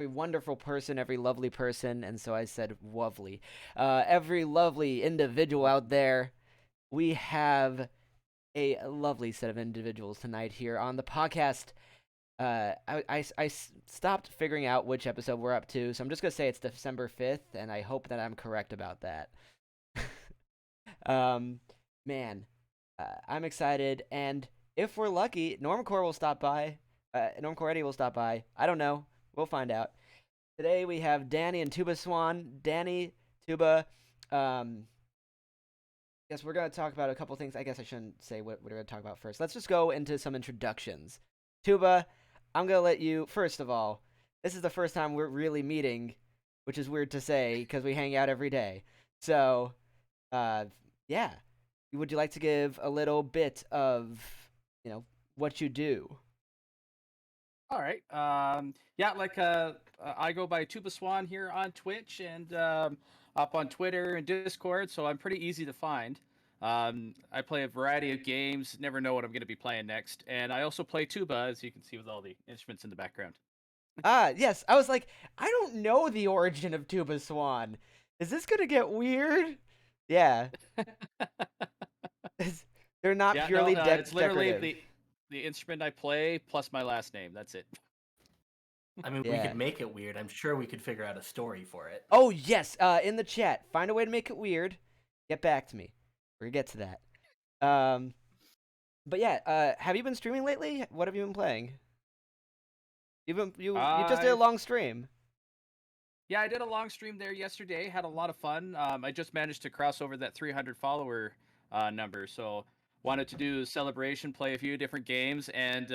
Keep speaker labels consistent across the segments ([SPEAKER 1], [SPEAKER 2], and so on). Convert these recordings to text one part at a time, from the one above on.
[SPEAKER 1] every wonderful person, every lovely person, and so I said lovely. Every lovely individual out there. We have a lovely set of individuals tonight here on the podcast. Stopped figuring out which episode we're up to, so I'm just gonna say it's December 5th, and I hope that I'm correct about that. um, man, I'm excited, and if we're lucky, Normcore will stop by. Normcore Eddie will stop by. I don't know. We'll find out. Today we have Danny and TubaSwan. Danny, Tuba. Guess we're gonna talk about a couple things. I guess I shouldn't say what we're gonna talk about first. Let's just go into some introductions. Tuba, I'm gonna let you first of all. This is the first time we're really meeting, which is weird to say because we hang out every day. So, uh, yeah. Would you like to give a little bit of, what you do?
[SPEAKER 2] All right. Yeah, I go by TubaSwan here on Twitch and up on Twitter and Discord, so I'm pretty easy to find. I play a variety of games, never know what I'm going to be playing next, and I also play tuba, as you can see with all the instruments in the background.
[SPEAKER 1] Ah, yes. I was like, I don't know the origin of TubaSwan. Is this gonna get weird? Yeah. They're not
[SPEAKER 2] Yeah, no,
[SPEAKER 1] purely
[SPEAKER 2] it's literally
[SPEAKER 1] decorative.
[SPEAKER 2] the instrument I play plus my last name. That's it.
[SPEAKER 3] I mean, we
[SPEAKER 1] Yeah.
[SPEAKER 3] could make it weird. I'm sure we could figure out a story for it.
[SPEAKER 1] Oh yes. In the chat, find a way to make it weird. Get back to me. We're gonna get to that. But yeah. Have you been streaming lately? What have you been playing? You just did a
[SPEAKER 2] I
[SPEAKER 1] long stream.
[SPEAKER 2] Yeah, I did a long stream there yesterday. Had a lot of fun. I just managed to cross over that 300 follower number, so wanted to do a celebration, play a few different games, and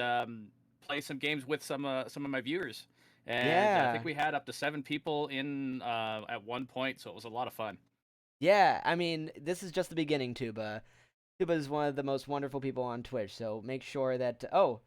[SPEAKER 2] play some games with some of my viewers. And I think
[SPEAKER 1] Yeah.
[SPEAKER 2] we had up to 7 people in at one point, so it was a lot of fun.
[SPEAKER 1] Yeah. I mean, this is just the beginning, Tuba. Tuba is one of the most wonderful people on Twitch, so make sure that. Oh,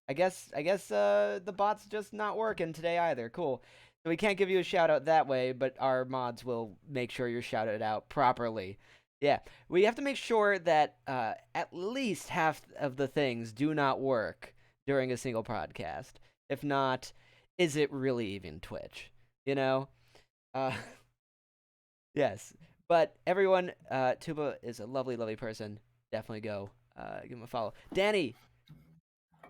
[SPEAKER 1] I guess the bot's just not working today either. Cool. So we can't give you a shout out that way, but our mods will make sure you're shouted out properly. Yeah, we have to make sure that at least half of the things do not work during a single podcast. If not, is it really even Twitch? You know? Uh, yes. But everyone, Tuba is a lovely, lovely person. Definitely go give him a follow. Danny,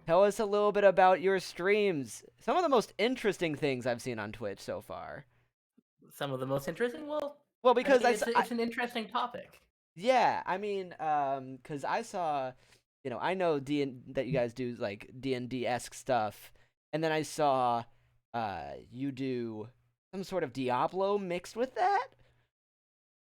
[SPEAKER 1] tell us a little bit about your streams. Some of the most interesting things I've seen on Twitch so far.
[SPEAKER 3] Some of the most interesting. Well,
[SPEAKER 1] Well,
[SPEAKER 3] I
[SPEAKER 1] because
[SPEAKER 3] mean, it's an interesting topic.
[SPEAKER 1] yeah, I mean, because I saw, I know that you guys do like D&D esque stuff, and then I saw, you do some sort of Diablo mixed with that.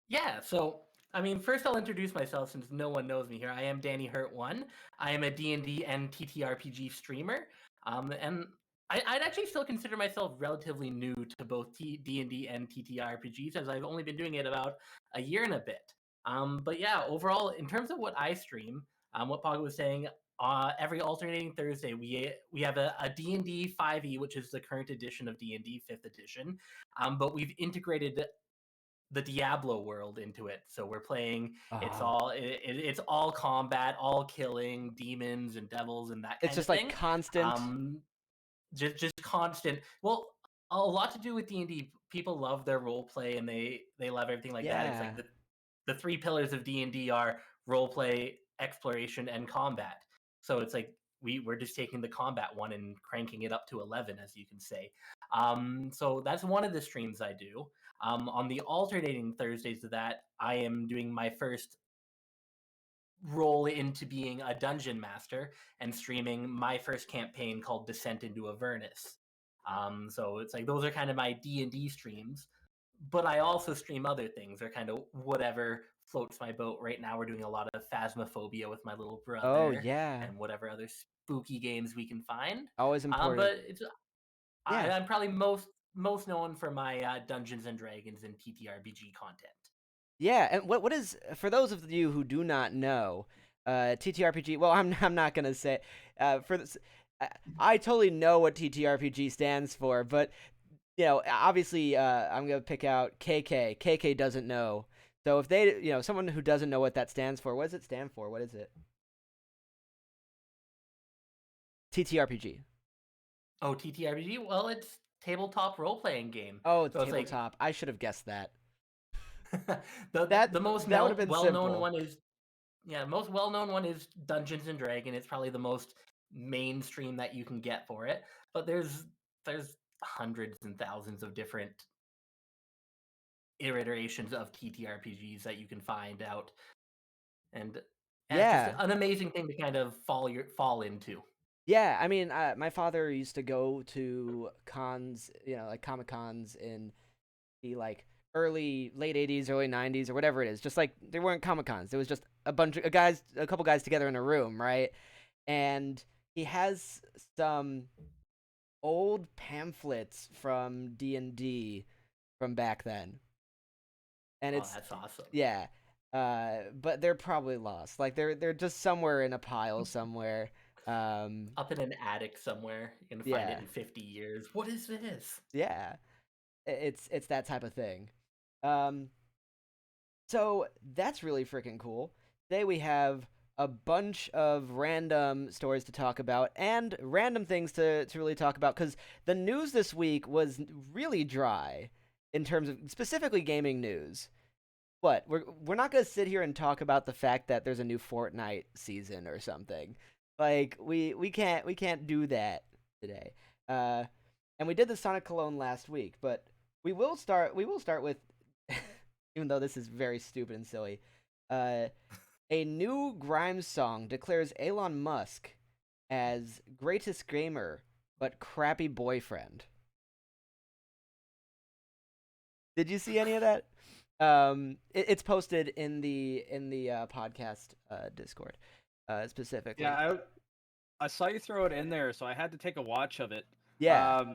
[SPEAKER 3] Yeah. So, I mean, first I'll introduce myself since no one knows me here. I am DannyHurt1. I am a D&D and TTRPG streamer. And I'd actually still consider myself relatively new to both D&D and TTRPGs, as I've only been doing it about a year and a bit. But yeah, overall, in terms of what I stream, what Pog was saying, every alternating Thursday, we have a D&D 5e, which is the current edition of D&D 5th edition. But we've integrated the Diablo world into it. So we're playing.
[SPEAKER 1] Oh,
[SPEAKER 3] It's all combat, all killing demons and devils and that
[SPEAKER 1] it's
[SPEAKER 3] kind of
[SPEAKER 1] just like
[SPEAKER 3] thing.
[SPEAKER 1] constant.
[SPEAKER 3] Um, just constant. Well, a lot to do with D&D. People love their role play and they love everything like that. It's
[SPEAKER 1] Yeah.
[SPEAKER 3] like the three pillars of D&D are role play, exploration, and combat. So it's like we're just taking the combat one and cranking it up to 11, as you can say. So that's one of the streams I do. On the alternating Thursdays of that, I am doing my first roll into being a dungeon master and streaming my first campaign called Descent into Avernus. So it's like those are kind of my D&D streams, but I also stream other things. They're kind of whatever floats my boat. Right now, we're doing a lot of Phasmophobia with my little
[SPEAKER 1] Oh
[SPEAKER 3] brother
[SPEAKER 1] yeah.
[SPEAKER 3] and whatever other spooky games we can find.
[SPEAKER 1] Always important.
[SPEAKER 3] But
[SPEAKER 1] Yeah.
[SPEAKER 3] I'm probably most known for my Dungeons and Dragons and TTRPG content.
[SPEAKER 1] Yeah, and what is for those of you who do not know, TTRPG? Well, I'm not gonna say for this. I totally know what TTRPG stands for, but obviously, I'm gonna pick out KK. KK doesn't know, so if they, someone who doesn't know what that stands for, what does it stand for? What is it? TTRPG.
[SPEAKER 3] Oh, TTRPG. Well, tabletop role-playing game.
[SPEAKER 1] Oh,
[SPEAKER 3] So it's like
[SPEAKER 1] tabletop. I should have guessed that.
[SPEAKER 3] the most
[SPEAKER 1] that would have been
[SPEAKER 3] well-known
[SPEAKER 1] simple.
[SPEAKER 3] one is most well-known one is Dungeons and Dragons. It's probably the most mainstream that you can get for it. But there's hundreds and thousands of different iterations of TTRPGs that you can find out, and it's just
[SPEAKER 1] Yeah.
[SPEAKER 3] an amazing thing to kind of fall into.
[SPEAKER 1] Yeah, I mean, my father used to go to cons, like Comic Cons in the like late 80s, early 90s, or whatever it is. Just like there weren't Comic Cons. There was just a couple guys together in a room, right? And he has some old pamphlets from D&D from back then. And it's
[SPEAKER 3] that's awesome.
[SPEAKER 1] Yeah. But they're probably lost. Like they're just somewhere in a pile somewhere.
[SPEAKER 3] Up in an attic somewhere. You're gonna find it in 50 years. What is this?
[SPEAKER 1] Yeah. It's that type of thing. So that's really freaking cool. Today we have a bunch of random stories to talk about and random things to really talk about, because the news this week was really dry in terms of specifically gaming news. What? We're not going to sit here and talk about the fact that there's a new Fortnite season or something. Like we can't do that today. And we did the Sonic Cologne last week, but we will start with even though this is very stupid and silly. A new Grimes song declares Elon Musk as greatest gamer but crappy boyfriend. Did you see any of that? It's posted in the podcast Discord specifically.
[SPEAKER 2] Yeah, I saw you throw it in there, so I had to take a watch of it.
[SPEAKER 1] Yeah.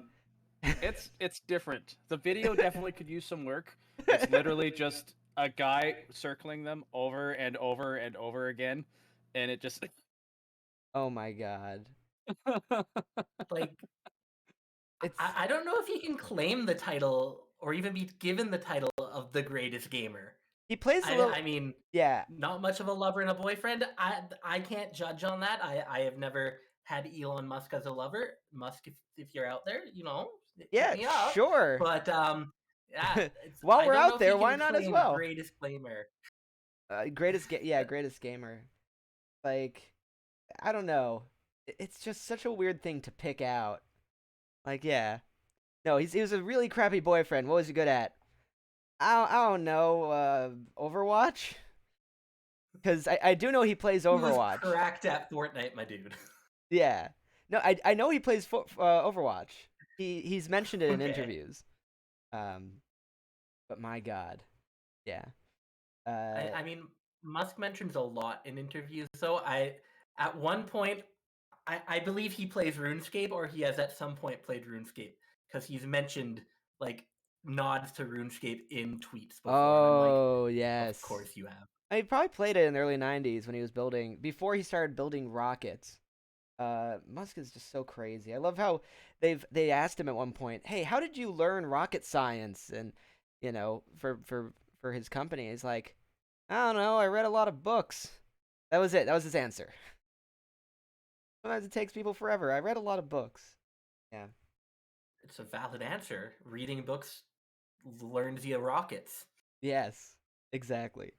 [SPEAKER 2] It's different. The video definitely could use some work. It's literally just a guy circling them over and over and over again, and it just
[SPEAKER 1] Oh my god.
[SPEAKER 3] Like, I don't know if he can claim the title or even be given the title of the greatest gamer.
[SPEAKER 1] He plays a little.
[SPEAKER 3] I mean,
[SPEAKER 1] yeah.
[SPEAKER 3] Not much of a lover and a boyfriend. I can't judge on that. I have never had Elon Musk as a lover. Musk, if you're out there, hit me up.
[SPEAKER 1] Sure.
[SPEAKER 3] But yeah,
[SPEAKER 1] while we're out there, why not as well?
[SPEAKER 3] Greatest gamer.
[SPEAKER 1] Greatest gamer. Like, I don't know. It's just such a weird thing to pick out. Like, yeah. No, he was a really crappy boyfriend. What was he good at? I don't know. Overwatch? Because I do know he plays Overwatch.
[SPEAKER 3] He was cracked at Fortnite, my dude.
[SPEAKER 1] Yeah. No, I know he plays Overwatch. He's mentioned it in interviews. But my god. Yeah.
[SPEAKER 3] I mean, Musk mentions a lot in interviews, so at one point, I believe he plays RuneScape, or he has at some point played RuneScape, because he's mentioned like nods to RuneScape in tweets before.
[SPEAKER 1] Oh,
[SPEAKER 3] like,
[SPEAKER 1] yes.
[SPEAKER 3] Of course you have.
[SPEAKER 1] He probably played it in the early 90s when he was before he started building rockets. Musk is just so crazy. I love how they asked him at one point, "Hey, how did you learn rocket science?" And for his company, he's like, "I don't know. I read a lot of books." That was it. That was his answer. Sometimes it takes people forever. I read a lot of books. Yeah.
[SPEAKER 3] It's a valid answer. Reading books learns you rockets.
[SPEAKER 1] Yes, exactly.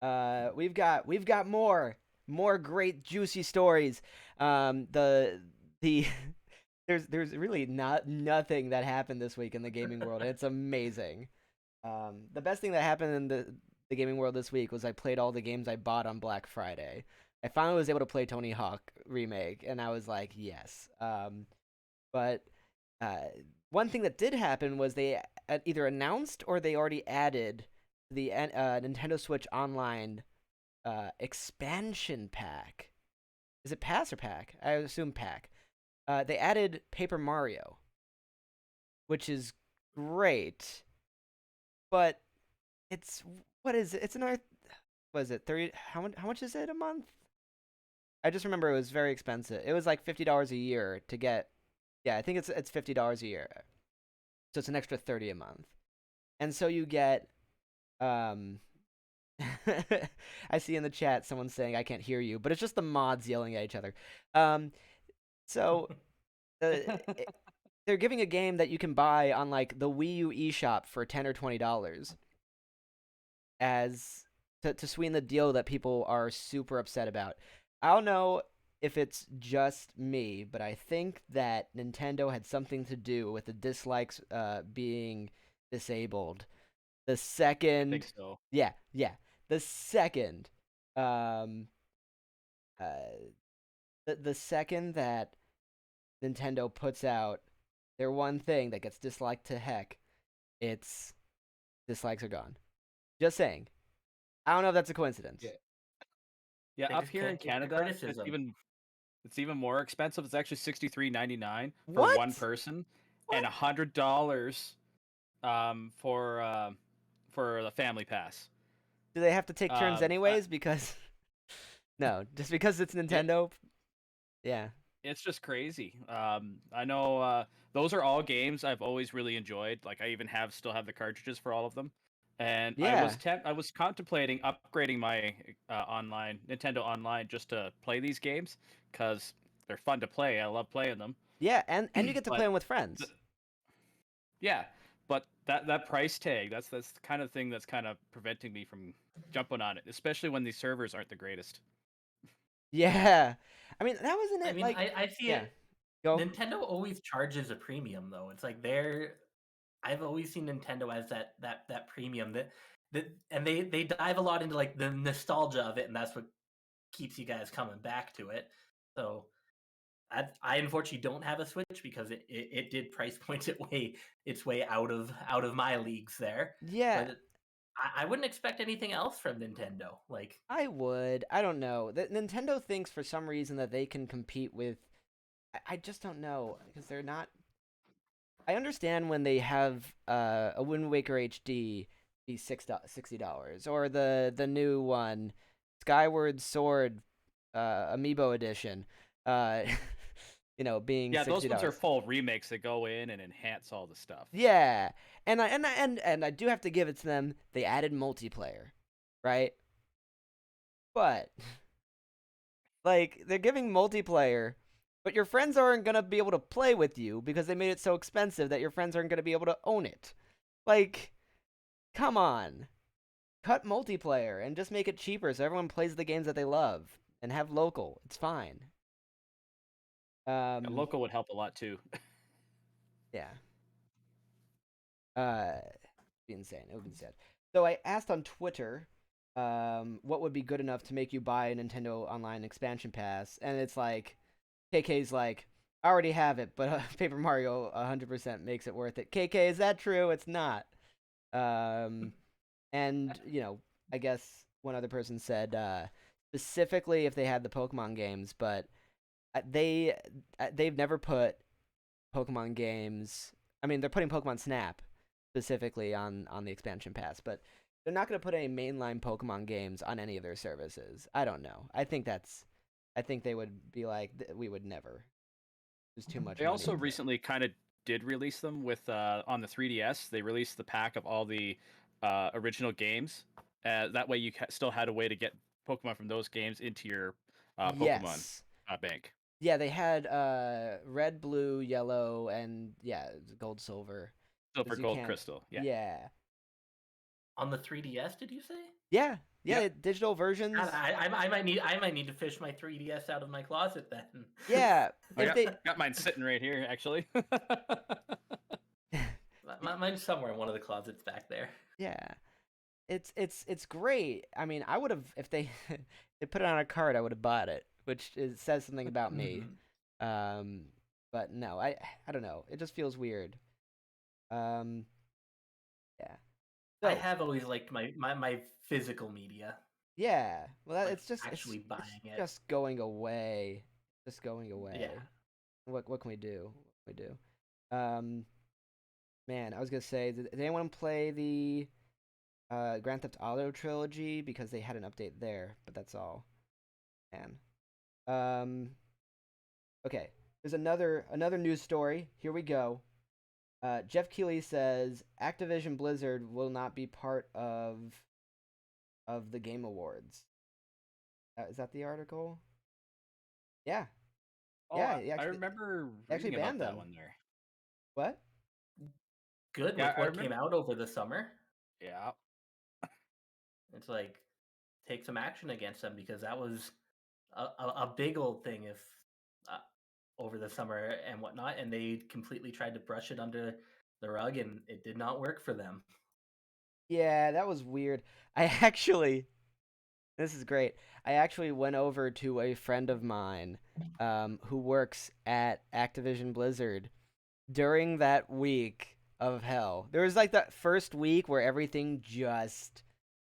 [SPEAKER 1] We've got more great juicy stories. There's really nothing that happened this week in the gaming world. It's amazing. The best thing that happened in the gaming world this week was I played all the games I bought on Black Friday. I finally was able to play Tony Hawk Remake, and I was like, yes. But one thing that did happen was they either announced or they already added the Nintendo Switch Online expansion pack. Is it pass or pack? I assume pack. They added Paper Mario, which is great, but what is it? It's another. What is it? 30? How much is it a month? I just remember it was very expensive. It was like $50 a year to get. Yeah, I think it's $50 a year, so it's an extra 30 a month, and so you get. I see in the chat someone saying I can't hear you, but it's just the mods yelling at each other. So there's they're giving a game that you can buy on like the Wii U eShop for $10 or $20 as to sweeten the deal that people are super upset about. I don't know if it's just me, but I think that Nintendo had something to do with the dislikes being disabled. The
[SPEAKER 2] I think
[SPEAKER 1] second,
[SPEAKER 2] so.
[SPEAKER 1] yeah, yeah, the second, um, uh, the second that Nintendo puts out their one thing that gets disliked to heck, its dislikes are gone. Just saying. I don't know if that's a coincidence.
[SPEAKER 2] Yeah. Yeah, up here in
[SPEAKER 3] It's a
[SPEAKER 2] Canada,
[SPEAKER 3] criticism.
[SPEAKER 2] it's even more expensive. It's actually $63.99 for one
[SPEAKER 1] What?
[SPEAKER 2] person, and
[SPEAKER 1] What?
[SPEAKER 2] $100 for the family pass.
[SPEAKER 1] Do they have to take turns
[SPEAKER 2] Um,
[SPEAKER 1] anyways? Because no, just because it's
[SPEAKER 2] it,
[SPEAKER 1] Nintendo. Yeah.
[SPEAKER 2] it's just crazy. I know those are all games I've always really enjoyed. Like I even still have the cartridges for all of them, and
[SPEAKER 1] Yeah.
[SPEAKER 2] I was contemplating upgrading my online Nintendo Online just to play these games because they're fun to play. I love playing them,
[SPEAKER 1] Yeah, and you get to play
[SPEAKER 2] but
[SPEAKER 1] them with friends.
[SPEAKER 2] yeah, but that price tag, that's the kind of thing that's kind of preventing me from jumping on it, especially when these servers aren't the greatest.
[SPEAKER 1] Yeah. I mean, that wasn't
[SPEAKER 3] I
[SPEAKER 1] it
[SPEAKER 3] mean,
[SPEAKER 1] like
[SPEAKER 3] I see
[SPEAKER 1] yeah.
[SPEAKER 3] it.
[SPEAKER 1] Go.
[SPEAKER 3] Nintendo always charges a premium though. It's like I've always seen Nintendo as that premium that and they dive a lot into like the nostalgia of it, and that's what keeps you guys coming back to it. So I unfortunately don't have a Switch because it did price point its way out of my leagues there.
[SPEAKER 1] Yeah,
[SPEAKER 3] But I wouldn't expect anything else from Nintendo. Like
[SPEAKER 1] I would. I don't know. Nintendo thinks for some reason that they can compete with I just don't know because they're not I understand when they have a Wind Waker HD be $60 or the new one Skyward Sword Amiibo edition uh being
[SPEAKER 2] Yeah, those ones are
[SPEAKER 1] $60.
[SPEAKER 2] full remakes that go in and enhance all the stuff.
[SPEAKER 1] Yeah. And I do have to give it to them. They added multiplayer, right? But like they're giving multiplayer, but your friends aren't going to be able to play with you because they made it so expensive that your friends aren't going to be able to own it. Like come on. Cut multiplayer and just make it cheaper so everyone plays the games that they love and have local. It's fine.
[SPEAKER 2] Yeah,
[SPEAKER 1] Um
[SPEAKER 2] local would help a lot too.
[SPEAKER 1] yeah. Be insane. It would be sad. So I asked on Twitter, what would be good enough to make you buy a Nintendo Online expansion pass, and it's like, KK's like, I already have it, but Paper Mario 100% makes it worth it. KK, is that true? It's not. Um, and I guess one other person said specifically if they had the Pokemon games, but they've never put Pokemon games. I mean, they're putting Pokemon Snap specifically on the expansion pass, but they're not going to put any mainline Pokemon games on any of their services. I don't know. I think they would be like, we would never. There's too much
[SPEAKER 2] They
[SPEAKER 1] money.
[SPEAKER 2] also recently kind of did release them with on the 3DS. They released the pack of all the original games. That way, you still had a way to get Pokemon from those games into your Pokemon
[SPEAKER 1] Yes.
[SPEAKER 2] bank.
[SPEAKER 1] Yeah, they had red, blue, yellow, and yeah, gold, silver.
[SPEAKER 2] Silver,
[SPEAKER 1] 'Cause you
[SPEAKER 2] gold,
[SPEAKER 1] can't.
[SPEAKER 2] crystal. Yeah.
[SPEAKER 1] Yeah.
[SPEAKER 3] on the 3DS, did you say?
[SPEAKER 1] Yeah.
[SPEAKER 2] Yep.
[SPEAKER 1] Yeah. Digital versions.
[SPEAKER 3] God, I might need to fish my 3DS out of my closet then.
[SPEAKER 1] Yeah.
[SPEAKER 2] I
[SPEAKER 1] If they.
[SPEAKER 2] got mine sitting right here, actually.
[SPEAKER 3] Mine's somewhere in one of the closets back there.
[SPEAKER 1] Yeah. It's great. I mean, I would have if they they put it on a card, I would have bought it, which says something about me. Um, but no, I don't know. It just feels weird. Um, yeah.
[SPEAKER 3] I
[SPEAKER 1] So
[SPEAKER 3] have always liked my physical media,
[SPEAKER 1] yeah, well,
[SPEAKER 3] like
[SPEAKER 1] it's just
[SPEAKER 3] actually
[SPEAKER 1] it's
[SPEAKER 3] buying it.
[SPEAKER 1] just going away. Just going away.
[SPEAKER 3] Yeah.
[SPEAKER 1] What can we do? What can we do? Man, I was gonna say, did anyone play the Grand Theft Auto trilogy because they had an update there, but that's all. Man. Okay. There's another news story. Here we go. Jeff Keighley says Activision Blizzard will not be part of the Game Awards. Is that the article? Yeah.
[SPEAKER 2] Oh,
[SPEAKER 1] Yeah.
[SPEAKER 2] I remember
[SPEAKER 1] actually
[SPEAKER 2] reading about
[SPEAKER 1] banned
[SPEAKER 2] that
[SPEAKER 1] them.
[SPEAKER 2] one there.
[SPEAKER 1] What?
[SPEAKER 3] Good
[SPEAKER 2] Yeah,
[SPEAKER 3] with
[SPEAKER 2] I
[SPEAKER 3] what came
[SPEAKER 2] remember.
[SPEAKER 3] out over the summer.
[SPEAKER 2] Yeah.
[SPEAKER 3] It's like take some action against them because that was a big old thing if uh, over the summer and whatnot, and they completely tried to brush it under the rug, and it did not work for them.
[SPEAKER 1] Yeah, that was weird. I actually, this is great. I actually went over to a friend of mine, who works at Activision Blizzard during that week of hell. There was like that first week where everything just,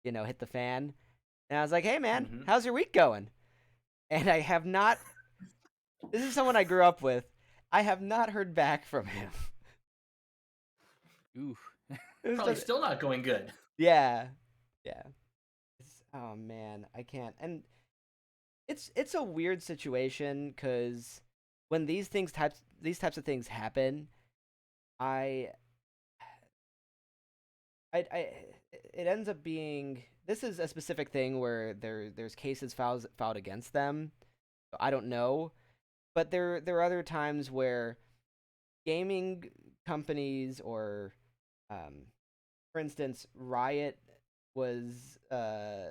[SPEAKER 1] hit the fan. And I was like, hey man,
[SPEAKER 3] Hmm.
[SPEAKER 1] how's your week going? And I have not, this is someone I grew up with. I have not heard back from him.
[SPEAKER 2] Ooh.
[SPEAKER 1] It was
[SPEAKER 3] Probably
[SPEAKER 1] just,
[SPEAKER 3] still not going good.
[SPEAKER 1] yeah. Yeah. Oh man, I can't. And it's a weird situation because when these types of things happen, I I it ends up being this is a specific thing where there's cases filed against them. I don't know, but there are other times where gaming companies or for instance, Riot was uh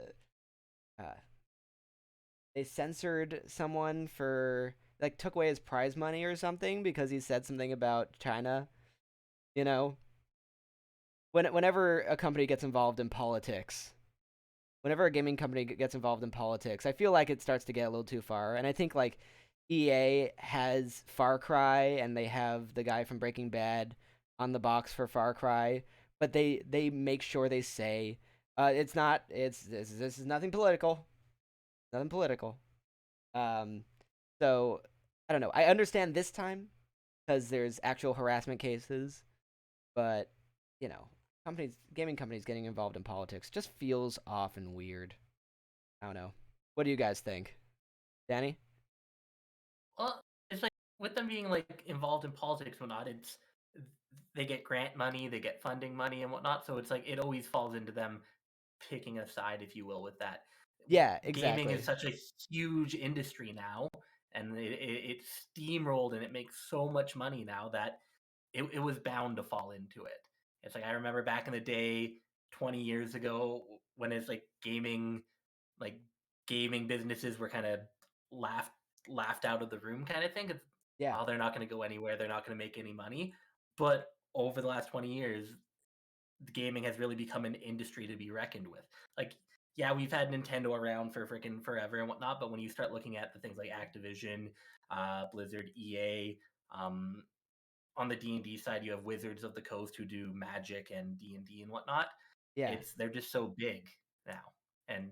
[SPEAKER 1] they censored someone for like took away his prize money or something because he said something about China, you know. Whenever a company gets involved in politics, whenever a gaming company gets involved in politics, I feel like it starts to get a little too far. And I think like EA has Far Cry and they have the guy from Breaking Bad on the box for Far Cry, but they make sure they say it's not this is nothing political, nothing political. Um, so I don't know. I understand this time because there's actual harassment cases, but gaming companies getting involved in politics just feels off and weird. I don't know. What do you guys think, Danny?
[SPEAKER 3] Well, it's like with them being like involved in politics and whatnot, it's they get grant money, they get funding money and whatnot. So it's like it always falls into them picking a side, if you will, with that.
[SPEAKER 1] Yeah,
[SPEAKER 3] Gaming is
[SPEAKER 1] exactly.
[SPEAKER 3] such a huge industry now, and it's steamrolled and it makes so much money now that it was bound to fall into it. It's like I remember back in the day, 20 years ago, when it's like gaming businesses were kind of laughed laughed out of the room, kind of thing. It's,
[SPEAKER 1] Yeah,
[SPEAKER 3] oh, they're not going to go anywhere. They're not going to make any money. But over the last 20 years, the gaming has really become an industry to be reckoned with. Like, yeah, we've had Nintendo around for freaking forever and whatnot, but when you start looking at the things like Activision, Blizzard, EA, um, on the D&D side, you have Wizards of the Coast who do Magic and D&D and whatnot.
[SPEAKER 1] yeah,
[SPEAKER 3] They're just so big now, and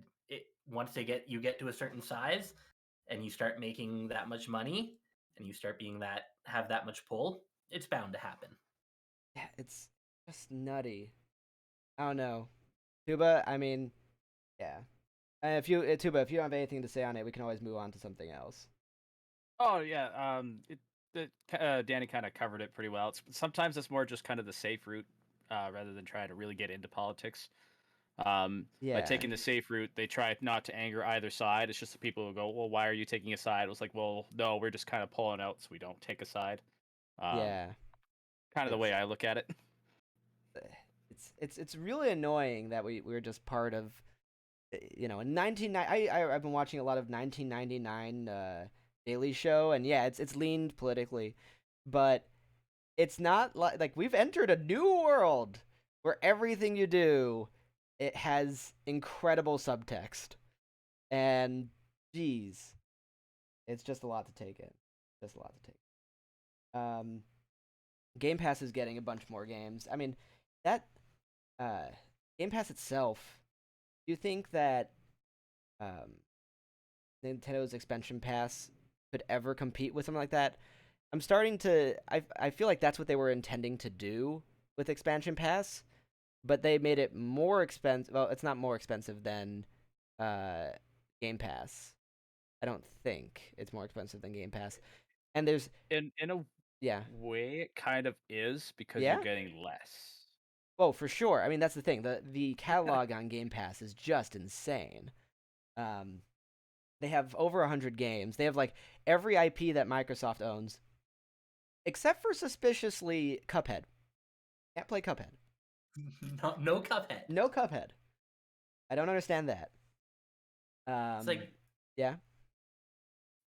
[SPEAKER 3] once you get to a certain size, and you start making that much money, and you start being that have that much pull, it's bound to happen.
[SPEAKER 1] yeah. It's just nutty. I don't know. Tuba, I mean, yeah. Tuba, if you don't have anything to say on it, we can always move on to something else.
[SPEAKER 2] Oh yeah. Danny kind of covered it pretty well. Sometimes it's more just kind of the safe route, rather than trying to really get into politics. By
[SPEAKER 1] Yeah,
[SPEAKER 2] taking the safe route, they try not to anger either side. It's just the people who go, "Well, why are you taking a side?" It was like, "Well, no, we're just kind of pulling out so we don't take a side." Um,
[SPEAKER 1] yeah.
[SPEAKER 2] Kind of the
[SPEAKER 1] It's
[SPEAKER 2] way I look at it.
[SPEAKER 1] it's really annoying that we're just part of in 1990 I've been watching a lot of 1999 Daily Show, and yeah, it's leaned politically, but it's not like we've entered a new world where everything you do it has incredible subtext, and geez, it's just a lot to take in. Just a lot to take. Um, Game Pass is getting a bunch more games. I mean, that uh, Game Pass itself. Do you think that um, Nintendo's expansion pass could ever compete with something like that? I'm starting to. I feel like that's what they were intending to do with expansion pass, but they made it more expensive. Well, it's not more expensive than uh, Game Pass. I don't think it's more expensive than Game Pass. And there's
[SPEAKER 2] In a
[SPEAKER 1] yeah
[SPEAKER 2] way, it kind of is because you're
[SPEAKER 1] yeah.
[SPEAKER 2] getting less.
[SPEAKER 1] Oh, for sure. I mean, that's the thing. The catalog on Game Pass is just insane. Um, they have over 100 games. They have like every IP that Microsoft owns. Except for suspiciously Cuphead. Can't play Cuphead.
[SPEAKER 3] No Cuphead.
[SPEAKER 1] No Cuphead. I don't understand that.
[SPEAKER 3] It's like,
[SPEAKER 1] yeah.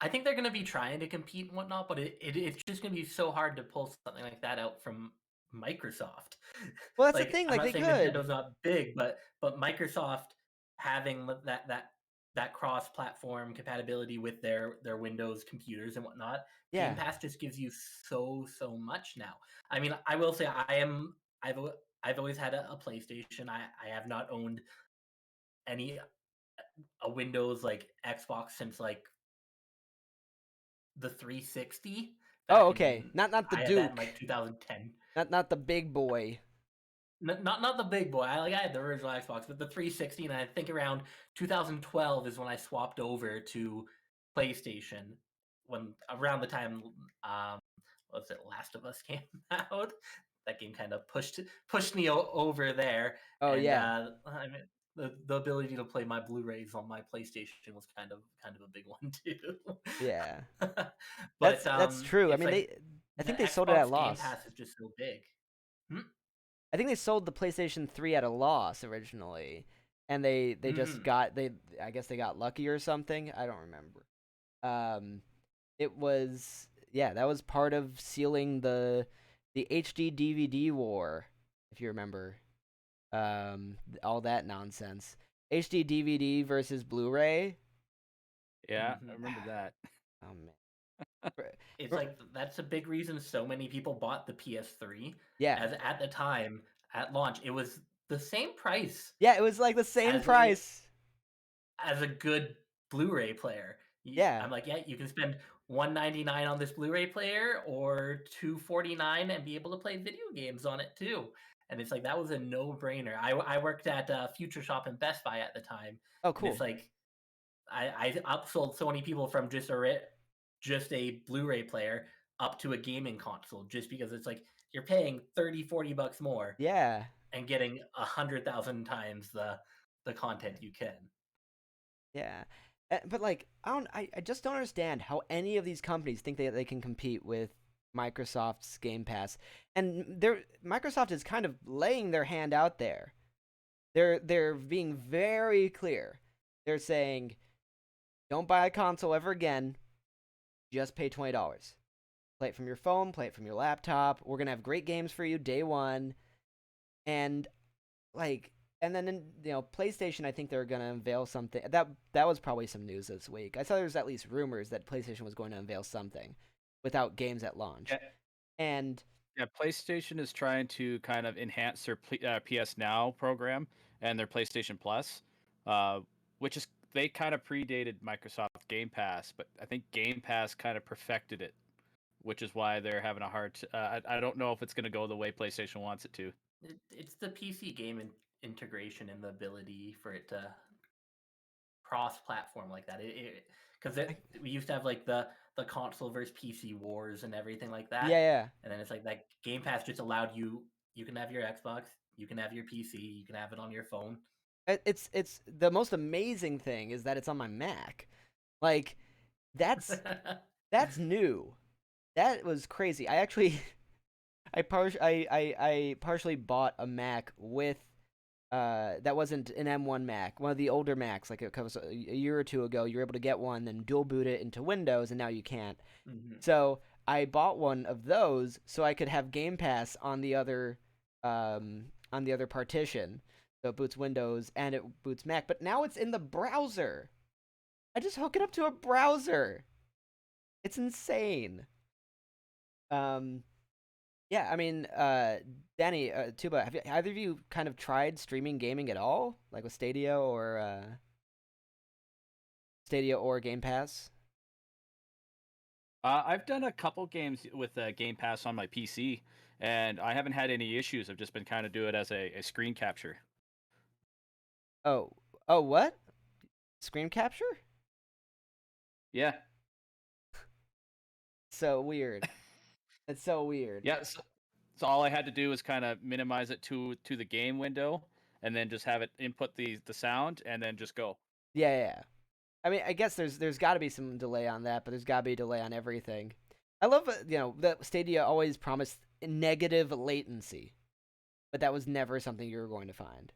[SPEAKER 3] I think they're going to be trying to compete and whatnot, but it's just going to be so hard to pull something like that out from Microsoft.
[SPEAKER 1] Well, that's the
[SPEAKER 3] Like,
[SPEAKER 1] thing.
[SPEAKER 3] I'm
[SPEAKER 1] Like
[SPEAKER 3] not
[SPEAKER 1] they
[SPEAKER 3] saying
[SPEAKER 1] could.
[SPEAKER 3] Nintendo's not big, but Microsoft having that cross-platform compatibility with their Windows computers and whatnot, Game
[SPEAKER 1] Yeah.
[SPEAKER 3] Pass just gives you so much now. I mean, I will say I've always had a PlayStation. I have not owned any a Windows like Xbox since like the 360
[SPEAKER 1] Oh,
[SPEAKER 3] back
[SPEAKER 1] okay.
[SPEAKER 3] in.
[SPEAKER 1] Not the
[SPEAKER 3] I had that in
[SPEAKER 1] Duke.
[SPEAKER 3] like 2010.
[SPEAKER 1] Not the big boy.
[SPEAKER 3] Not the big boy. I had the original Xbox, but the 360, and I think around 2012 is when I swapped over to PlayStation. When around the time, what was it, Last of Us came out? That game kind of pushed me over there,
[SPEAKER 1] Oh
[SPEAKER 3] and
[SPEAKER 1] yeah.
[SPEAKER 3] I mean, the ability to play my Blu-rays on my PlayStation was kind of a big one too.
[SPEAKER 1] Yeah.
[SPEAKER 3] But
[SPEAKER 1] That's true. I
[SPEAKER 3] it's
[SPEAKER 1] mean,
[SPEAKER 3] like
[SPEAKER 1] I
[SPEAKER 3] the
[SPEAKER 1] think they sold it at
[SPEAKER 3] Xbox Game
[SPEAKER 1] loss.
[SPEAKER 3] Pass is just so big. Hmm?
[SPEAKER 1] I think they sold the PlayStation 3 at a loss originally, and they just
[SPEAKER 3] Mm-hmm.
[SPEAKER 1] got they I guess they got lucky or something. I don't remember. Um, it was yeah, that was part of sealing the HD DVD war, if you remember. All that nonsense. HD DVD versus Blu-ray.
[SPEAKER 2] Yeah, I
[SPEAKER 3] Mm-hmm.
[SPEAKER 2] remember that.
[SPEAKER 1] Oh man.
[SPEAKER 3] It's like that's a big reason so many people bought the PS3,
[SPEAKER 1] Yeah.
[SPEAKER 3] as at the time at launch it was the same price
[SPEAKER 1] Yeah, it was like the same
[SPEAKER 3] as a
[SPEAKER 1] price.
[SPEAKER 3] good Blu-ray player.
[SPEAKER 1] Yeah.
[SPEAKER 3] I'm like, yeah, you can spend $199 on this Blu-ray player or $249 and be able to play video games on it too. And it's like that was a no-brainer. I worked at Future Shop and Best Buy at the time,
[SPEAKER 1] Oh,
[SPEAKER 3] and it's
[SPEAKER 1] cool.
[SPEAKER 3] like I upsold so many people from just a Blu-ray player up to a gaming console just because it's like you're paying 30-40 bucks more
[SPEAKER 1] Yeah.
[SPEAKER 3] and getting 100,000 times the content you can.
[SPEAKER 1] Yeah. But like I just don't understand how any of these companies think they can compete with Microsoft's Game Pass. And Microsoft is kind of laying their hand out there. They're being very clear. They're saying, "Don't buy a console ever again. Just pay $20. Play it from your phone, play it from your laptop. We're going to have great games for you day 1." And like and then PlayStation, I think they're gonna unveil something that was probably some news this week. I saw there was at least rumors that PlayStation was going to unveil something without games at launch.
[SPEAKER 2] Yeah,
[SPEAKER 1] And
[SPEAKER 2] yeah, PlayStation is trying to kind of enhance their PS Now program and their PlayStation Plus, uh, which is they kind of predated Microsoft Game Pass, but I think Game Pass kind of perfected it, which is why they're having a hard. I don't know if it's going to go the way PlayStation wants it to.
[SPEAKER 3] It's the PC game integration and the ability for it to cross-platform like that. Because we used to have like the console versus PC wars and everything like that,
[SPEAKER 1] yeah,
[SPEAKER 3] and then it's like that Game Pass just allowed you can have your Xbox, you can have your PC, you can have it on your phone.
[SPEAKER 1] it's the most amazing thing is that it's on my Mac. Like that's that's new. That was crazy. I actually I partially bought a Mac with that wasn't an M1 Mac, one of the older Macs. Like it was a year or two ago, you were able to get one, then dual boot it into Windows, and now you can't.
[SPEAKER 3] Mm-hmm.
[SPEAKER 1] So I bought one of those so I could have Game Pass on the other partition. So it boots Windows and it boots Mac, but now it's in the browser. I just hook it up to a browser. It's insane. Um, yeah, I mean, Danny, Tuba, have either of you kind of tried streaming gaming at all, like with Stadia or Game Pass?
[SPEAKER 2] I've done a couple games with Game Pass on my PC, and I haven't had any issues. I've just been kind of do it as a screen capture.
[SPEAKER 1] Oh, oh, what? Screen capture?
[SPEAKER 2] Yeah,
[SPEAKER 1] So weird. It's so weird.
[SPEAKER 2] yeah. So all I had to do was kind of minimize it to the game window, and then just have it input the sound, and then just go.
[SPEAKER 1] Yeah, yeah. I mean, I guess there's got to be some delay on that, but there's got to be a delay on everything. I love that Stadia always promised negative latency, but that was never something you were going to find.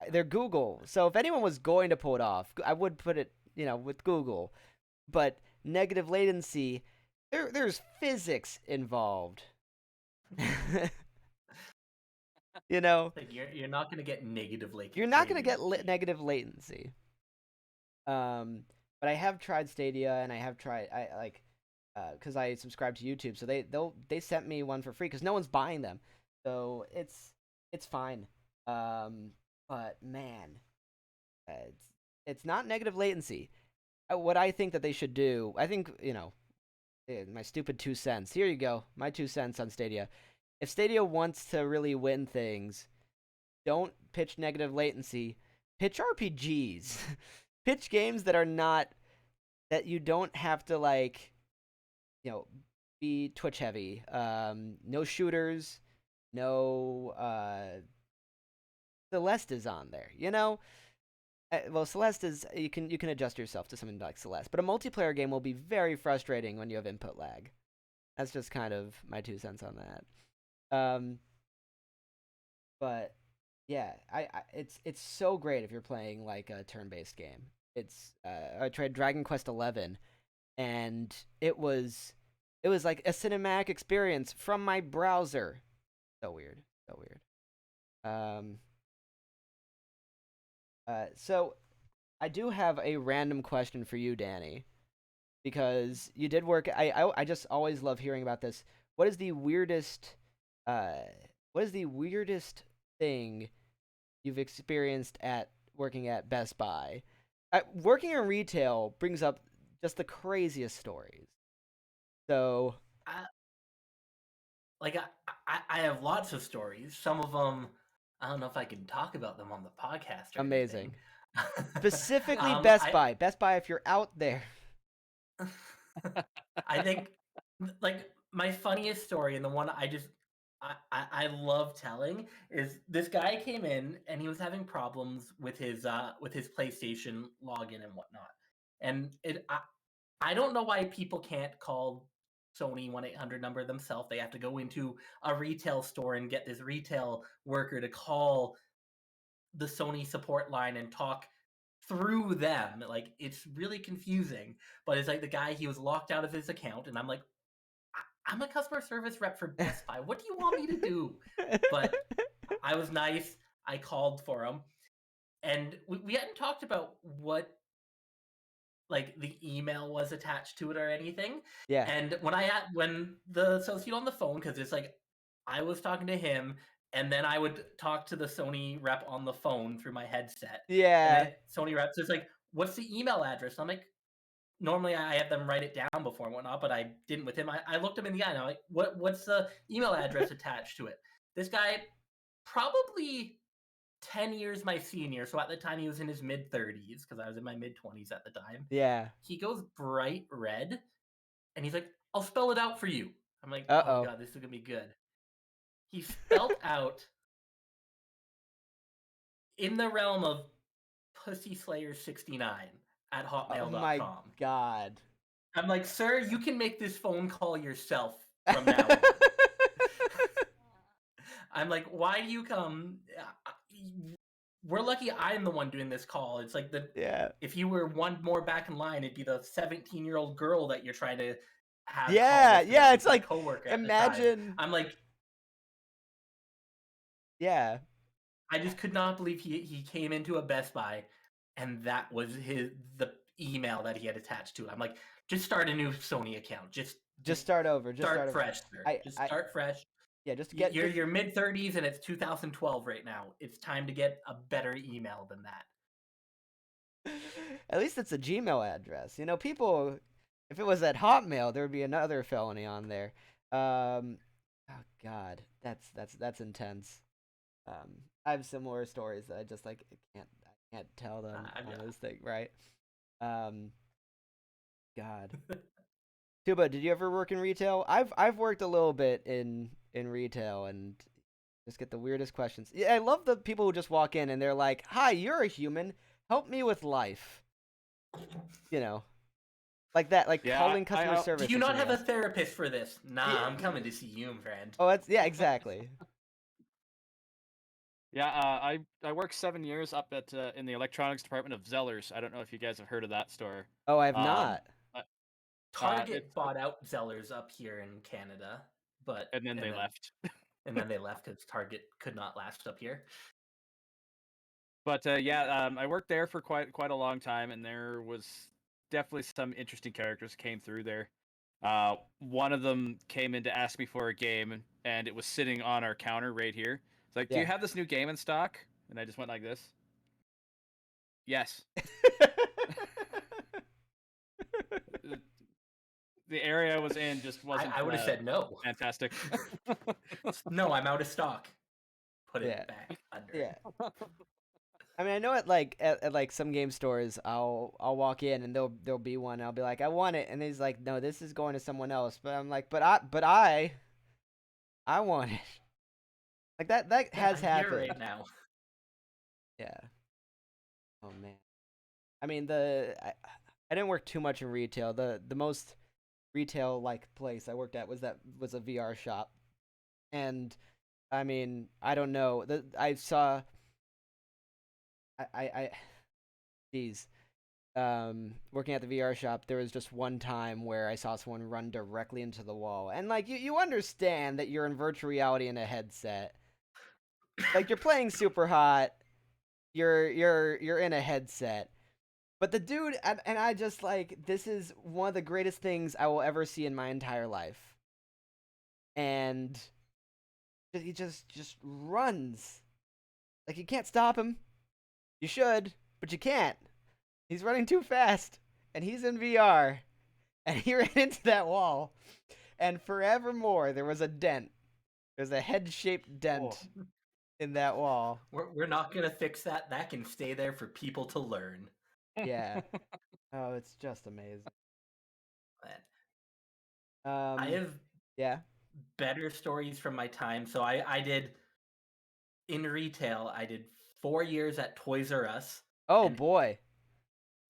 [SPEAKER 1] They're Google, so if anyone was going to pull it off, I would put it with Google. But negative latency, there's physics involved.
[SPEAKER 3] Like you're not going to get negative latency.
[SPEAKER 1] You're not going to get negative latency. But I have tried Stadia, and I have tried because I subscribe to YouTube, so they sent me one for free because no one's buying them, so it's fine. But man, it's not negative latency. What I think that they should do, I think my stupid 2 cents. Here you go, my 2 cents on Stadia. If Stadia wants to really win things, don't pitch negative latency. Pitch RPGs. Pitch games that are not that you don't have to be Twitch heavy. No shooters, no Celeste is on there. Well, Celeste is you can adjust yourself to something like Celeste, but a multiplayer game will be very frustrating when you have input lag. That's just kind of my 2 cents on that. But yeah, it's so great if you're playing like a turn-based game. I tried Dragon Quest XI, and it was like a cinematic experience from my browser. So weird. So I do have a random question for you, Danny, because you did work. I just always love hearing about this. What is the weirdest thing you've experienced at working at Best Buy? Working in retail brings up just the craziest stories. So,
[SPEAKER 3] I have lots of stories. Some of them, I don't know if I can talk about them on the podcast. Or
[SPEAKER 1] amazing.
[SPEAKER 3] Anything.
[SPEAKER 1] Specifically, Best Buy. Best Buy, if you're out there.
[SPEAKER 3] I think, my funniest story, and the one I love telling, is this guy came in and he was having problems with his PlayStation login and whatnot. And I don't know why people can't call Sony 1-800 number themselves. They have to go into a retail store and get this retail worker to call the Sony support line and talk through them. Like, it's really confusing. But it's like the guy, he was locked out of his account, and I'm like, I'm a customer service rep for Best Buy. What do you want me to do? But I was nice. I called for him. And we hadn't talked about what the email was attached to it or anything.
[SPEAKER 1] Yeah.
[SPEAKER 3] And when the associate on the phone, because it's like I was talking to him, and then I would talk to the Sony rep on the phone through my headset.
[SPEAKER 1] Yeah.
[SPEAKER 3] And then Sony rep says like, "What's the email address?" I'm like, normally I have them write it down before and whatnot, but I didn't with him. I looked him in the eye and I'm like, what's the email address attached to it? This guy, probably 10 years my senior, so at the time he was in his mid-30s, because I was in my mid-20s at the time.
[SPEAKER 1] Yeah.
[SPEAKER 3] He goes bright red, and he's like, I'll spell it out for you. I'm like,
[SPEAKER 1] Uh-oh.
[SPEAKER 3] Oh god, this is going to be good. He spelled out in the realm of PussySlayer69 at hotmail.com.
[SPEAKER 1] Oh my god.
[SPEAKER 3] I'm like, sir, you can make this phone call yourself from now on. I'm like, why do you come? We're lucky I'm the one doing this call. It's like if you were one more back in line, it'd be the 17-year-old girl that you're trying to have.
[SPEAKER 1] Yeah, it's like,
[SPEAKER 3] coworker.
[SPEAKER 1] imagine.
[SPEAKER 3] I'm like,
[SPEAKER 1] yeah.
[SPEAKER 3] I just could not believe he came into a Best Buy, and that was the email that he had attached to it. I'm like, just start a new Sony account. Just
[SPEAKER 1] start over. Just
[SPEAKER 3] start fresh, sir. Start fresh.
[SPEAKER 1] Yeah, just get
[SPEAKER 3] your mid-30s and it's 2012 right now. It's time to get a better email than that.
[SPEAKER 1] At least it's a Gmail address. People, if it was at Hotmail, there would be another felony on there. Oh god, that's intense. I have similar stories that I just I can't tell them on this thing, right? God. Tuba, did you ever work in retail? I've worked a little bit in retail and just get the weirdest questions. Yeah, I love the people who just walk in and they're like, "Hi, you're a human. Help me with life." Like that, like
[SPEAKER 2] Yeah,
[SPEAKER 1] calling
[SPEAKER 2] I-
[SPEAKER 1] customer
[SPEAKER 2] I-
[SPEAKER 1] service.
[SPEAKER 3] Do you
[SPEAKER 1] or
[SPEAKER 3] not
[SPEAKER 1] something
[SPEAKER 3] have a
[SPEAKER 1] else.
[SPEAKER 3] therapist for this? Nah,
[SPEAKER 1] Yeah.
[SPEAKER 3] I'm coming to see you, friend.
[SPEAKER 1] Oh, that's yeah, exactly.
[SPEAKER 2] Yeah, I worked 7 years up at in the electronics department of Zellers. I don't know if you guys have heard of that store.
[SPEAKER 1] Oh, I have
[SPEAKER 2] Um,
[SPEAKER 1] not.
[SPEAKER 3] Target
[SPEAKER 2] it's
[SPEAKER 3] bought out Zellers up here in Canada, but
[SPEAKER 2] and then they left.
[SPEAKER 3] and then they left because Target could not last up here.
[SPEAKER 2] But yeah, I worked there for quite a long time, and there was definitely some interesting characters came through there. One of them came in to ask me for a game, and it was sitting on our counter right here. It's like, "Do you
[SPEAKER 1] Yeah.
[SPEAKER 2] have this new game in stock?" And I just went like this. Yes. The area I was in just wasn't.
[SPEAKER 3] I would have said no.
[SPEAKER 2] Fantastic.
[SPEAKER 3] No, I'm out of stock. Put
[SPEAKER 1] Yeah.
[SPEAKER 3] it back under.
[SPEAKER 1] Yeah. I mean, I know at like some game stores, I'll walk in and there'll be one. I'll be like, I want it, and he's like, no, this is going to someone else. But I'm like, but I want it. Like that has
[SPEAKER 3] I'm here
[SPEAKER 1] happened.
[SPEAKER 3] right now.
[SPEAKER 1] Yeah. Oh man. I mean, I didn't work too much in retail. The most retail like place I worked at was a VR shop, and I mean, I don't know. I saw. Geez. Working at the VR shop, there was just one time where I saw someone run directly into the wall, and like you understand that you're in virtual reality in a headset. Like you're playing super hot, you're in a headset. But the dude, and I just like, this is one of the greatest things I will ever see in my entire life. And he just runs. Like, you can't stop him. You should, but you can't. He's running too fast, and he's in VR. And he ran into that wall, and forevermore there was a dent. There's a head-shaped dent in that wall.
[SPEAKER 3] We're not gonna fix that. That can stay there for people to learn.
[SPEAKER 1] Yeah. Oh, it's just amazing.
[SPEAKER 3] I have
[SPEAKER 1] Yeah.
[SPEAKER 3] better stories from my time. So I did in retail. I did 4 years at Toys R Us.
[SPEAKER 1] Oh
[SPEAKER 3] and
[SPEAKER 1] boy.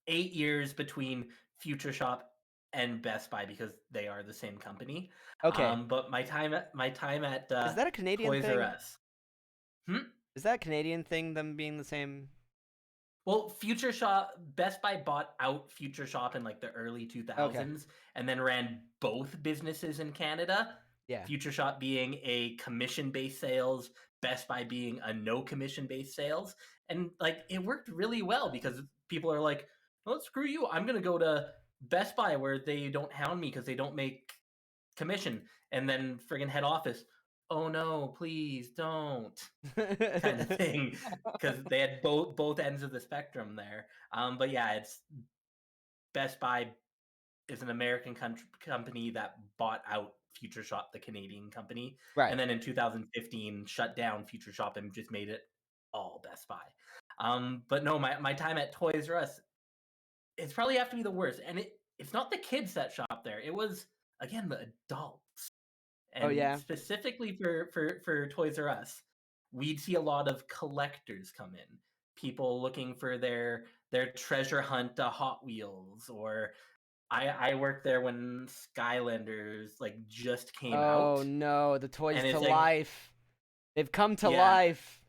[SPEAKER 3] 8 years between Future Shop and Best Buy because they are the same company.
[SPEAKER 1] Okay.
[SPEAKER 3] But my time at
[SPEAKER 1] Is that a Canadian
[SPEAKER 3] Toys
[SPEAKER 1] thing?
[SPEAKER 3] R Us.
[SPEAKER 1] Is that a Canadian thing, them being the same?
[SPEAKER 3] Well, Future Shop, Best Buy bought out Future Shop in like the early 2000s and then ran both businesses in Canada.
[SPEAKER 1] Yeah.
[SPEAKER 3] Future Shop being a commission-based sales, Best Buy being a no commission-based sales. And like it worked really well because people are like, well, screw you. I'm going to go to Best Buy where they don't hound me because they don't make commission. And then friggin' head office, oh no, please don't, kind of thing, because they had both ends of the spectrum there. But yeah, it's Best Buy is an American company that bought out Future Shop, the Canadian company,
[SPEAKER 1] Right.
[SPEAKER 3] and then in 2015 shut down Future Shop and just made it all Best Buy. But no, my time at Toys R Us, it's probably have to be the worst, and it's not the kids that shop there. It was again the adults.
[SPEAKER 1] Oh,
[SPEAKER 3] And
[SPEAKER 1] yeah?
[SPEAKER 3] specifically for Toys R Us, we'd see a lot of collectors come in, people looking for their treasure hunt Hot Wheels, or I worked there when Skylanders like just came out.
[SPEAKER 1] Oh no, the toys
[SPEAKER 3] And
[SPEAKER 1] to
[SPEAKER 3] it's like,
[SPEAKER 1] life. They've come to
[SPEAKER 3] Yeah.
[SPEAKER 1] life.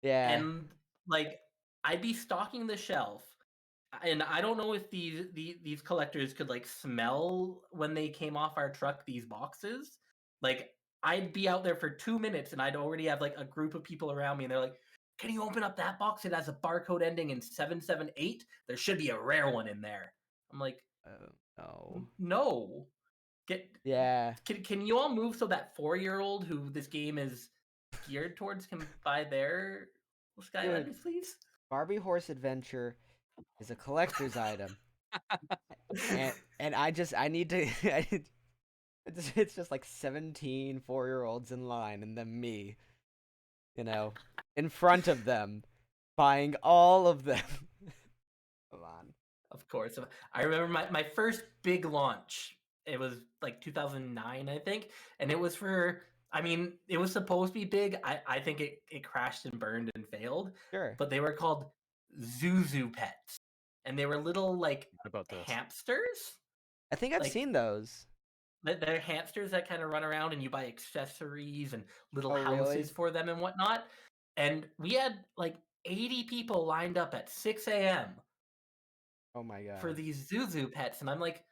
[SPEAKER 1] Yeah.
[SPEAKER 3] and like I'd be stocking the shelf, and I don't know if these collectors could like smell when they came off our truck these boxes. Like I'd be out there for 2 minutes and I'd already have like a group of people around me and they're like, "Can you open up that box? It has a barcode ending in 778. There should be a rare one in there." I'm like,
[SPEAKER 1] Oh no.
[SPEAKER 3] "No.
[SPEAKER 1] Yeah.
[SPEAKER 3] Can you all move so that 4-year-old who this game is geared towards can buy their Skylanders, please?"
[SPEAKER 1] Barbie Horse Adventure is a collector's item. And I need to it's just like 17 4-year-olds in line and then me, in front of them buying all of them. Come on.
[SPEAKER 3] Of course. I remember my first big launch. It was like 2009, I think. And it was it was supposed to be big. I think it crashed and burned and failed.
[SPEAKER 1] Sure.
[SPEAKER 3] But they were called Zuzu Pets. And they were little like
[SPEAKER 2] What about this?
[SPEAKER 3] hamsters.
[SPEAKER 1] I think I've
[SPEAKER 3] Like,
[SPEAKER 1] seen those.
[SPEAKER 3] They're hamsters that kind of run around, and you buy accessories and little
[SPEAKER 1] Oh, really?
[SPEAKER 3] houses for them and whatnot. And we had like 80 people lined up at 6 a.m.
[SPEAKER 1] Oh my
[SPEAKER 3] for
[SPEAKER 1] god.
[SPEAKER 3] these Zuzu pets, and I'm like,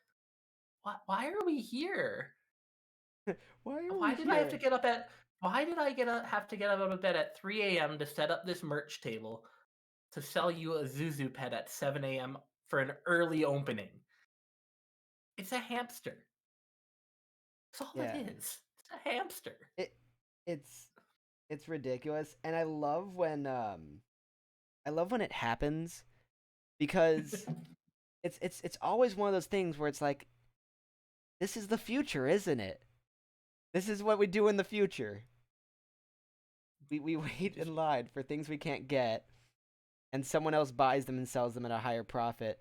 [SPEAKER 3] why are we here?
[SPEAKER 1] Why are we
[SPEAKER 3] Why did I have to
[SPEAKER 1] here?
[SPEAKER 3] get up at? Why did I have to get up out of bed at 3 a.m. to set up this merch table to sell you a Zuzu pet at 7 a.m. for an early opening? It's a hamster. That's all it
[SPEAKER 1] Yeah.
[SPEAKER 3] is. It's a hamster.
[SPEAKER 1] It it's it's ridiculous, and I love when it happens because it's always one of those things where it's like, this is the future, isn't it? This is what we do in the future. We wait in line for things we can't get, and someone else buys them and sells them at a higher profit.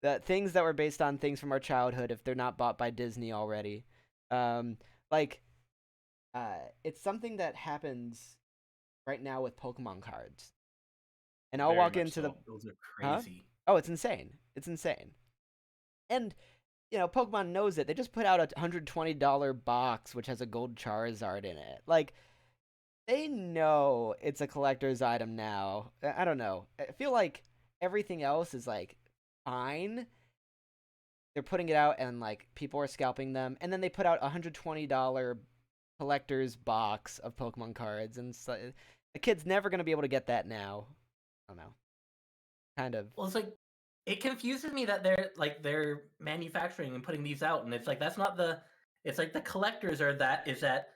[SPEAKER 1] The things that were based on things from our childhood, if they're not bought by Disney already, um, like it's something that happens right now with Pokemon cards. And I'll
[SPEAKER 2] Very
[SPEAKER 1] walk
[SPEAKER 2] much
[SPEAKER 1] into the
[SPEAKER 2] so.
[SPEAKER 3] Those are
[SPEAKER 1] huh?
[SPEAKER 3] crazy.
[SPEAKER 1] Oh, it's insane. It's insane. And Pokemon knows it. They just put out a $120 box which has a gold Charizard in it. Like, they know it's a collector's item now. I don't know. I feel like everything else is like fine. They're putting it out and like people are scalping them, and then they put out a $120 collector's box of Pokemon cards, and so, the kid's never gonna be able to get that now. I don't know. Kind of.
[SPEAKER 3] Well, it's like it confuses me that they're manufacturing and putting these out, and it's like that's not the. It's like the collectors are that is that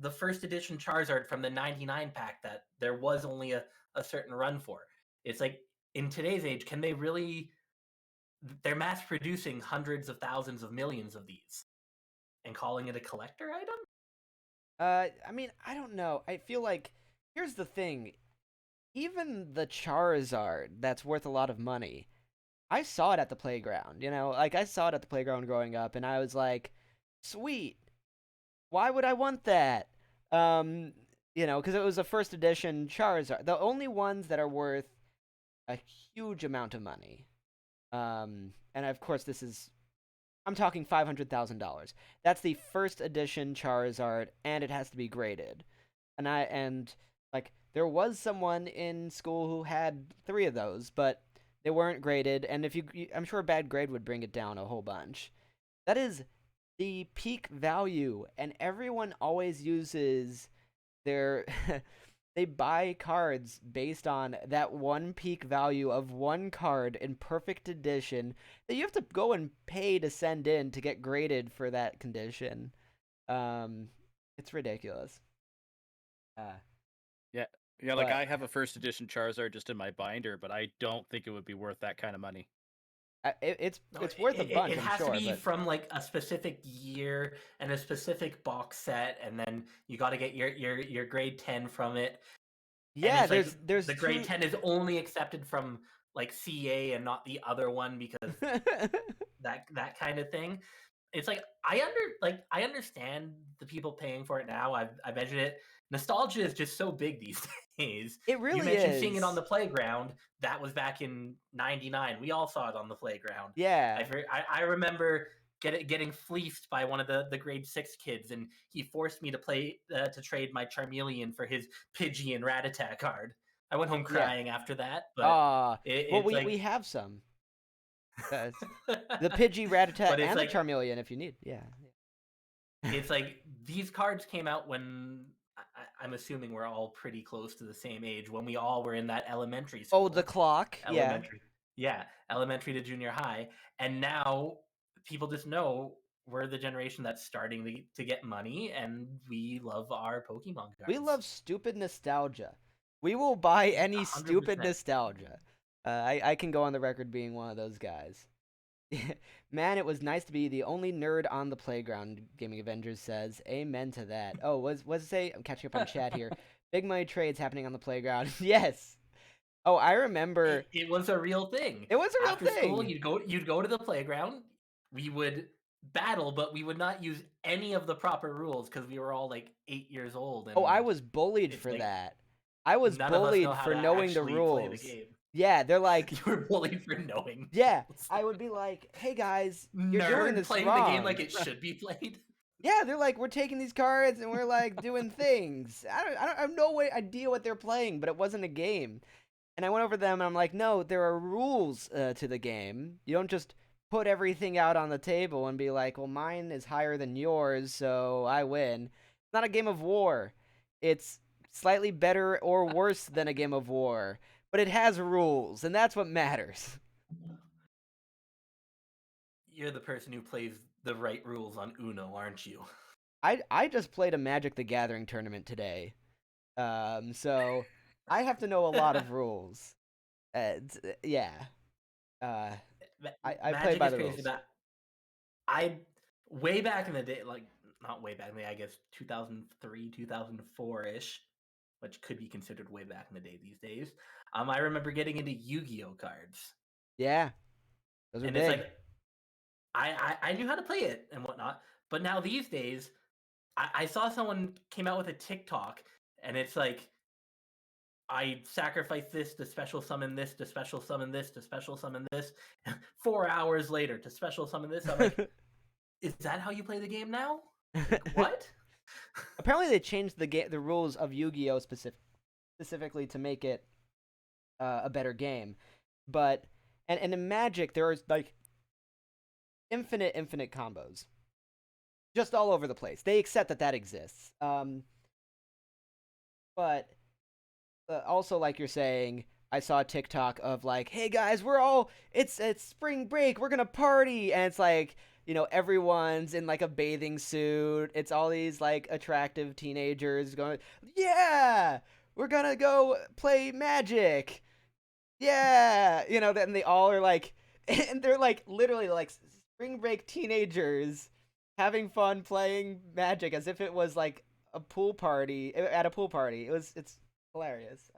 [SPEAKER 3] the first edition Charizard from the '99 pack that there was only a certain run for. It's like in today's age, can they really? They're mass producing hundreds of thousands of millions of these and calling it a collector item.
[SPEAKER 1] I mean, I don't know. I feel like here's the thing. Even the Charizard that's worth a lot of money, I saw it at the playground, Like, I saw it at the playground growing up, and I was like, sweet. Why would I want that? Because it was a first edition Charizard. The only ones that are worth a huge amount of money. And of course, I'm talking $500,000. That's the first edition Charizard, and it has to be graded. And like, there was someone in school who had 3 of those, but they weren't graded. And I'm sure a bad grade would bring it down a whole bunch. That is the peak value, and everyone always uses their they buy cards based on that one peak value of one card in perfect edition that you have to go and pay to send in to get graded for that condition. It's ridiculous.
[SPEAKER 2] Yeah. Yeah, like
[SPEAKER 1] But
[SPEAKER 2] I have a first edition Charizard just in my binder, but I don't think it would be worth that kind of money.
[SPEAKER 1] it's
[SPEAKER 3] No,
[SPEAKER 1] worth a bunch,
[SPEAKER 3] it
[SPEAKER 1] I'm
[SPEAKER 3] has to
[SPEAKER 1] sure.
[SPEAKER 3] be
[SPEAKER 1] But
[SPEAKER 3] from like a specific year and a specific box set, and then you got to get your grade 10 from it. And
[SPEAKER 1] yeah,
[SPEAKER 3] it's like
[SPEAKER 1] there's
[SPEAKER 3] the grade
[SPEAKER 1] 2.
[SPEAKER 3] 10 is only accepted from like CA and not the other one because that kind of thing. It's like I understand the people paying for it now. I've mentioned it. Nostalgia is just so big these days.
[SPEAKER 1] It
[SPEAKER 3] You
[SPEAKER 1] really
[SPEAKER 3] mentioned seeing it on
[SPEAKER 1] is.
[SPEAKER 3] the playground. That was back in '99. We all saw it on the playground.
[SPEAKER 1] Yeah.
[SPEAKER 3] I remember getting fleeced by one of the grade 6 kids, and he forced me to trade my Charmeleon for his Pidgey and Rattata card. I went home
[SPEAKER 1] Yeah.
[SPEAKER 3] crying after that, but
[SPEAKER 1] Well,
[SPEAKER 3] it's
[SPEAKER 1] we
[SPEAKER 3] like
[SPEAKER 1] have some. The Pidgey, Rattata,
[SPEAKER 3] but it's
[SPEAKER 1] and the
[SPEAKER 3] like
[SPEAKER 1] Charmeleon if you need. Yeah.
[SPEAKER 3] it's like these cards came out when I'm assuming we're all pretty close to the same age when we all were in that elementary
[SPEAKER 1] Oh, the
[SPEAKER 3] school,
[SPEAKER 1] clock. Yeah.
[SPEAKER 3] elementary to junior high, and now people just know we're the generation that's starting to get money, and we love our Pokemon
[SPEAKER 1] We
[SPEAKER 3] cards.
[SPEAKER 1] love stupid nostalgia. We will buy any stupid
[SPEAKER 3] 100%.
[SPEAKER 1] nostalgia. I can go on the record being one of those guys. Man, it was nice to be the only nerd on the playground, Gaming Avengers says. Amen to that. Oh, what's it say? I'm catching up on chat here. Big money trades happening on the playground. Yes. Oh, I remember.
[SPEAKER 3] It was a real thing.
[SPEAKER 1] It was a real
[SPEAKER 3] After school,
[SPEAKER 1] thing.
[SPEAKER 3] you'd go to the playground. We would battle, but we would not use any of the proper rules because we were all like 8 years old,
[SPEAKER 1] Oh, I
[SPEAKER 3] and
[SPEAKER 1] was bullied
[SPEAKER 3] it's
[SPEAKER 1] for
[SPEAKER 3] like
[SPEAKER 1] that. I was
[SPEAKER 3] none of us know
[SPEAKER 1] bullied
[SPEAKER 3] how
[SPEAKER 1] for
[SPEAKER 3] to
[SPEAKER 1] knowing the
[SPEAKER 3] actually play the
[SPEAKER 1] rules.
[SPEAKER 3] game.
[SPEAKER 1] Yeah, they're like,
[SPEAKER 3] You were bullied for knowing.
[SPEAKER 1] yeah.
[SPEAKER 3] rules.
[SPEAKER 1] I would be like, hey guys, you're
[SPEAKER 3] Nerd
[SPEAKER 1] doing this
[SPEAKER 3] playing
[SPEAKER 1] wrong.
[SPEAKER 3] the game like it should be played.
[SPEAKER 1] Yeah, they're like, we're taking these cards and we're like doing things. I have no idea what they're playing, but it wasn't a game. And I went over to them and I'm like, no, there are rules to the game. You don't just put everything out on the table and be like, well, mine is higher than yours, so I win. It's not a game of war. It's slightly better or worse than a game of war, but it has rules, and that's what matters.
[SPEAKER 3] You're the person who plays the right rules on Uno, aren't you?
[SPEAKER 1] I just played a Magic the Gathering tournament today, so I have to know a lot of rules. Yeah, I play
[SPEAKER 3] Magic
[SPEAKER 1] by
[SPEAKER 3] is
[SPEAKER 1] the
[SPEAKER 3] crazy.
[SPEAKER 1] rules.
[SPEAKER 3] But I way back in the day, like not way back in the day, I guess 2003, 2004 ish, which could be considered way back in the day these days. I remember getting into Yu-Gi-Oh cards,
[SPEAKER 1] Yeah, those are
[SPEAKER 3] and
[SPEAKER 1] big.
[SPEAKER 3] it's like I knew how to play it and whatnot, but now these days I saw someone came out with a TikTok, and it's like I sacrifice this to special summon this to special summon this to special summon this. 4 hours later to special summon this. I'm like, is that how you play the game now? Like, what?
[SPEAKER 1] Apparently, they changed the rules of Yu-Gi-Oh specifically to make it a better game. But and in Magic, there is like infinite combos, just all over the place. They accept that exists. But also, like you're saying, I saw a TikTok of like, hey guys, it's spring break, we're gonna party, and it's like, everyone's in like a bathing suit. It's all these like attractive teenagers going, yeah, we're gonna go play Magic. Yeah, then they all are like, and they're like literally like spring break teenagers having fun playing Magic as if it was like a pool party at a pool party. It's hilarious.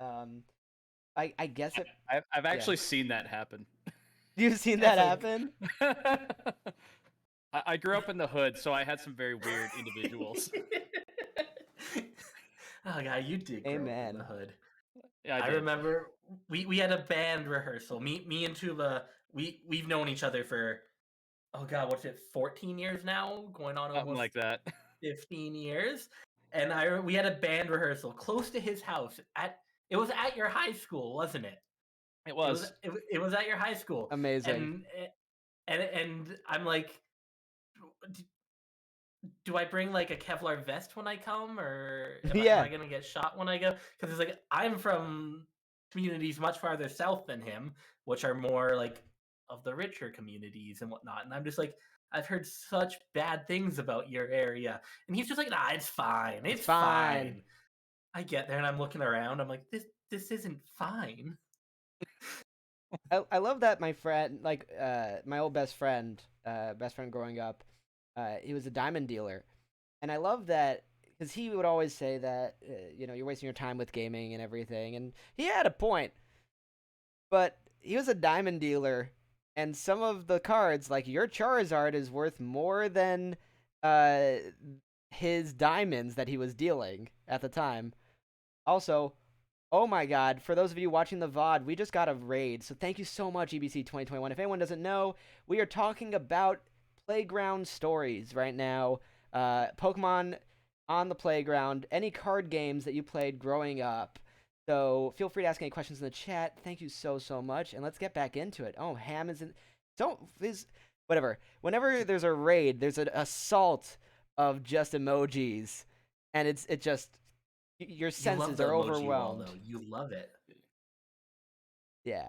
[SPEAKER 1] I guess it.
[SPEAKER 2] I've actually seen that happen.
[SPEAKER 1] You've seen that happen?
[SPEAKER 2] I grew up in the hood, so I had some very weird individuals.
[SPEAKER 3] Oh god, you did grow up in
[SPEAKER 1] Amen.
[SPEAKER 3] the hood.
[SPEAKER 2] Yeah,
[SPEAKER 3] I
[SPEAKER 2] did.
[SPEAKER 3] remember we had a band rehearsal. Me and Tuba, we've known each other for, oh god, what's it, 14 years now? Going on
[SPEAKER 2] Something
[SPEAKER 3] almost
[SPEAKER 2] like that.
[SPEAKER 3] 15 years. And we had a band rehearsal close to his house. It was at your high school, wasn't it?
[SPEAKER 2] It was.
[SPEAKER 3] It was at your high school.
[SPEAKER 1] Amazing.
[SPEAKER 3] And I'm like, do I bring like a Kevlar vest when I come, or am I gonna get shot when I go? Because it's like I'm from communities much farther south than him, which are more like of the richer communities and whatnot. And I'm just like, I've heard such bad things about your area, and he's just like, nah, it's fine, it's fine. I get there and I'm looking around. I'm like, this isn't fine.
[SPEAKER 1] I love that my friend, like my old best friend growing up, he was a diamond dealer, and I love that because he would always say that you're wasting your time with gaming and everything, and he had a point. But he was a diamond dealer, and some of the cards, like your Charizard, is worth more than his diamonds that he was dealing at the time. Also, oh my god, for those of you watching the VOD, we just got a raid, so thank you so much, EBC 2021. If anyone doesn't know, we are talking about playground stories right now. Pokemon on the playground, any card games that you played growing up. So feel free to ask any questions in the chat. Thank you so much, and let's get back into it. Oh, Ham is in. Whatever. Whenever there's a raid, there's an assault of just emojis, and it just your senses are overwhelmed.
[SPEAKER 3] Wall, you love it.
[SPEAKER 1] Yeah.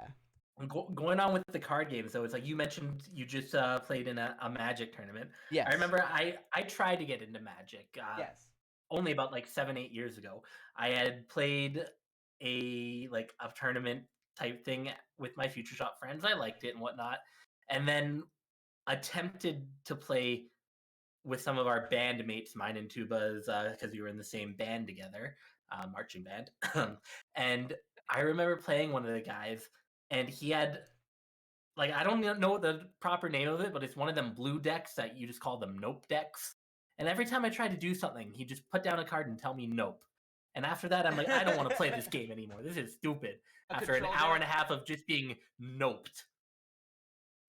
[SPEAKER 3] Going on with the card games, though, it's like you mentioned you just played in a Magic tournament.
[SPEAKER 1] Yes.
[SPEAKER 3] I remember I tried to get into Magic.
[SPEAKER 1] Yes.
[SPEAKER 3] Only about like 7-8 years ago. I had played a tournament type thing with my Future Shop friends. I liked it and whatnot, and then attempted to play with some of our bandmates, mine and Tubas, because we were in the same band together, marching band. And I remember playing one of the guys, and he had, like, I don't know the proper name of it, but it's one of them blue decks that you just call them nope decks. And every time I tried to do something, he'd just put down a card and tell me nope. And after that, I'm like, I don't want to play this game anymore. This is stupid.
[SPEAKER 1] A
[SPEAKER 3] After an
[SPEAKER 1] control
[SPEAKER 3] hour
[SPEAKER 1] deck?
[SPEAKER 3] and a half of just being noped.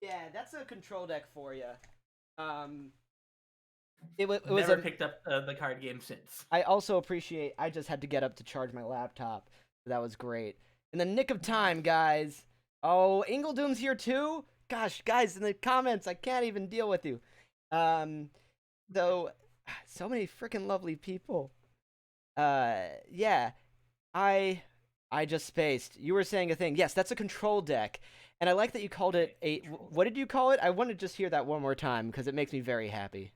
[SPEAKER 1] Yeah, that's a control deck for you. It was
[SPEAKER 3] Never picked up the card game since.
[SPEAKER 1] I also appreciate. I just had to get up to charge my laptop. That was great. In the nick of time, guys. Oh, Ingledoom's here too. Gosh, guys, in the comments, I can't even deal with you. Though, so many freaking lovely people. Yeah, I just spaced. You were saying a thing. Yes, that's a control deck, and I like that you called it a. What did you call it? I want to just hear that one more time because it makes me very happy.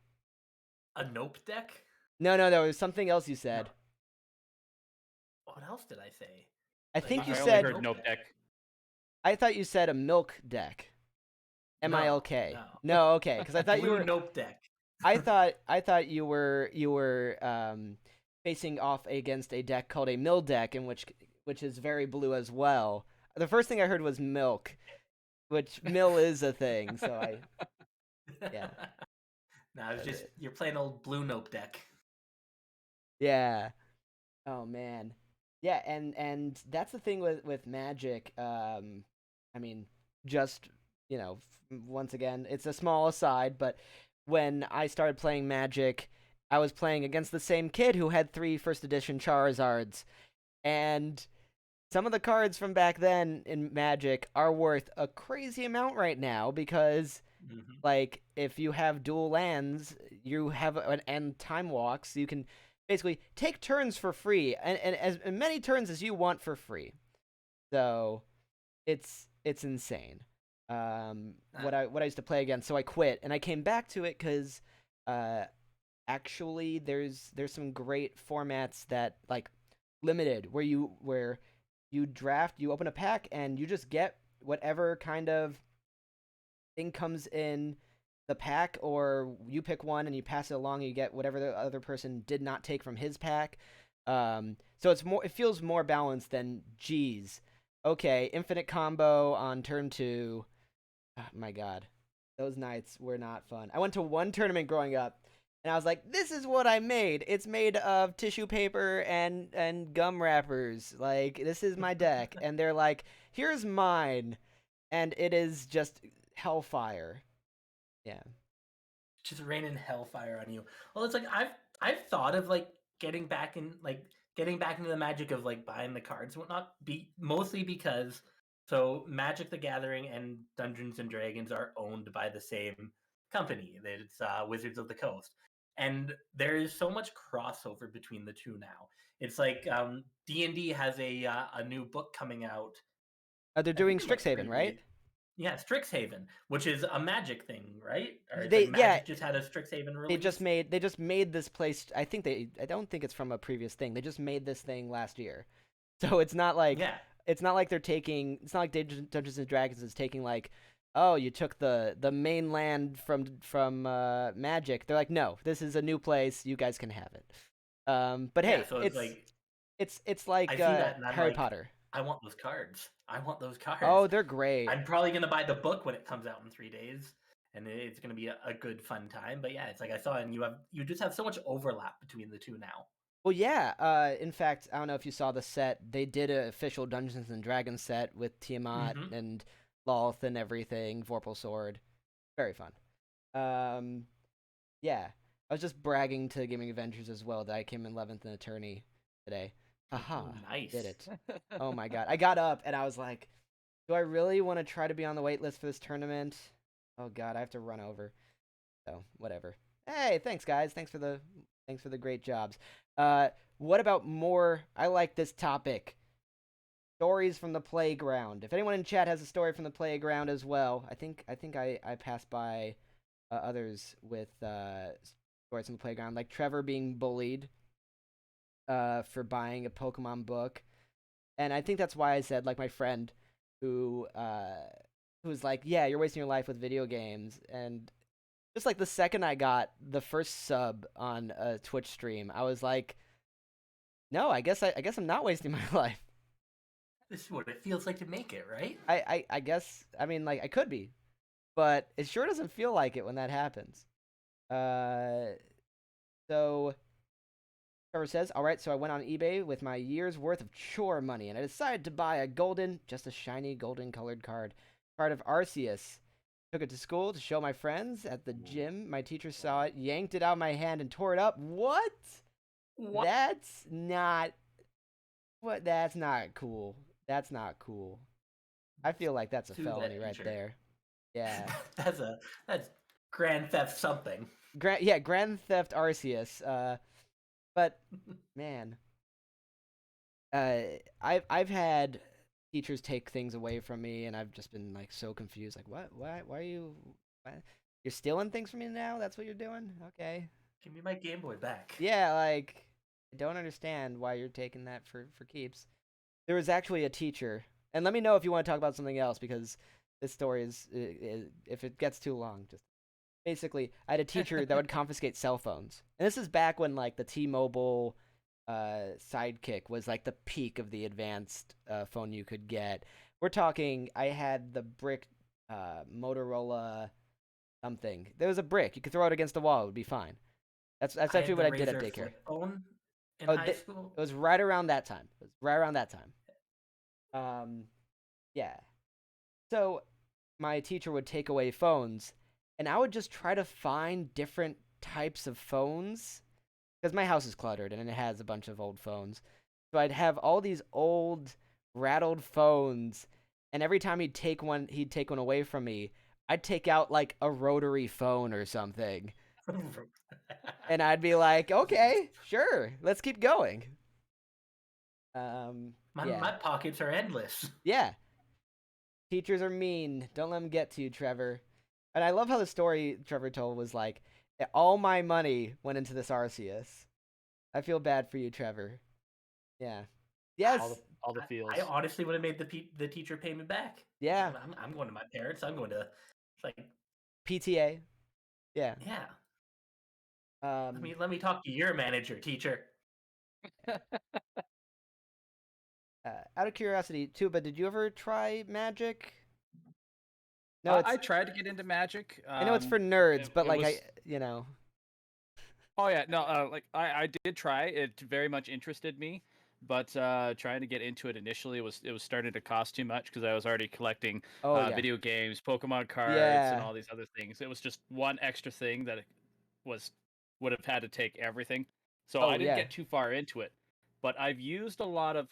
[SPEAKER 3] A nope deck?
[SPEAKER 1] No, it was something else you said.
[SPEAKER 3] No. What else did I say?
[SPEAKER 1] I think you
[SPEAKER 2] I
[SPEAKER 1] said.
[SPEAKER 2] only heard nope deck.
[SPEAKER 1] I thought you said a milk deck. MILK. No, okay, because I thought you were
[SPEAKER 3] nope deck.
[SPEAKER 1] I thought you were facing off against a deck called a mill deck, in which is very blue as well. The first thing I heard was milk, which mill is a thing. So yeah.
[SPEAKER 3] No, it's just you're playing old blue nope deck.
[SPEAKER 1] Yeah. Oh man. Yeah, and that's the thing with Magic. I mean, just once again, it's a small aside, but when I started playing Magic, I was playing against the same kid who had 3 first edition Charizards, and some of the cards from back then in Magic are worth a crazy amount right now because, like, if you have dual lands, you have and time walks, you can basically take turns for free, and as many turns as you want for free. So, it's insane. What I used to play against, so I quit and I came back to it because actually there's some great formats that like limited where you draft, you open a pack and you just get whatever kind of thing comes in the pack, or you pick one and you pass it along and you get whatever the other person did not take from his pack. So it feels more balanced than geez. Okay, infinite combo on turn 2. Oh, my God, those nights were not fun. I went to one tournament growing up, and I was like, "This is what I made. It's made of tissue paper and gum wrappers. Like, this is my deck." And they're like, "Here's mine," and it is just hellfire. Yeah.
[SPEAKER 3] Just raining hellfire on you. Well, it's like I've thought of like getting back into the Magic of like buying the cards and whatnot. Mostly because Magic the Gathering and Dungeons and Dragons are owned by the same company. It's Wizards of the Coast, and there is so much crossover between the two now. It's like D&D has a new book coming out.
[SPEAKER 1] They're doing Strixhaven, right?
[SPEAKER 3] Yeah, Strixhaven, which is a Magic thing, right? Or
[SPEAKER 1] Magic
[SPEAKER 3] just had a Strixhaven release.
[SPEAKER 1] They just made this place. I don't think it's from a previous thing. They just made this thing last year, so it's not like it's not like Dungeons and Dragons is taking like, oh, you took the mainland from Magic. They're like, no, this is a new place. You guys can have it. But hey,
[SPEAKER 3] so
[SPEAKER 1] it's like Harry Potter.
[SPEAKER 3] I want those cards.
[SPEAKER 1] Oh, they're great.
[SPEAKER 3] I'm probably gonna buy the book when it comes out in 3 days, and it's gonna be a good fun time. But yeah, it's like I saw, and you just have so much overlap between the two now.
[SPEAKER 1] Well, yeah. In fact, I don't know if you saw the set. They did an official Dungeons and Dragons set with Tiamat and Lolth and everything, Vorpal Sword. Very fun. Yeah. I was just bragging to Gaming Adventures as well that I came in 11th in Attorney today. Haha.
[SPEAKER 3] Nice.
[SPEAKER 1] Did it. Oh my God. I got up and I was like, do I really want to try to be on the wait list for this tournament? Oh God, I have to run over. So, whatever. Hey, thanks guys. Thanks for the great jobs. What about more? I like this topic. Stories from the playground. If anyone in chat has a story from the playground as well, I think I passed by others with stories from the playground, like Trevor being bullied for buying a Pokemon book, and I think that's why I said, like, my friend who was like, yeah, you're wasting your life with video games, and just like the second I got the first sub on a Twitch stream, I was like, no, I guess I'm not wasting my life.
[SPEAKER 3] This is what it feels like to make it, right?
[SPEAKER 1] I guess, I mean, like, I could be, but it sure doesn't feel like it when that happens. So Trevor says, all right, so I went on eBay with my year's worth of chore money, and I decided to buy just a shiny golden colored card of Arceus. Took it to school to show my friends at the gym. My teacher saw it, yanked it out of my hand, and tore it up. What? That's not cool. That's not cool. I feel like that's a felony right there. Yeah.
[SPEAKER 3] that's Grand Theft something.
[SPEAKER 1] Grand Theft Arceus. But man, I've had teachers take things away from me, and I've just been like so confused. Like, what? Why are you? What? You're stealing things from me now? That's what you're doing? Okay.
[SPEAKER 3] Give me my Game Boy back.
[SPEAKER 1] Yeah, like I don't understand why you're taking that for keeps. There was actually a teacher, and let me know if you want to talk about something else, because this story is if it gets too long, just basically I had a teacher that would confiscate cell phones, and this is back when like the T-Mobile Sidekick was like the peak of the advanced phone you could get. We're talking, I had the brick Motorola something. There was a brick. You could throw it against the wall. It would be fine. That's actually what I did at daycare.
[SPEAKER 3] Phone in high school?
[SPEAKER 1] It was right around that time. Yeah. So my teacher would take away phones, and I would just try to find different types of phones, because my house is cluttered and it has a bunch of old phones. So I'd have all these old rattled phones, and every time he'd take one away from me, I'd take out like a rotary phone or something. And I'd be like, okay, sure, let's keep going.
[SPEAKER 3] My pockets are endless.
[SPEAKER 1] Yeah. Teachers are mean. Don't let them get to you, Trevor. And I love how the story Trevor told was like, all my money went into this Arceus. I feel bad for you, Trevor. Yeah. Yes.
[SPEAKER 2] All the feels.
[SPEAKER 3] I honestly would have made the teacher pay me back.
[SPEAKER 1] Yeah.
[SPEAKER 3] I'm going to my parents. I'm going to like
[SPEAKER 1] PTA. Yeah.
[SPEAKER 3] Yeah. Let me talk to your manager, teacher.
[SPEAKER 1] Out of curiosity, Tuba, did you ever try Magic? No,
[SPEAKER 2] I tried to get into Magic.
[SPEAKER 1] I know it's for nerds, but like
[SPEAKER 2] Oh yeah, no, like I did try. It very much interested me, but trying to get into it initially was starting to cost too much, because I was already collecting video games, Pokemon cards, and all these other things. It was just one extra thing that would have had to take everything. So I didn't get too far into it. But I've used a lot of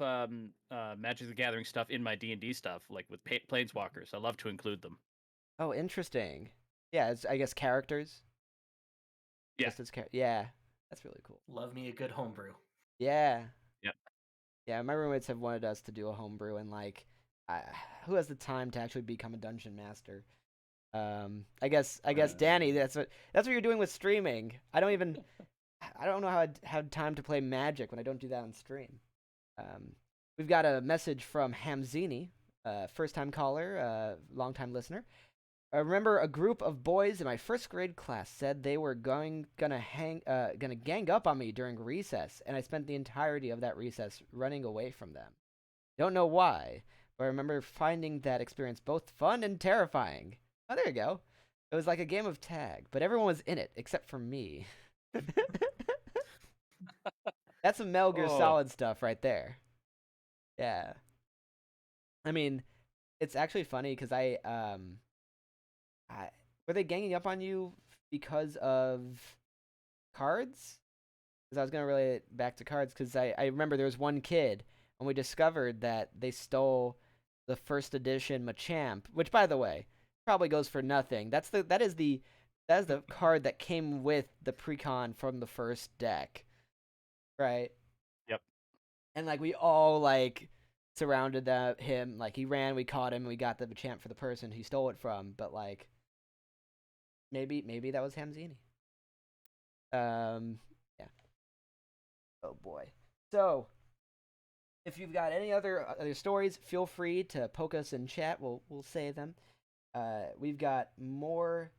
[SPEAKER 2] Magic the Gathering stuff in my D&D stuff, like with Planeswalkers. I love to include them.
[SPEAKER 1] Oh, interesting. Yeah, it's, I guess, characters.
[SPEAKER 2] Yeah.
[SPEAKER 1] Yeah, that's really cool.
[SPEAKER 3] Love me a good homebrew.
[SPEAKER 1] Yeah.
[SPEAKER 2] Yep.
[SPEAKER 1] Yeah, my roommates have wanted us to do a homebrew, and like, who has the time to actually become a dungeon master? I guess Danny, that's what you're doing with streaming. I don't know how I'd have time to play Magic when I don't do that on stream. We've got a message from Hamzini, first-time caller, long-time listener. I remember a group of boys in my first grade class said they were gonna gang up on me during recess, and I spent the entirety of that recess running away from them. Don't know why, but I remember finding that experience both fun and terrifying. Oh, there you go. It was like a game of tag, but everyone was in it except for me. That's some Metal Gear Solid stuff right there. Yeah. I mean, it's actually funny because were they ganging up on you because of cards? Because I was gonna relate it back to cards, because I remember there was one kid, and we discovered that they stole the first edition Machamp, which, by the way, probably goes for nothing. That is the card that came with the precon from the first deck, right?
[SPEAKER 2] Yep.
[SPEAKER 1] And like we all like surrounded him. Like he ran, we caught him, we got the Machamp for the person he stole it from. But like maybe that was Hamzini. Yeah. Oh boy. So if you've got any other stories, feel free to poke us in chat. We'll say them. We've got more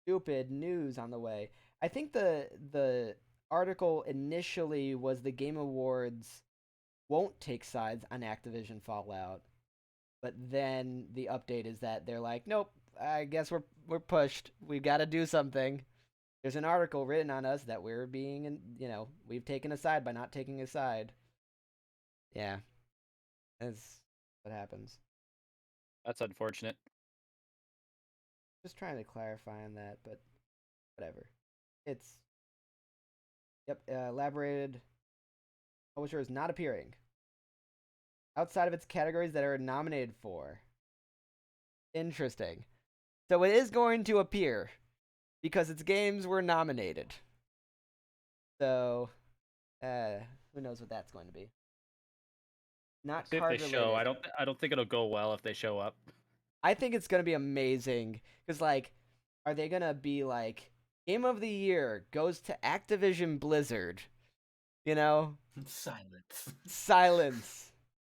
[SPEAKER 1] stupid news on the way. I think the article initially was the Game Awards won't take sides on Activision Fallout, but then the update is that they're like, nope, I guess we're pushed. We got to do something. there's an article written on us that we're being, we've taken a side by not taking a side. Yeah, that's what happens.
[SPEAKER 2] That's unfortunate.
[SPEAKER 1] Just trying to clarify on that, but whatever. It's elaborated. Publisher is not appearing outside of its categories that are nominated for. Interesting. So it is going to appear because its games were nominated. So, who knows what that's going to be? Not
[SPEAKER 2] See if
[SPEAKER 1] card
[SPEAKER 2] they
[SPEAKER 1] related.
[SPEAKER 2] show. I don't think it'll go well if they show up.
[SPEAKER 1] I think it's gonna be amazing because, like, are they gonna be like Game of the Year goes to Activision Blizzard? You know,
[SPEAKER 3] Silence.
[SPEAKER 1] silence.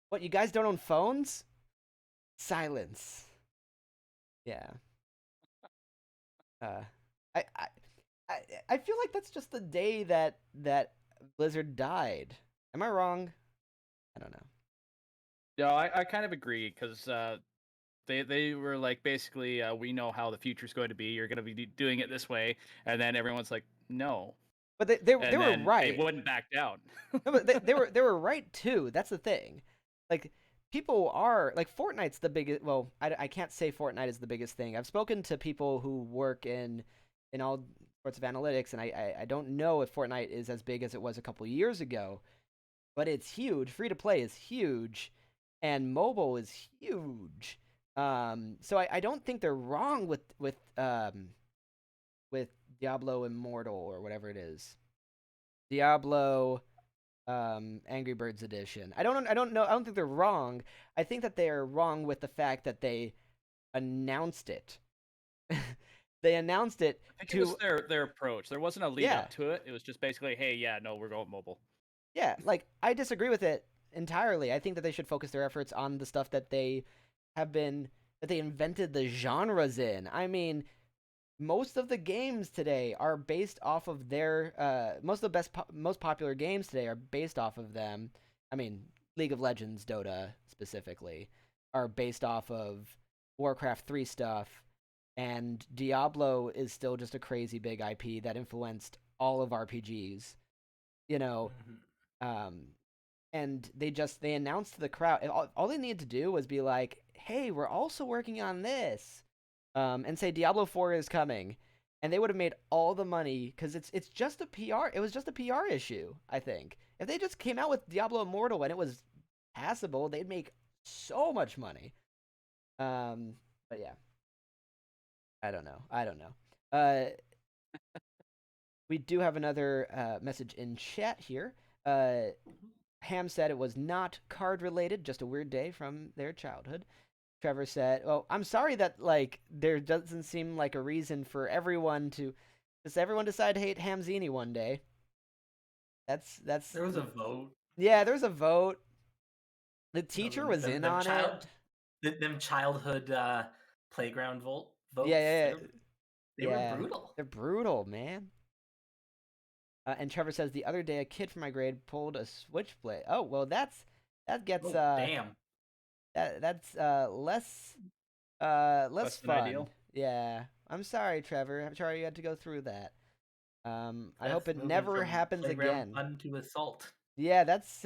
[SPEAKER 1] What, you guys don't own phones? Silence. Yeah. I I feel like that's just the day that Blizzard died. Am I wrong? I don't know.
[SPEAKER 2] No, I kind of agree because they were like basically we know how the future's going to be. You're going to be doing it this way, and then everyone's like, no,
[SPEAKER 1] But they
[SPEAKER 2] and
[SPEAKER 1] were
[SPEAKER 2] then
[SPEAKER 1] right.
[SPEAKER 2] they wouldn't back down.
[SPEAKER 1] No, but they were right too. That's the thing. Like, people are like, Fortnite's the biggest. Well, I can't say Fortnite is the biggest thing. I've spoken to people who work in all sorts of analytics, and I don't know if Fortnite is as big as it was a couple years ago, but it's huge. Free to play is huge, and mobile is huge. So I don't think they're wrong with Diablo Immortal or whatever it is. Diablo Angry Birds edition. I don't know. I don't think they're wrong. I think that they are wrong with the fact that they announced it. They announced it
[SPEAKER 2] I think
[SPEAKER 1] to
[SPEAKER 2] it was their approach. There wasn't a lead up to it. It was just basically, hey, yeah, no, we're going mobile.
[SPEAKER 1] Yeah, like, I disagree with it entirely. I think that they should focus their efforts on the stuff that they invented the genres in. I mean, most of the games today are based off of their most of the most popular games today are based off of them. I mean, League of Legends, Dota specifically, are based off of Warcraft 3 stuff, and Diablo is still just a crazy big IP that influenced all of RPGs. You know, and they announced to the crowd. All they needed to do was be like, "Hey, we're also working on this," and say Diablo 4 is coming, and they would have made all the money because it's just a PR. It was just a PR issue, I think. If they just came out with Diablo Immortal and it was passable, they'd make so much money. But yeah, I don't know. We do have another message in chat here. Ham said it was not card related, just a weird day from their childhood. Trevor said, "Well, I'm sorry that, like, there doesn't seem like a reason for everyone to just everyone decide to hate Hamzini one day." That's
[SPEAKER 3] There was a vote.
[SPEAKER 1] Yeah, there was a vote. The teacher was in on it.
[SPEAKER 3] Them childhood playground votes.
[SPEAKER 1] Yeah.
[SPEAKER 3] They were brutal.
[SPEAKER 1] They're brutal, man. And Trevor says the other day a kid from my grade pulled a switchblade. Oh, well, that gets
[SPEAKER 3] damn.
[SPEAKER 1] That's less less fun.
[SPEAKER 2] Ideal.
[SPEAKER 1] Yeah. I'm sorry, Trevor. I'm sorry you had to go through that. I hope it never happens again.
[SPEAKER 3] Fun to assault.
[SPEAKER 1] Yeah, that's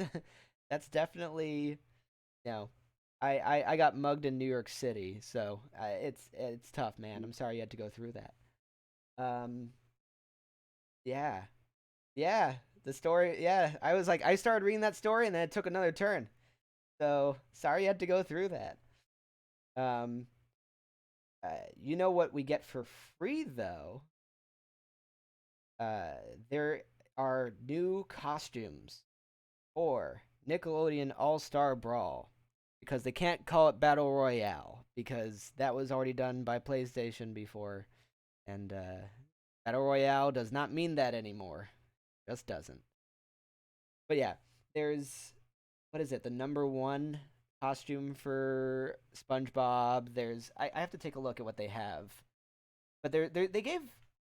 [SPEAKER 1] definitely, I got mugged in New York City, so it's tough, man. I'm sorry you had to go through that. Yeah, the story. Yeah, I started reading that story and then it took another turn. So sorry you had to go through that. You know what we get for free though? There are new costumes for Nickelodeon All-Star Brawl, because they can't call it Battle Royale because that was already done by PlayStation before, and Battle Royale does not mean that anymore. Just doesn't. But yeah, there's, what is it? The #1 costume for SpongeBob. There's, I have to take a look at what they have, but they gave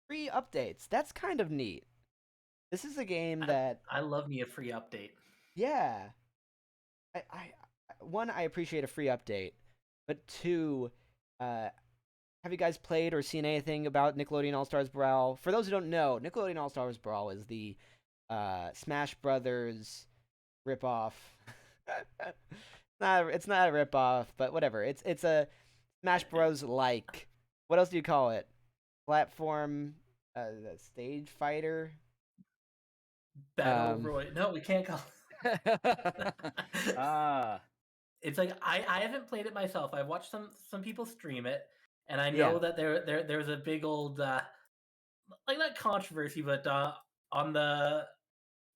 [SPEAKER 1] free updates. That's kind of neat. This is a game that
[SPEAKER 3] I love me a free update.
[SPEAKER 1] Yeah, I appreciate a free update, but two, have you guys played or seen anything about Nickelodeon All Stars Brawl? For those who don't know, Nickelodeon All Stars Brawl is the Smash Brothers ripoff. It's not a ripoff, but whatever. It's a Smash Bros. Like. What else do you call it? Platform, stage fighter.
[SPEAKER 3] Battle Royale. No, we can't call.
[SPEAKER 2] Ah,
[SPEAKER 3] It's like I haven't played it myself. I've watched some people stream it, and I
[SPEAKER 1] Yeah.
[SPEAKER 3] know that there's a big old like not controversy, but on the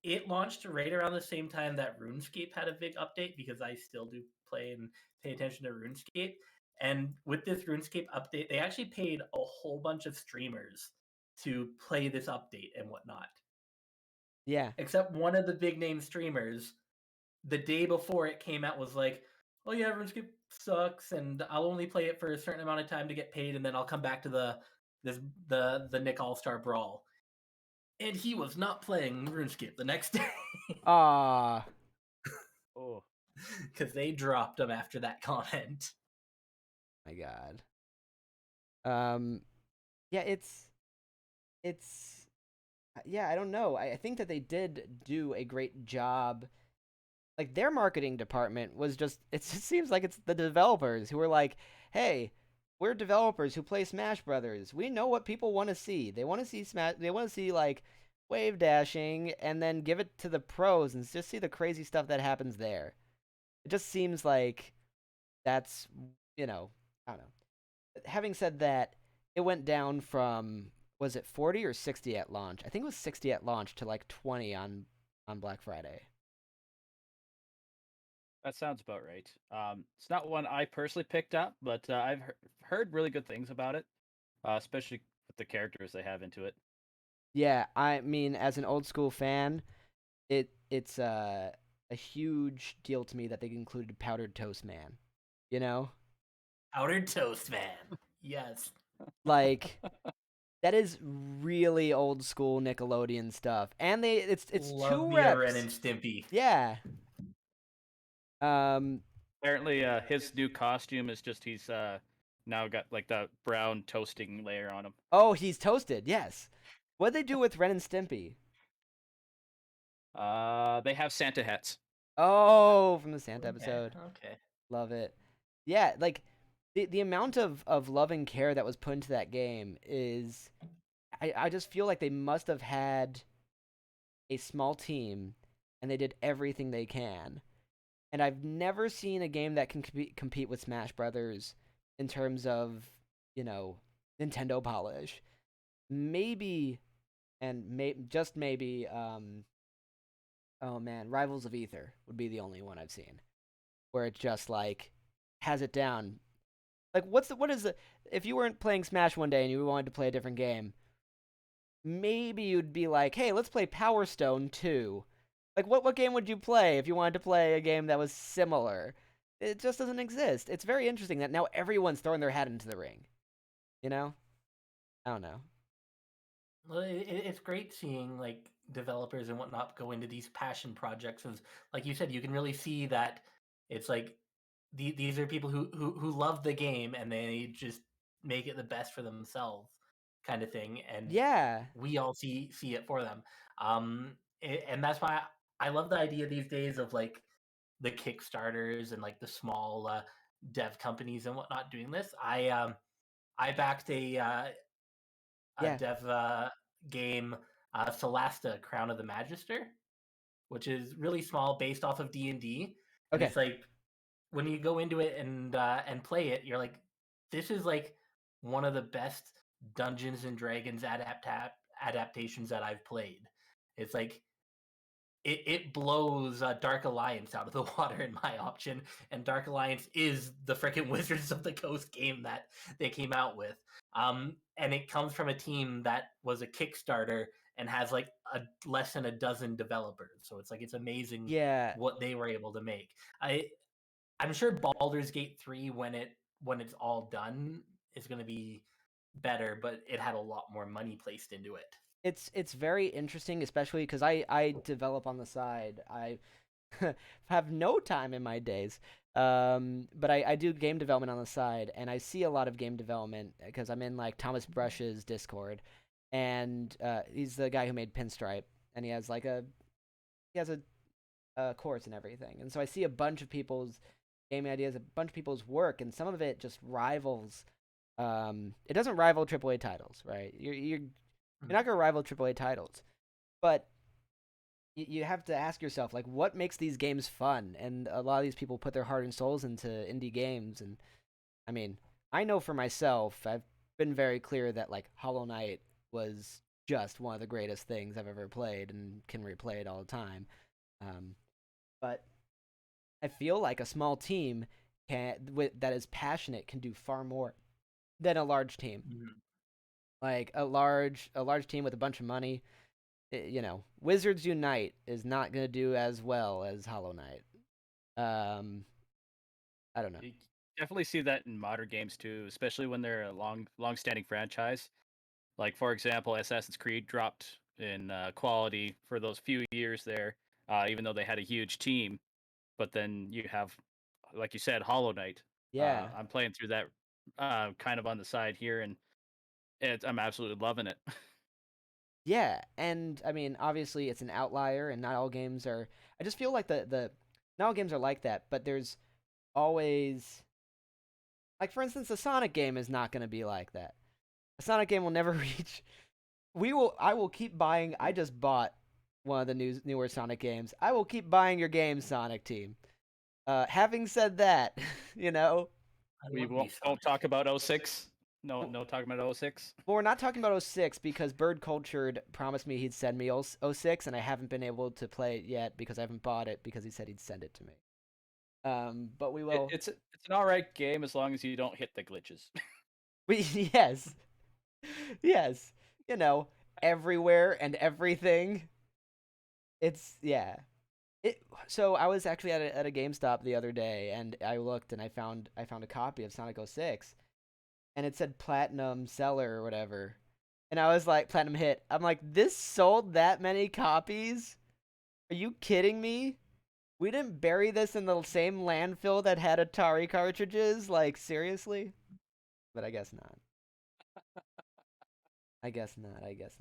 [SPEAKER 3] it launched right around the same time that RuneScape had a big update because I still do play and pay attention to RuneScape. And with this RuneScape update, they actually paid a whole bunch of streamers to play this update and whatnot.
[SPEAKER 1] Yeah.
[SPEAKER 3] Except one of the big name streamers, the day before it came out, was like, "Oh yeah, RuneScape sucks, and I'll only play it for a certain amount of time to get paid, and then I'll come back to the Nick All Star Brawl." And he was not playing RuneScape the next day.
[SPEAKER 1] Ah.
[SPEAKER 2] oh,
[SPEAKER 3] Because they dropped him after that comment.
[SPEAKER 1] My God. Yeah, it's yeah, I don't know. I think that they did do a great job. Like their marketing department was just it just seems like it's the developers who were like, "Hey, we're developers who play Smash Brothers. We know what people want to see. They want to see like wave dashing and then give it to the pros and just see the crazy stuff that happens there." It just seems like that's, I don't know. Having said that, it went down from, was it 40 or 60 at launch? I think it was 60 at launch to like 20 on Black Friday.
[SPEAKER 2] that sounds about right. It's not one I personally picked up, but I've heard really good things about it, especially with the characters they have into it.
[SPEAKER 1] Yeah, I mean, as an old school fan, it's a huge deal to me that they included Powdered Toast Man. You know,
[SPEAKER 3] Powdered Toast Man. Yes.
[SPEAKER 1] like that is really old school Nickelodeon stuff, and it's
[SPEAKER 3] Love
[SPEAKER 1] 2
[SPEAKER 3] me a
[SPEAKER 1] reps.
[SPEAKER 3] Ren and Stimpy.
[SPEAKER 1] Yeah.
[SPEAKER 2] Apparently, his new costume is just he's now got like the brown toasting layer on him.
[SPEAKER 1] Oh, he's toasted. Yes. What'd they do with Ren and Stimpy?
[SPEAKER 2] They have Santa hats.
[SPEAKER 1] Oh, from the Santa episode.
[SPEAKER 3] Okay.
[SPEAKER 1] Love it. Yeah, like the amount of love and care that was put into that game is I just feel like they must have had a small team and they did everything they can. And I've never seen a game that can compete with Smash Brothers in terms of, Nintendo polish. Maybe just maybe oh man, Rivals of Ether would be the only one I've seen where it just like has it down. Like what is the if you weren't playing Smash one day and you wanted to play a different game, maybe you'd be like, "Hey, let's play Power Stone 2." Like what game would you play if you wanted to play a game that was similar? It just doesn't exist. It's very interesting that now everyone's throwing their hat into the ring. You know? I don't know.
[SPEAKER 3] Well, it's great seeing like developers and whatnot go into these passion projects. As like you said, you can really see that it's like these are people who love the game and they just make it the best for themselves, kind of thing. And
[SPEAKER 1] Yeah.
[SPEAKER 3] we all see it for them. And that's why I love the idea these days of like the Kickstarters and like the small dev companies and whatnot doing this. I backed a
[SPEAKER 1] Yeah.
[SPEAKER 3] dev game, Solasta: Crown of the Magister, which is really small, based off of D&D. And
[SPEAKER 1] Okay.
[SPEAKER 3] it's like when you go into it and play it, you're like, this is like one of the best Dungeons and Dragons adaptations that I've played. It's like it blows Dark Alliance out of the water in my option, and Dark Alliance is the freaking Wizards of the Coast game that they came out with. And it comes from a team that was a Kickstarter and has like less than a dozen developers. So it's like it's amazing
[SPEAKER 1] Yeah.
[SPEAKER 3] what they were able to make. I'm sure Baldur's Gate 3 when it's all done is going to be better, but it had a lot more money placed into it.
[SPEAKER 1] It's very interesting, especially because I develop on the side. I have no time in my days But I do game development on the side, and I see a lot of game development because I'm in like Thomas Brush's Discord, and he's the guy who made Pinstripe, and he has a course and everything, and so I see a bunch of people's gaming ideas, a bunch of people's work, and some of it just rivals. It doesn't rival AAA titles, right? You're not gonna rival AAA titles, but you have to ask yourself like what makes these games fun, and a lot of these people put their heart and souls into indie games. And I mean, I know for myself, I've been very clear that like Hollow Knight was just one of the greatest things I've ever played and can replay it all the time. But I feel like a small team that is passionate can do far more than a large team. Like a large team with a bunch of money, Wizards Unite is not going to do as well as Hollow Knight. I don't know.
[SPEAKER 2] You definitely see that in modern games too, especially when they're a long-standing franchise. Like for example, Assassin's Creed dropped in quality for those few years there, even though they had a huge team. But then you have, like you said, Hollow Knight.
[SPEAKER 1] Yeah.
[SPEAKER 2] I'm playing through that kind of on the side here, and I'm absolutely loving it.
[SPEAKER 1] Yeah, and I mean, obviously it's an outlier, and not all games are. I just feel like the not all games are like that, but there's always, like, for instance, a Sonic game is not going to be like that. A Sonic game will never reach. I will keep buying. I just bought one of the newer Sonic games. I will keep buying your game, Sonic Team. Having said that, you know,
[SPEAKER 2] We won't talk about 06. No, talking about 06.
[SPEAKER 1] well, we're not talking about 06 because Bird Cultured promised me he'd send me 06, and I haven't been able to play it yet because I haven't bought it because he said he'd send it to me. But we will.
[SPEAKER 2] It's an alright game as long as you don't hit the glitches.
[SPEAKER 1] Yes, yes, everywhere and everything. It's yeah. So I was actually at a GameStop the other day, and I looked and I found a copy of Sonic 06, and it said platinum seller or whatever. And I was like, platinum hit. I'm like, this sold that many copies? Are you kidding me? We didn't bury this in the same landfill that had Atari cartridges? Like, seriously? But I guess not. I guess not. I guess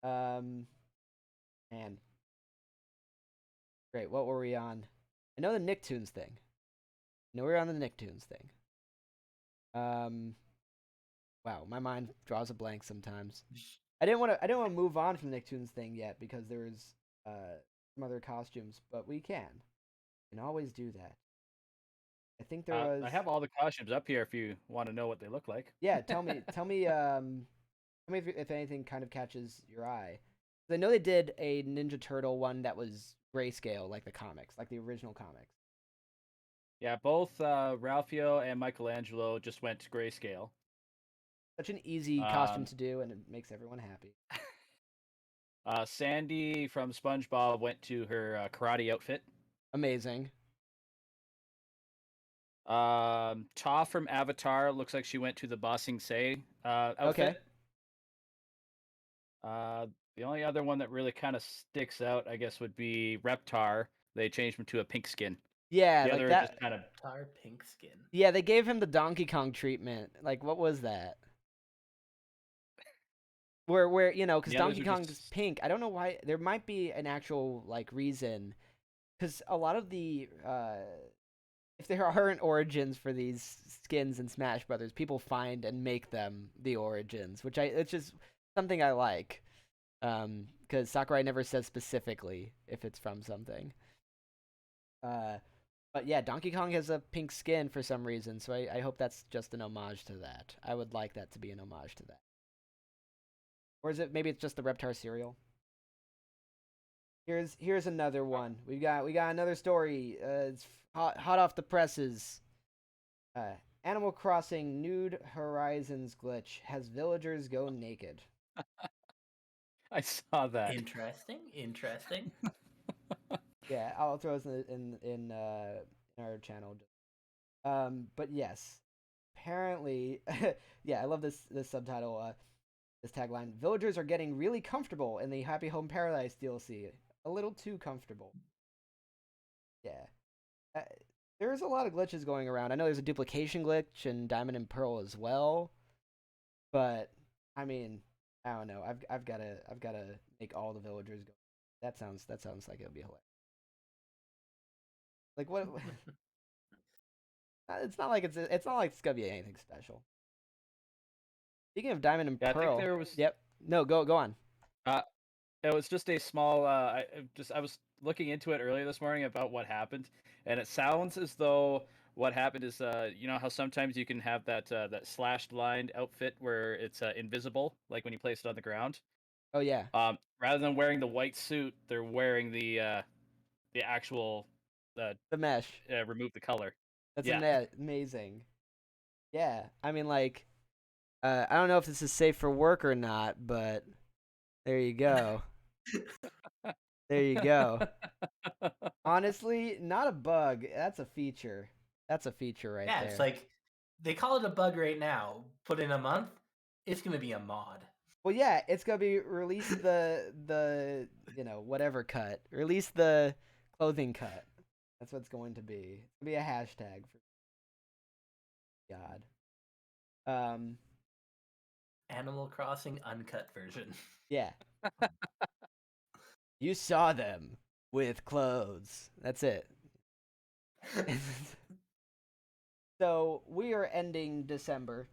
[SPEAKER 1] not. Man. Great. What were we on? I know the Nicktoons thing. I know we were on the Nicktoons thing. Wow, my mind draws a blank sometimes. I didn't want to move on from the Nicktoons thing yet because there was some other costumes, but we can. We can always do that. I think there was.
[SPEAKER 2] I have all the costumes up here if you want to know what they look like.
[SPEAKER 1] Yeah, tell me if anything kind of catches your eye. I know they did a Ninja Turtle one that was grayscale, like the comics, like the original comics.
[SPEAKER 2] Yeah, both Ralphio and Michelangelo just went to grayscale.
[SPEAKER 1] Such an easy costume to do, and it makes everyone happy.
[SPEAKER 2] Sandy from SpongeBob went to her karate outfit.
[SPEAKER 1] Amazing.
[SPEAKER 2] Ta from Avatar looks like she went to the Ba Sing Se outfit.
[SPEAKER 1] Okay.
[SPEAKER 2] The only other one that really kind of sticks out, I guess, would be Reptar. They changed him to a pink skin.
[SPEAKER 1] Yeah,
[SPEAKER 2] the
[SPEAKER 1] like
[SPEAKER 2] other
[SPEAKER 1] that.
[SPEAKER 2] Just kind of
[SPEAKER 3] pink skin.
[SPEAKER 1] Yeah, they gave him the Donkey Kong treatment. Like, what was that? Where because Donkey Kong's pink. I don't know why. There might be an actual like reason, because a lot of the if there aren't origins for these skins in Smash Brothers, people find and make them the origins, which it's just something I like. Because Sakurai never says specifically if it's from something. But yeah, Donkey Kong has a pink skin for some reason, so I hope that's just an homage to that. I would like that to be an homage to that. Or is it maybe it's just the Reptar cereal? Here's another one. We got another story. It's hot off the presses. Animal Crossing Nude Horizons glitch has villagers go naked.
[SPEAKER 2] I saw that.
[SPEAKER 3] Interesting.
[SPEAKER 1] Yeah, I'll throw this in our channel. But yes, apparently, yeah, I love this subtitle. This tagline: villagers are getting really comfortable in the Happy Home Paradise DLC. A little too comfortable. Yeah. there's a lot of glitches going around. I know there's a duplication glitch in Diamond and Pearl as well, but I mean, I don't know. I've gotta make all the villagers go. That sounds like it would be hilarious. Like what? It's not like it's not like it's gonna be anything special. Speaking of Diamond and
[SPEAKER 2] Yeah, I think
[SPEAKER 1] Pearl,
[SPEAKER 2] there was.
[SPEAKER 1] yep. No, go on.
[SPEAKER 2] It was just a small. I was looking into it earlier this morning about what happened, and it sounds as though what happened is, you know how sometimes you can have that slashed lined outfit where it's invisible, like when you place it on the ground.
[SPEAKER 1] Oh yeah,
[SPEAKER 2] Rather than wearing the white suit, they're wearing the actual
[SPEAKER 1] the mesh.
[SPEAKER 2] remove the color.
[SPEAKER 1] That's
[SPEAKER 2] Yeah.
[SPEAKER 1] amazing. Yeah, I mean like, I don't know if this is safe for work or not, but there you go. There you go. Honestly, not a bug. That's a feature. That's a feature right
[SPEAKER 3] Yeah,
[SPEAKER 1] there.
[SPEAKER 3] it's like they call it a bug right now. Put in a month, it's gonna be a mod.
[SPEAKER 1] Well, yeah, it's gonna be release the whatever cut. Release the clothing cut. That's what it's going to be. It's gonna be a hashtag for God. Um,
[SPEAKER 3] Animal Crossing uncut version.
[SPEAKER 1] yeah. You saw them with clothes. That's it. So we are ending December.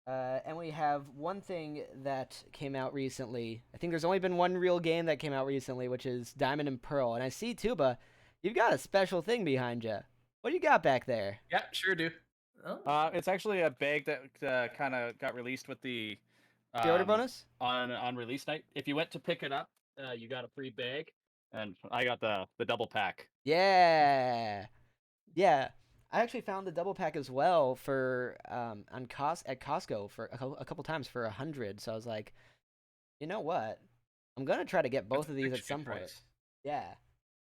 [SPEAKER 1] And we have one thing that came out recently. I think there's only been one real game that came out recently, which is Diamond and Pearl. And I see, Tuba, you've got a special thing behind you. What do you got back there?
[SPEAKER 2] Yeah, sure do.
[SPEAKER 3] Oh.
[SPEAKER 2] It's actually a bag that kind of got released with the
[SPEAKER 1] Pre-order bonus?
[SPEAKER 2] on release night. If you went to pick it up, you got a free bag, and I got the double pack.
[SPEAKER 1] Yeah. Yeah. I actually found the double pack as well for at Costco for a couple times for 100. So I was like, you know what? I'm gonna try to get both of these at some point. Yeah.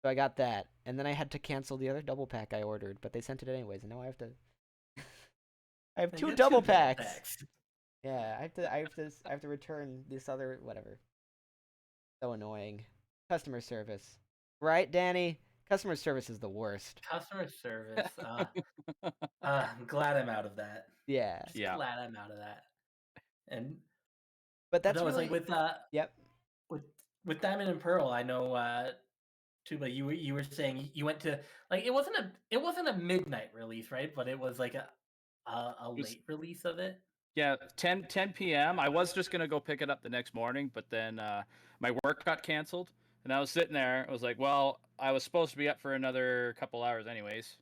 [SPEAKER 1] So I got that, and then I had to cancel the other double pack I ordered, but they sent it anyways, and now I have to. I have
[SPEAKER 3] And
[SPEAKER 1] two
[SPEAKER 3] get
[SPEAKER 1] double
[SPEAKER 3] two double
[SPEAKER 1] packs. Yeah, I have to return this other whatever. So annoying. Customer service, right, Danny? Customer service is the worst.
[SPEAKER 3] Customer service. I'm glad I'm out of that.
[SPEAKER 1] Yeah,
[SPEAKER 3] Just
[SPEAKER 2] Yeah.
[SPEAKER 3] glad I'm out of that. And
[SPEAKER 1] but that's
[SPEAKER 3] no, it's
[SPEAKER 1] really
[SPEAKER 3] like with
[SPEAKER 1] yep.
[SPEAKER 3] with Diamond and Pearl. I know Tuba, you were saying you went to, like, it wasn't a midnight release, right? But it was like a
[SPEAKER 2] It was,
[SPEAKER 3] late release of it.
[SPEAKER 2] yeah, 10 p.m. I was just gonna go pick it up the next morning, but then my work got canceled, and I was sitting there. I was like, well, I was supposed to be up for another couple hours anyways.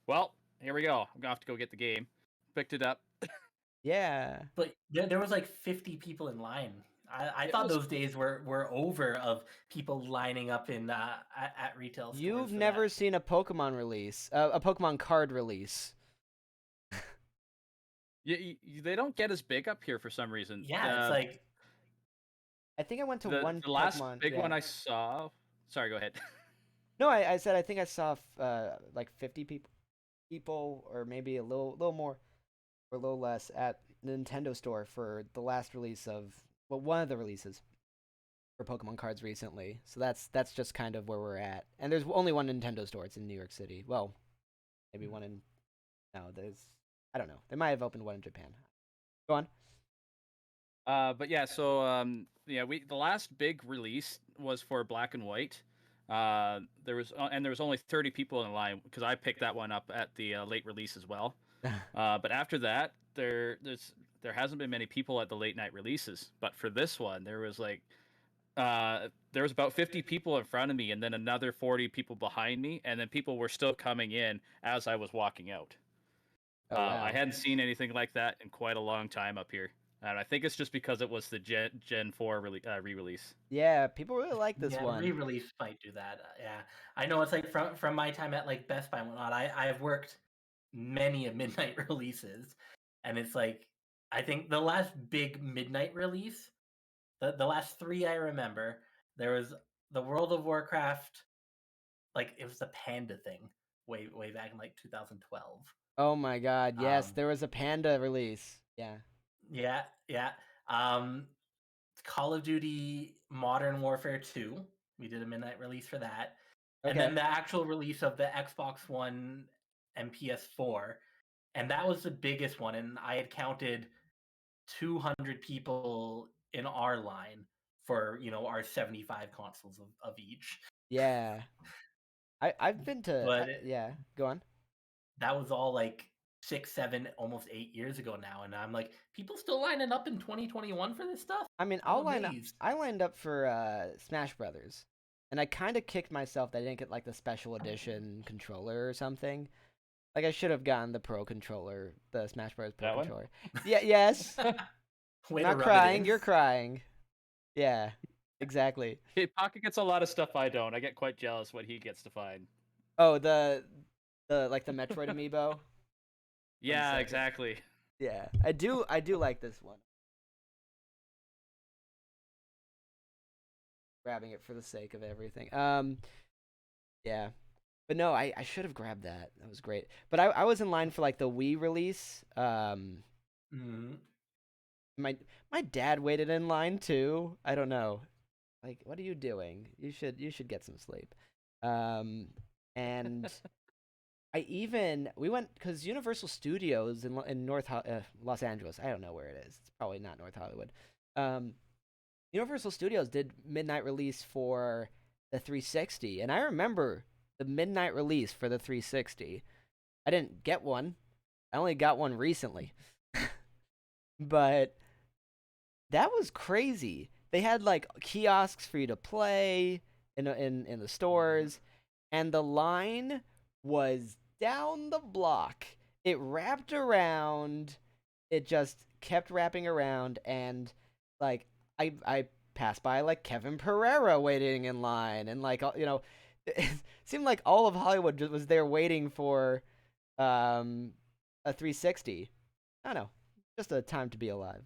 [SPEAKER 2] Well, here we go. I'm gonna have to go get the game. Picked it up.
[SPEAKER 1] Yeah.
[SPEAKER 3] But there was like 50 people in line. I
[SPEAKER 2] It
[SPEAKER 3] thought
[SPEAKER 2] was
[SPEAKER 3] those days were over of people lining up in at retail stores.
[SPEAKER 1] You've
[SPEAKER 3] for
[SPEAKER 1] never
[SPEAKER 3] that.
[SPEAKER 1] seen a Pokemon release, a Pokemon card release.
[SPEAKER 2] they don't get as big up here for some reason.
[SPEAKER 3] Yeah, it's like
[SPEAKER 1] I think I went to
[SPEAKER 2] the
[SPEAKER 1] one
[SPEAKER 2] last
[SPEAKER 1] Pokemon.
[SPEAKER 2] big
[SPEAKER 1] Yeah.
[SPEAKER 2] one I saw. Sorry, go ahead.
[SPEAKER 1] No, I said I think I saw like 50 people, or maybe a little more, or a little less at the Nintendo store for the last release of one of the releases for Pokemon cards recently. So that's just kind of where we're at. And there's only one Nintendo store. It's in New York City. Well, maybe one in I don't know. They might have opened one in Japan. Go on.
[SPEAKER 2] But yeah, so yeah, the last big release was for Black and White. There was only 30 people in line because I picked that one up at the late release as well. But after that, there hasn't been many people at the late night releases. But for this one, there was about 50 people in front of me, and then another 40 people behind me, and then people were still coming in as I was walking out.
[SPEAKER 1] Oh, wow.
[SPEAKER 2] I hadn't seen anything like that in quite a long time up here. And I think it's just because it was the Gen 4 re-release.
[SPEAKER 1] Yeah, people really like this one.
[SPEAKER 3] re-release might do that. Yeah, I know it's like from my time at like Best Buy and whatnot. I've worked many a midnight releases, and it's like I think the last big midnight release, the last three I remember, there was the World of Warcraft, like it was the Panda thing way back in like 2012.
[SPEAKER 1] Oh my God! Yes, there was a Panda release. Yeah.
[SPEAKER 3] Yeah. Call of Duty Modern Warfare 2. We did a midnight release for that. and then the actual release of the Xbox One and PS4, and that was the biggest one. And I had counted 200 people in our line for our 75 consoles of each.
[SPEAKER 1] Yeah. I've been to
[SPEAKER 3] But
[SPEAKER 1] yeah, go on.
[SPEAKER 3] that was all like 6, 7, almost 8 years ago now, and I'm like, people still lining up in 2021 for this stuff?
[SPEAKER 1] I mean,
[SPEAKER 3] I'm amazed.
[SPEAKER 1] I lined up for Smash Brothers. And I kind of kicked myself that I didn't get like the special edition controller or something. Like I should have gotten the Pro controller, the Smash Bros. Pro
[SPEAKER 2] That one?
[SPEAKER 1] controller. Yeah, yes.
[SPEAKER 3] Way to
[SPEAKER 1] Not
[SPEAKER 3] rub it
[SPEAKER 1] crying,
[SPEAKER 3] in.
[SPEAKER 1] you're crying. Yeah, exactly.
[SPEAKER 2] Hey, Pocket gets a lot of stuff I don't. I get quite jealous what he gets to find.
[SPEAKER 1] Oh, the like the Metroid amiibo.
[SPEAKER 2] Yeah,
[SPEAKER 1] second.
[SPEAKER 2] exactly.
[SPEAKER 1] Yeah, I do like this one. Grabbing it for the sake of everything. Yeah. But no, I should have grabbed that. That was great. But I was in line for like the Wii release.
[SPEAKER 3] Mhm.
[SPEAKER 1] My dad waited in line too. I don't know. Like, what are you doing? You should get some sleep. And we went because Universal Studios in Los Angeles. I don't know where it is. It's probably not North Hollywood. Universal Studios did midnight release for the 360, and I remember the midnight release for the 360. I didn't get one. I only got one recently. But that was crazy. They had like kiosks for you to play in the stores, and the line was down the block. It wrapped around. It just kept wrapping around, and like I passed by like Kevin Pereira waiting in line, and like it seemed like all of Hollywood just was there waiting for a 360. I don't know, just a time to be alive.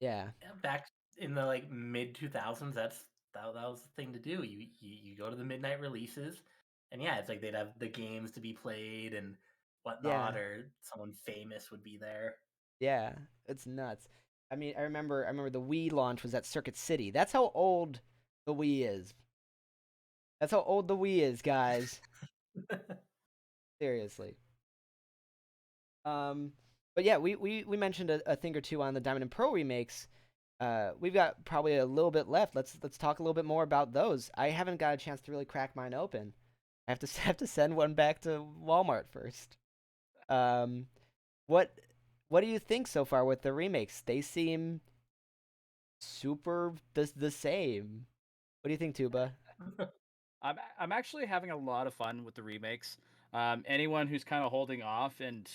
[SPEAKER 1] Yeah.
[SPEAKER 3] Back in the like mid 2000s, that was the thing to do. You go to the midnight releases, and yeah, it's like they'd have the games to be played and whatnot, or someone famous would be there.
[SPEAKER 1] Yeah, it's nuts. I mean, I remember the Wii launch was at Circuit City. That's how old the Wii is. That's how old the Wii is, guys. Seriously. But yeah, we mentioned a thing or two on the Diamond and Pearl remakes. We've got probably a little bit left. Let's talk a little bit more about those. I haven't got a chance to really crack mine open. I have to send one back to Walmart first. What do you think so far with the remakes? They seem super the same. What do you think, Tuba?
[SPEAKER 2] I'm actually having a lot of fun with the remakes. Anyone who's kind of holding off and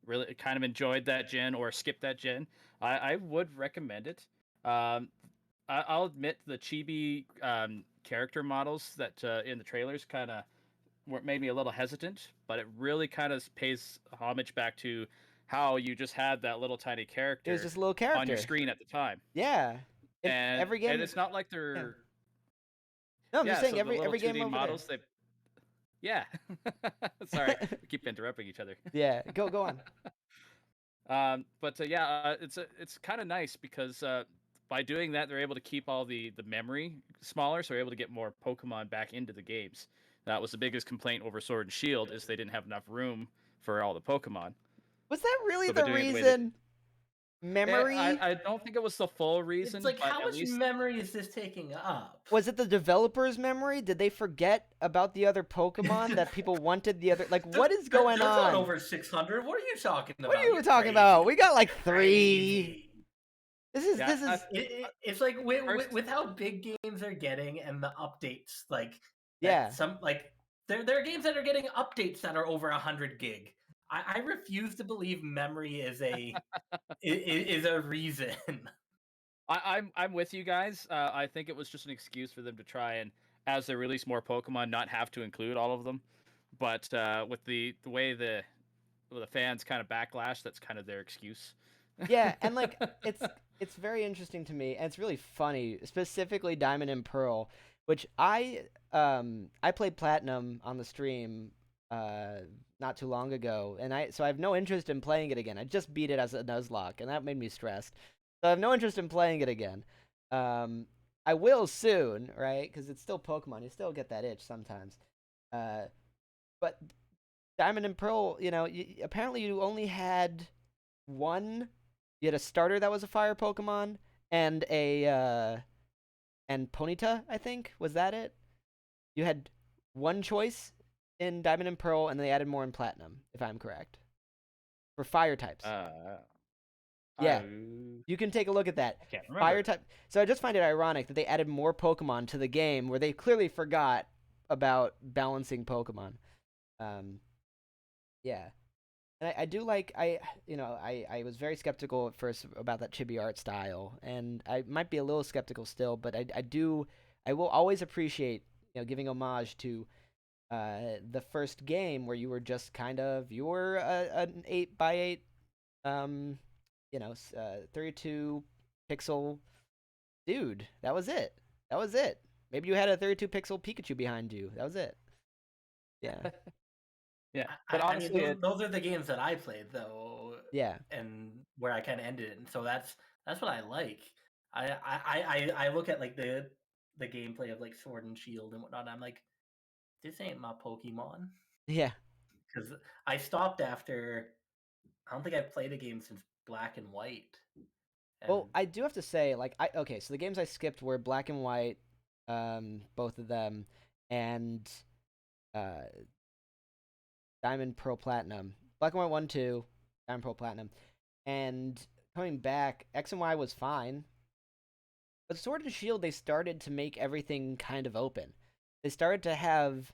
[SPEAKER 2] really kind of enjoyed that gen or skipped that gen, I would recommend it. I'll admit the chibi character models that in the trailers kind of made me a little hesitant, but it really kind of pays homage back to how you just had that little tiny
[SPEAKER 1] It
[SPEAKER 2] character
[SPEAKER 1] was just a little character
[SPEAKER 2] on your screen at the time.
[SPEAKER 1] Yeah.
[SPEAKER 2] And
[SPEAKER 1] every game.
[SPEAKER 2] and it's not like they're
[SPEAKER 1] No, I'm just saying
[SPEAKER 2] so
[SPEAKER 1] every
[SPEAKER 2] the little
[SPEAKER 1] game
[SPEAKER 2] 2D
[SPEAKER 1] over
[SPEAKER 2] models they yeah. Sorry, we keep interrupting each other.
[SPEAKER 1] Yeah, go on.
[SPEAKER 2] But it's kind of nice because by doing that, they're able to keep all the memory smaller, so they're able to get more Pokemon back into the games. That was the biggest complaint over Sword and Shield is they didn't have enough room for all the Pokemon.
[SPEAKER 1] Was that really
[SPEAKER 2] So
[SPEAKER 1] the
[SPEAKER 2] by doing it the way
[SPEAKER 1] reason? Memory?
[SPEAKER 2] I don't think it was the full reason.
[SPEAKER 3] It's like,
[SPEAKER 2] but
[SPEAKER 3] how
[SPEAKER 2] at
[SPEAKER 3] much
[SPEAKER 2] least
[SPEAKER 3] memory is this taking up?
[SPEAKER 1] Was it the developer's memory? Did they forget about the other Pokemon that people wanted the other? Like, what is going
[SPEAKER 3] There's
[SPEAKER 1] on?
[SPEAKER 3] not over 600. What are you talking about?
[SPEAKER 1] What are you
[SPEAKER 3] You're
[SPEAKER 1] talking
[SPEAKER 3] crazy.
[SPEAKER 1] about? We got like 3.
[SPEAKER 3] Crazy.
[SPEAKER 1] This is
[SPEAKER 3] It's like with how big games are getting and the updates, like
[SPEAKER 1] yeah.
[SPEAKER 3] some like there are games that are getting updates that are over 100 gig. I refuse to believe memory is a is a reason.
[SPEAKER 2] I'm with you guys. I think it was just an excuse for them to try and, as they release more Pokemon, not have to include all of them. But with the way the fans kind of backlash, that's kind of their excuse.
[SPEAKER 1] Yeah, and like it's very interesting to me, and it's really funny, specifically Diamond and Pearl, which I played Platinum on the stream not too long ago, and I have no interest in playing it again. I just beat it as a Nuzlocke, and that made me stressed. So I have no interest in playing it again. I will soon, right? Because it's still Pokemon. You still get that itch sometimes. But Diamond and Pearl, apparently you only had one. You had a starter that was a fire Pokemon, and and Ponyta, I think. Was that it? You had one choice in Diamond and Pearl, and they added more in Platinum, if I'm correct. For fire types. Yeah. You can take a look at that.
[SPEAKER 2] I can't remember.
[SPEAKER 1] Fire type. So I just find it ironic that they added more Pokemon to the game where they clearly forgot about balancing Pokemon. Yeah. And I do like I was very skeptical at first about that chibi art style, and I might be a little skeptical still, but I will always appreciate giving homage to the first game where you were just you were an 8x8 32 pixel dude. That was it. Maybe you had a 32 pixel Pikachu behind you. That was it. Yeah.
[SPEAKER 2] Yeah,
[SPEAKER 3] but
[SPEAKER 2] but honestly,
[SPEAKER 3] those are the games that I played though.
[SPEAKER 1] Yeah.
[SPEAKER 3] And where I kind of ended it, and so that's what I like. I look at like the gameplay of like Sword and Shield and whatnot. And I'm like, this ain't my Pokemon.
[SPEAKER 1] Yeah.
[SPEAKER 3] Because I stopped after. I don't think I've played a game since Black and White.
[SPEAKER 1] Well, I do have to say, so the games I skipped were Black and White, both of them, and Diamond, Pearl, Platinum. Black and White 1, 2, Diamond, Pearl, Platinum. And coming back, X and Y was fine. But Sword and Shield, they started to make everything kind of open. They started to have,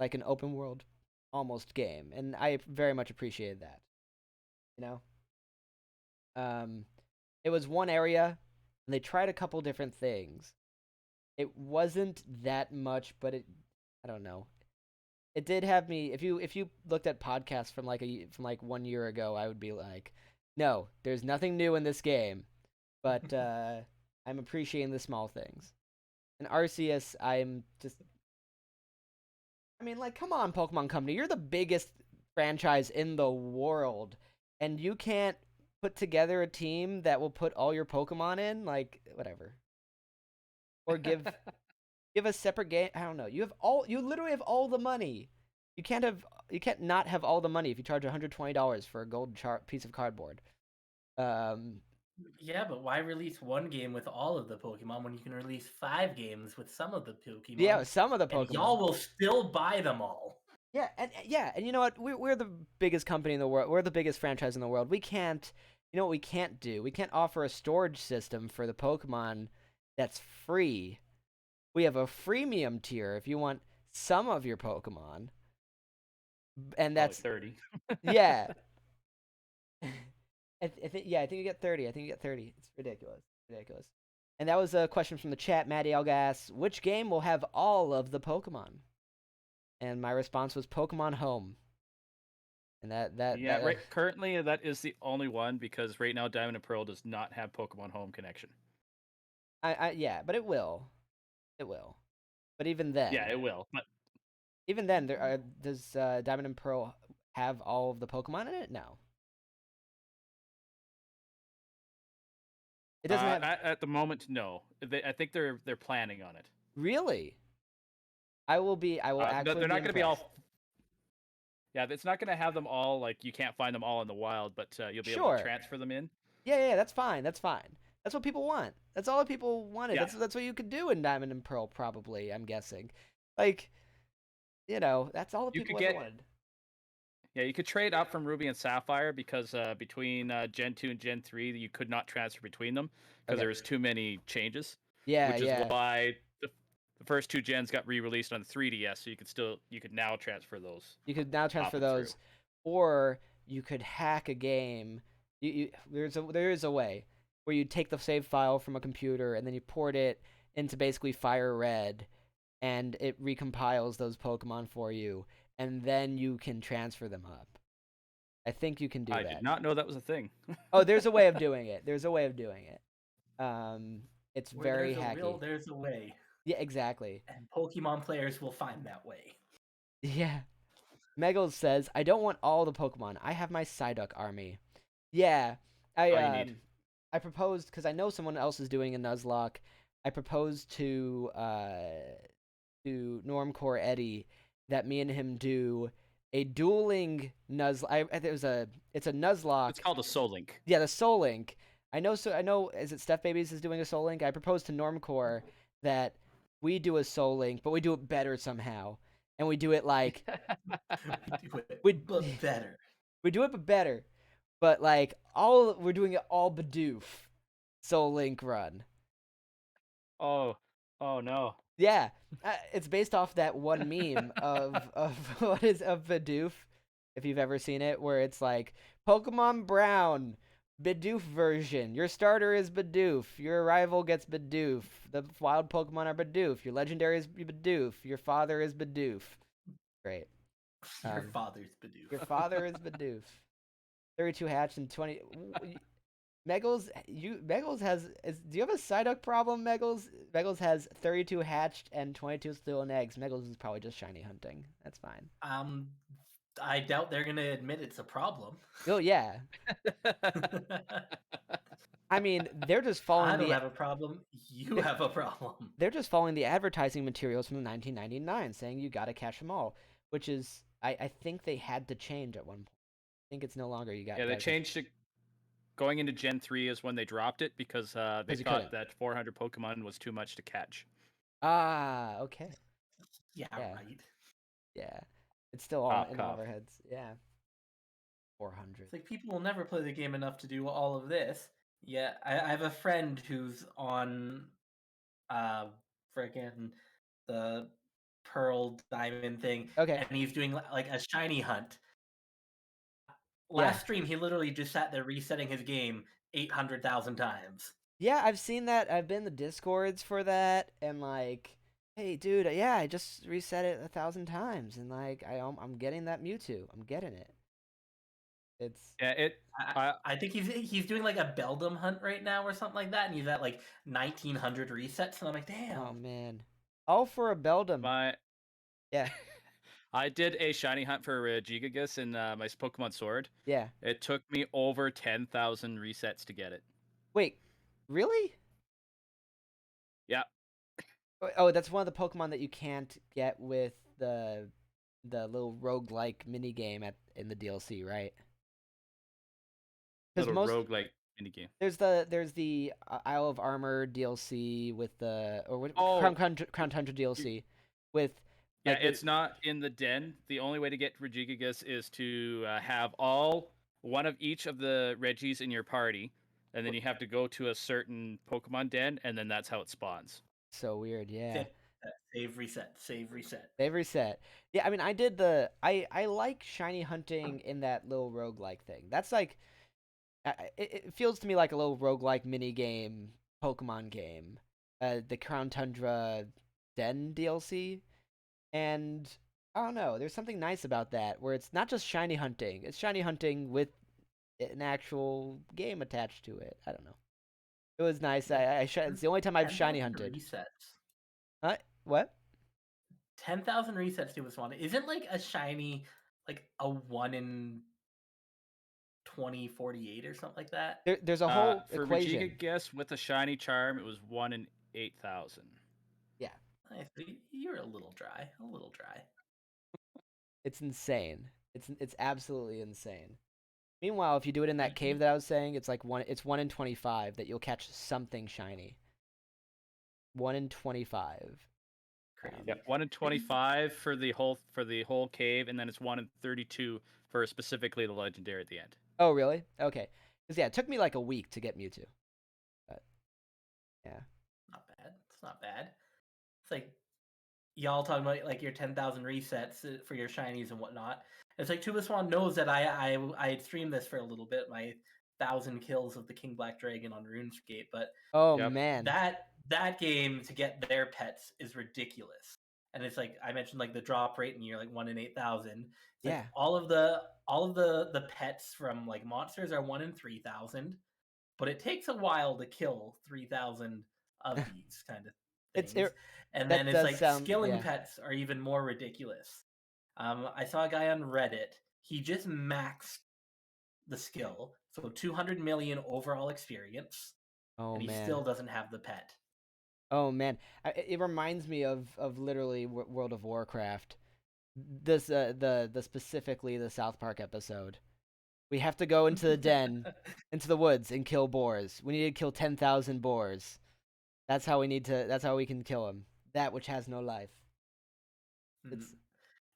[SPEAKER 1] like, an open world almost game, and I very much appreciated that. It was one area, and they tried a couple different things. It wasn't that much, but I don't know. It did have me. If you looked at podcasts from 1 year ago, I would be like, no, there's nothing new in this game, but I'm appreciating the small things. And Arceus, come on, Pokemon Company, you're the biggest franchise in the world, and you can't put together a team that will put all your Pokemon in, whatever. Or give a separate game. I don't know. You literally have all the money. You can't not have all the money if you charge $120 for a gold piece of cardboard.
[SPEAKER 3] Yeah, but why release one game with all of the Pokemon when you can release 5 games with some of the Pokemon?
[SPEAKER 1] Yeah, some of the Pokemon.
[SPEAKER 3] And y'all will still buy them all.
[SPEAKER 1] Yeah, and you know what? We're the biggest company in the world. We're the biggest franchise in the world. We can't. You know what we can't do? We can't offer a storage system for the Pokemon that's free. We have a freemium tier if you want some of your Pokemon, and that's
[SPEAKER 2] 30.
[SPEAKER 1] Yeah. I think you get 30. It's ridiculous. And that was a question from the chat. Maddie Algas, which game will have all of the Pokemon? And my response was Pokemon Home. And
[SPEAKER 2] currently that is the only one, because right now Diamond and Pearl does not have Pokemon Home connection.
[SPEAKER 1] Yeah, but it will. But even then.
[SPEAKER 2] Yeah, it will. But
[SPEAKER 1] even then, does Diamond and Pearl have all of the Pokemon in it? No. It doesn't have.
[SPEAKER 2] At the moment, no. I think they're planning on it.
[SPEAKER 1] Really? I will actually.
[SPEAKER 2] They're not going to be all. Yeah, it's not going to have them all, you can't find them all in the wild, but you'll be able to transfer them in.
[SPEAKER 1] Yeah, that's fine. That's what people want. That's all that people wanted.
[SPEAKER 2] Yeah.
[SPEAKER 1] That's what you could do in Diamond and Pearl, probably, I'm guessing. That's all the people ever wanted.
[SPEAKER 2] Yeah, you could trade up from Ruby and Sapphire, because between Gen 2 and Gen 3, you could not transfer between them because there was too many changes.
[SPEAKER 1] Yeah,
[SPEAKER 2] which is why the first 2 gens got re-released on 3DS, so you could now transfer those.
[SPEAKER 1] You could now transfer those, or you could hack a game. There is a way where you take the save file from a computer and then you port it into basically Fire Red, and it recompiles those Pokemon for you, and then you can transfer them up. I think you can do that.
[SPEAKER 2] I did not know that was a thing.
[SPEAKER 1] Oh, there's a way of doing it. It's
[SPEAKER 3] Where
[SPEAKER 1] very hacky.
[SPEAKER 3] There's a way.
[SPEAKER 1] Yeah, exactly.
[SPEAKER 3] And Pokemon players will find that way.
[SPEAKER 1] Yeah. Megals says, I don't want all the Pokemon. I have my Psyduck army. Yeah. I proposed, because I know someone else is doing a Nuzlocke, I proposed to Normcore Eddie that me and him do a dueling Nuzlocke. It's a Nuzlocke.
[SPEAKER 2] It's called a Soul Link.
[SPEAKER 1] Yeah, the Soul Link. I know. So I know. Is it Steph Babies is doing a Soul Link? I proposed to Normcore that we do a Soul Link, but we do it better somehow, and we do it like
[SPEAKER 3] We do it,
[SPEAKER 1] we
[SPEAKER 3] but better.
[SPEAKER 1] we do it but better, but like we're doing it all Bidoof Soul Link run.
[SPEAKER 2] Oh no.
[SPEAKER 1] Yeah, it's based off that one meme of what is of Bidoof, if you've ever seen it, where it's like Pokemon Brown, Bidoof version. Your starter is Bidoof. Your rival gets Bidoof. The wild Pokemon are Bidoof. Your legendary is Bidoof. Your father is Bidoof. Great.
[SPEAKER 3] Your father's Bidoof.
[SPEAKER 1] Your father is Bidoof. 32 hatched and 20. Meggles, do you have a Psyduck problem, Meggles? Meggles has 32 hatched and 22 stolen eggs. Meggles is probably just shiny hunting. That's fine.
[SPEAKER 3] I doubt they're gonna admit it's a problem.
[SPEAKER 1] Oh yeah. I mean, they're just following
[SPEAKER 3] I don't have a problem. You have a problem.
[SPEAKER 1] They're just following the advertising materials from 1999, saying you gotta catch them all, which is I think they had to change at one point. I think it's no longer you got.
[SPEAKER 2] Yeah, they changed it. Going into Gen 3 is when they dropped it because they thought that 400 Pokemon was too much to catch.
[SPEAKER 1] Ah, okay.
[SPEAKER 3] Yeah, right.
[SPEAKER 1] Yeah. It's still all in all of our heads. Yeah. 400.
[SPEAKER 3] It's like people will never play the game enough to do all of this. Yeah, I have a friend who's on friggin' the Pearl Diamond thing.
[SPEAKER 1] Okay.
[SPEAKER 3] And he's doing like a shiny hunt. Last stream, he literally just sat there resetting his game 800,000 times.
[SPEAKER 1] Yeah, I've seen that. I've been in the Discords for that, and like, hey, dude, yeah, I just reset it 1,000 times, and like, I'm getting that Mewtwo. I'm getting it. It's
[SPEAKER 3] I think he's doing like a Beldum hunt right now or something like that, and he's at like 1,900 resets, and I'm like, damn.
[SPEAKER 1] Oh man, all for a Beldum. Yeah.
[SPEAKER 2] I did a shiny hunt for Gigagus in my Pokemon Sword.
[SPEAKER 1] Yeah.
[SPEAKER 2] It took me over 10,000 resets to get it.
[SPEAKER 1] Wait, really?
[SPEAKER 2] Yeah.
[SPEAKER 1] Oh, that's one of the Pokemon that you can't get with the little roguelike mini game in the DLC, right?
[SPEAKER 2] Little roguelike mini game.
[SPEAKER 1] There's the Isle of Armor DLC with Crown Tundra DLC with.
[SPEAKER 2] Yeah, it's not in the den. The only way to get Regigigas is to have one of each of the Regis in your party, and then you have to go to a certain Pokemon den, and then that's how it spawns.
[SPEAKER 1] So weird, yeah.
[SPEAKER 3] Save reset. Save
[SPEAKER 1] reset. Yeah, I mean, I like shiny hunting in that little roguelike thing. That's like, it feels to me like a little roguelike mini game, Pokemon game. The Crown Tundra Den DLC. And I don't know, there's something nice about that, where it's not just shiny hunting. It's shiny hunting with an actual game attached to it. I don't know. It was nice. It's the only time I've shiny hunted.
[SPEAKER 3] Resets.
[SPEAKER 1] What?
[SPEAKER 3] 10,000 resets to this one. Isn't like a shiny like a 1 in 2048 or something like that?
[SPEAKER 1] There's a whole equation.
[SPEAKER 2] For Regigigas with a shiny charm, it was 1 in 8,000.
[SPEAKER 1] Yeah.
[SPEAKER 3] You're a little dry.
[SPEAKER 1] It's insane. It's absolutely insane. Meanwhile, if you do it in that cave that I was saying, it's like 1 in 25 that you'll catch something shiny. 1 in 25.
[SPEAKER 2] Crazy. Yeah, 1 in 25 for the whole cave, and then it's 1 in 32 for specifically the legendary at the end.
[SPEAKER 1] Oh, really? Okay. Because yeah, it took me like a week to get Mewtwo. But yeah.
[SPEAKER 3] Not bad. It's not bad. It's like y'all talking about like your 10,000 resets for your shinies and whatnot. It's like TubaSwan knows that I had streamed this for a little bit, my 1,000 kills of the King Black Dragon on RuneScape, but
[SPEAKER 1] man,
[SPEAKER 3] that game to get their pets is ridiculous. And it's like I mentioned, like the drop rate, and you're like 1 in 8,000.
[SPEAKER 1] Yeah.
[SPEAKER 3] Like all of the pets from like monsters are 1 in 3,000, but it takes a while to kill 3,000 of these kind of things. And then it's like skilling pets are even more ridiculous. I saw a guy on Reddit. He just maxed the skill, so 200 million overall experience, and he still doesn't have the pet.
[SPEAKER 1] Oh man, it reminds me of literally World of Warcraft. This the specifically the South Park episode. We have to go into the den, into the woods, and kill boars. We need to kill 10,000 boars. That's how we need to. That's how we can kill them. That which has no life.
[SPEAKER 3] Hmm.
[SPEAKER 1] It's.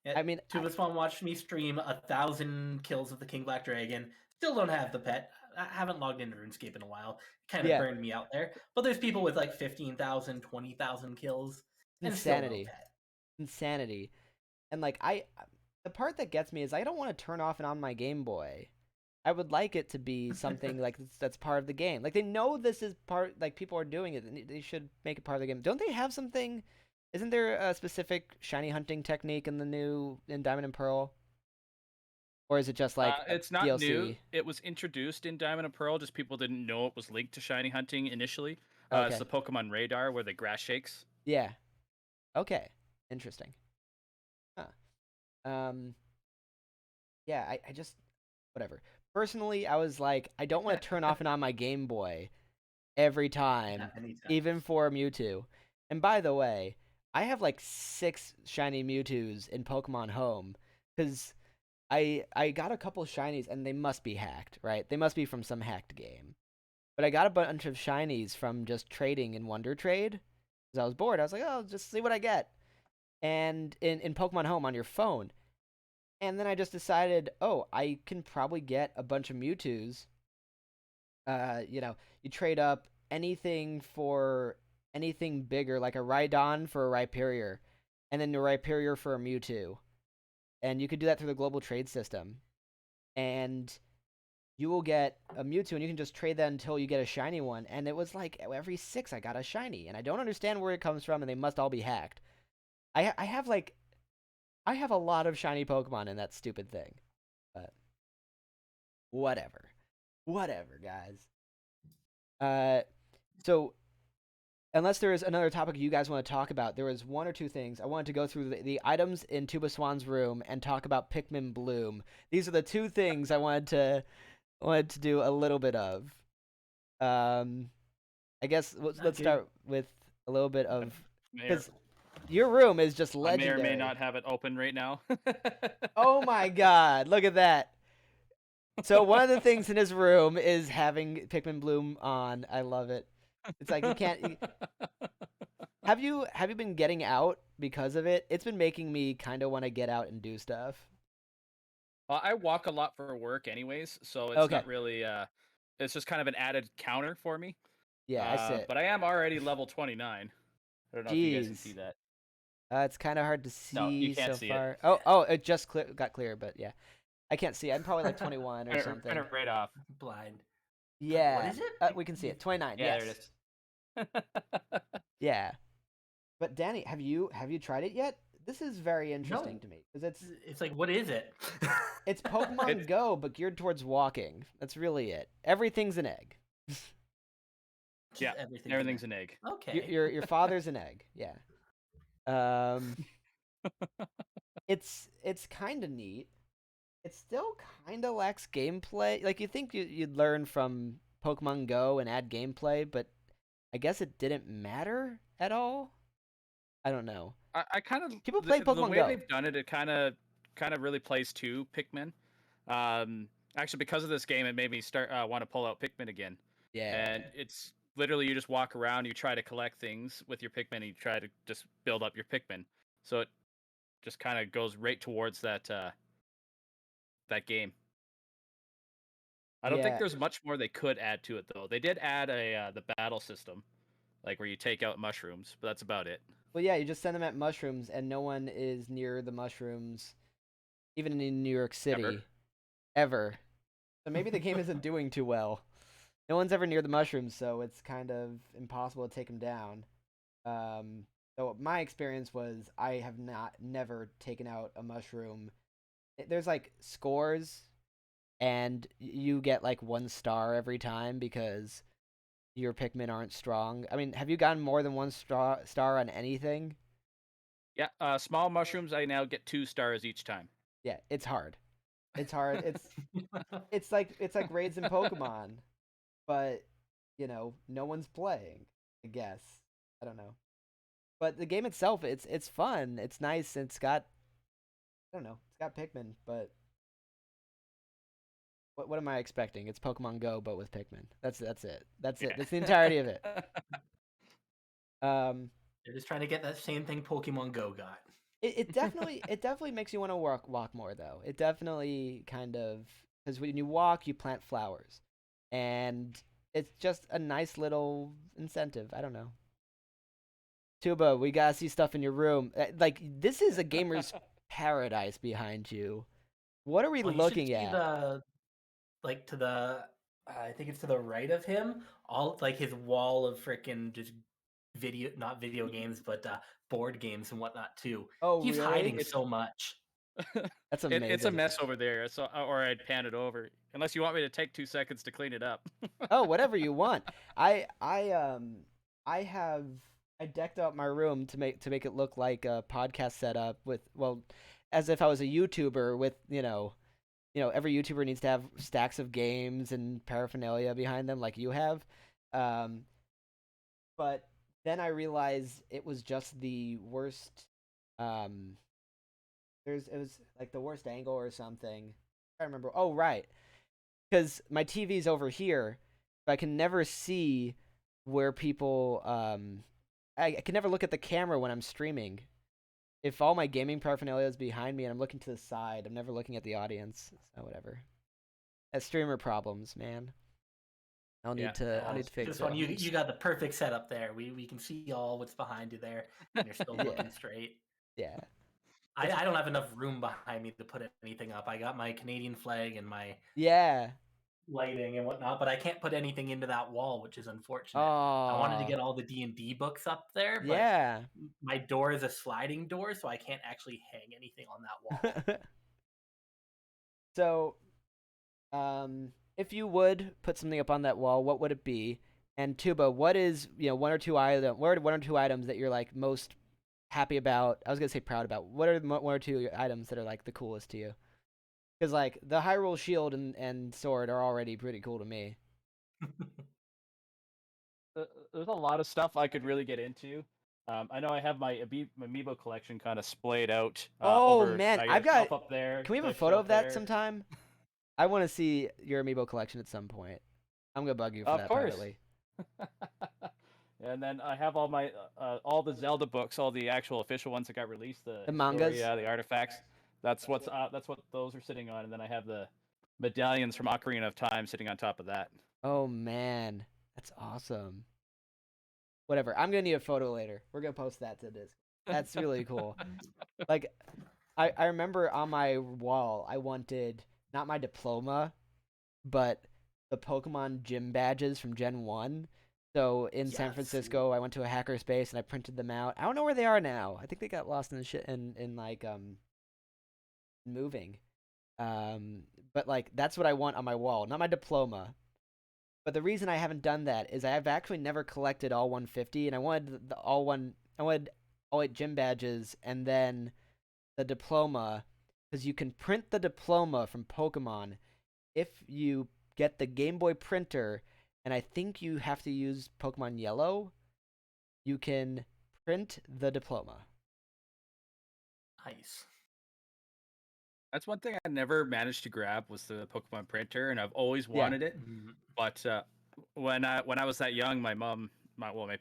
[SPEAKER 3] Yeah,
[SPEAKER 1] I mean,
[SPEAKER 3] TubaSwan watched me stream 1,000 kills of the King Black Dragon. Still don't have the pet. I haven't logged into RuneScape in a while. Kind of
[SPEAKER 1] yeah,
[SPEAKER 3] burned me out there. But there's people with like 15,000, 20,000 kills, and still no
[SPEAKER 1] insanity,
[SPEAKER 3] pet.
[SPEAKER 1] insanity, and like the part that gets me is I don't want to turn off and on my Game Boy. I would like it to be something like that's part of the game. Like they know this is part. Like people are doing it, and they should make it part of the game. Don't they have something? Isn't there a specific shiny hunting technique in the new in Diamond and Pearl? Or is it just like a
[SPEAKER 2] It's not new.
[SPEAKER 1] DLC?
[SPEAKER 2] It was introduced in Diamond and Pearl. Just people didn't know it was linked to shiny hunting initially. It's
[SPEAKER 1] Okay.
[SPEAKER 2] the Pokemon Radar where the grass shakes.
[SPEAKER 1] Yeah. Okay. Interesting. Huh. Yeah, I just whatever. Personally, I was like, I don't want to turn off and on my Game Boy every time,
[SPEAKER 3] Anytime.
[SPEAKER 1] even for Mewtwo. And by the way, I have like 6 shiny Mewtwo's in Pokemon Home because I got a couple shinies and they must be hacked, right? They must be from some hacked game. But I got a bunch of shinies from just trading in Wonder Trade because I was bored. I was like, oh, just see what I get. And in Pokemon Home on your phone. And then I just decided, oh, I can probably get a bunch of Mewtwo's. You trade up anything for anything bigger, like a Rhydon for a Rhyperior, and then a Rhyperior for a Mewtwo. And you could do that through the global trade system. And you will get a Mewtwo, and you can just trade that until you get a shiny one. And it was like every 6 I got a shiny, and I don't understand where it comes from, and they must all be hacked. I have like I have a lot of shiny Pokemon in that stupid thing, but whatever, guys. So unless there is another topic you guys want to talk about, there was one or two things I wanted to go through the items in TubaSwan's room and talk about Pikmin Bloom. These are the two things I wanted to do a little bit of. I guess let's start with a little bit of because your room is just legendary.
[SPEAKER 2] I may or may not have it open right now.
[SPEAKER 1] Oh my god, look at that. So one of the things in his room is having Pikmin Bloom on. I love it. It's like you can't. Have you been getting out because of it? It's been making me kind of want to get out and do stuff.
[SPEAKER 2] I walk a lot for work, anyways, so it's
[SPEAKER 1] Okay.
[SPEAKER 2] not really. It's just kind of an added counter for me.
[SPEAKER 1] Yeah, I see it.
[SPEAKER 2] But I am already level 29. I don't know if you guys can see that.
[SPEAKER 1] It's kind of hard to see
[SPEAKER 2] No, you can't see
[SPEAKER 1] far.
[SPEAKER 2] it.
[SPEAKER 1] Oh, it just got clear, but yeah, I can't see. I'm probably like 21 or something.
[SPEAKER 2] Kind of right off.
[SPEAKER 3] Blind.
[SPEAKER 1] Yeah.
[SPEAKER 3] What is it?
[SPEAKER 1] We can see it. 29.
[SPEAKER 2] Yeah,
[SPEAKER 1] yes.
[SPEAKER 2] there it is.
[SPEAKER 1] Yeah. But Danny, have you tried it yet? This is very interesting to me because
[SPEAKER 3] it's like, what is it?
[SPEAKER 1] It's Pokemon Go, but geared towards walking. That's really it. Everything's an egg.
[SPEAKER 2] Yeah, everything's an egg.
[SPEAKER 3] Okay.
[SPEAKER 1] Your father's an egg. Yeah. It's kind of neat. It still kind of lacks gameplay. Like you think you'd learn from Pokemon Go and add gameplay, but I guess it didn't matter at all. I don't know.
[SPEAKER 2] I kind of
[SPEAKER 1] people play Pokemon
[SPEAKER 2] the way
[SPEAKER 1] Go.
[SPEAKER 2] They've done it. It kind of really plays to Pikmin. Actually, because of this game, it made me start want to pull out Pikmin again.
[SPEAKER 1] Yeah.
[SPEAKER 2] And it's literally you just walk around, you try to collect things with your Pikmin, and you try to just build up your Pikmin. So it just kind of goes right towards that that game. I don't think there's much more they could add to it, though. They did add the battle system, like where you take out mushrooms, but that's about it.
[SPEAKER 1] Well, yeah, you just send them at mushrooms, and no one is near the mushrooms, even in New York City, ever. So maybe the game isn't doing too well. No one's ever near the mushrooms, so it's kind of impossible to take them down. So my experience was I have never taken out a mushroom. There's like scores, and you get like 1 star every time because your Pikmin aren't strong. I mean, have you gotten more than 1 star on anything?
[SPEAKER 2] Yeah, small mushrooms, I now get 2 stars each time.
[SPEAKER 1] Yeah, it's hard. It's hard. It's like raids in Pokemon, but no one's playing, I guess. I don't know. But the game itself, it's fun. It's nice. It's got I don't know. It's got Pikmin, but what am I expecting? It's Pokemon Go, but with Pikmin. That's it. That's it. That's the entirety of it.
[SPEAKER 3] They're just trying to get that same thing Pokemon Go got.
[SPEAKER 1] It definitely makes you want to walk more though. It definitely kind of because when you walk, you plant flowers, and it's just a nice little incentive. I don't know. Tuba, we gotta see stuff in your room. Like this is a gamer's paradise behind you. What are we
[SPEAKER 3] Well, you should
[SPEAKER 1] looking
[SPEAKER 3] see
[SPEAKER 1] at?
[SPEAKER 3] the like to the I think it's to the right of him, all like his wall of freaking just not video games, but board games and whatnot too.
[SPEAKER 1] Oh,
[SPEAKER 3] He's
[SPEAKER 1] really?
[SPEAKER 3] hiding so much.
[SPEAKER 1] That's
[SPEAKER 2] It's a
[SPEAKER 1] amazing.
[SPEAKER 2] mess over there. So, or I'd pan it over. Unless you want me to take 2 seconds to clean it up.
[SPEAKER 1] Oh, whatever you want. I have I decked out my room to make it look like a podcast setup with as if I was a YouTuber with, every YouTuber needs to have stacks of games and paraphernalia behind them like you have. But then I realized it was just the worst it was like the worst angle or something. I remember. Oh, right. Because my TV's over here, but I can never see where people. I can never look at the camera when I'm streaming. If all my gaming paraphernalia is behind me and I'm looking to the side, I'm never looking at the audience. So whatever. That's streamer problems, man. I'll need to fix
[SPEAKER 3] This one,
[SPEAKER 1] it.
[SPEAKER 3] you got the perfect setup there. We can see all what's behind you there, and you're still looking straight.
[SPEAKER 1] Yeah.
[SPEAKER 3] I don't have enough room behind me to put anything up. I got my Canadian flag and my lighting and whatnot, but I can't put anything into that wall, which is unfortunate. I wanted to get all the D&D books up there, but my door is a sliding door, so I can't actually hang anything on that wall.
[SPEAKER 1] So, if you would put something up on that wall, what would it be? And Tuba, what is one or two items that you're like most happy about? I was gonna say proud about. What are one or two items that are like the coolest to you? Because like the Hyrule Shield and sword are already pretty cool to me.
[SPEAKER 2] There's a lot of stuff I could really get into. I know I have my Amiibo collection kind of splayed out.
[SPEAKER 1] Oh
[SPEAKER 2] over,
[SPEAKER 1] man,
[SPEAKER 2] I
[SPEAKER 1] I've
[SPEAKER 2] got a
[SPEAKER 1] got.
[SPEAKER 2] shelf up there.
[SPEAKER 1] Can we have a
[SPEAKER 2] a
[SPEAKER 1] photo
[SPEAKER 2] shelf
[SPEAKER 1] of that
[SPEAKER 2] there.
[SPEAKER 1] sometime? I want to see your Amiibo collection at some point. I'm gonna bug you for that privately.
[SPEAKER 2] And then I have all my all the Zelda books, all the actual official ones that got released, the
[SPEAKER 1] mangas,
[SPEAKER 2] the artifacts. That's what those are sitting on, and then I have the medallions from Ocarina of Time sitting on top of that.
[SPEAKER 1] Oh man, that's awesome. Whatever, I'm gonna need a photo later. We're gonna post that to this. That's really cool. Like, I remember on my wall, I wanted not my diploma, but the Pokemon gym badges from Gen 1. So in San Francisco, I went to a hackerspace and I printed them out. I don't know where they are now. I think they got lost in the shit in like moving. But like that's what I want on my wall, not my diploma. But the reason I haven't done that is I've actually never collected all 150, and I wanted I wanted all 8 gym badges and then the diploma, because you can print the diploma from Pokemon if you get the Game Boy printer, and I think you have to use Pokemon Yellow. You can print the diploma.
[SPEAKER 3] Nice.
[SPEAKER 2] That's one thing I never managed to grab was the Pokemon printer, and I've always wanted it.
[SPEAKER 3] Mm-hmm.
[SPEAKER 2] But when I was that young, my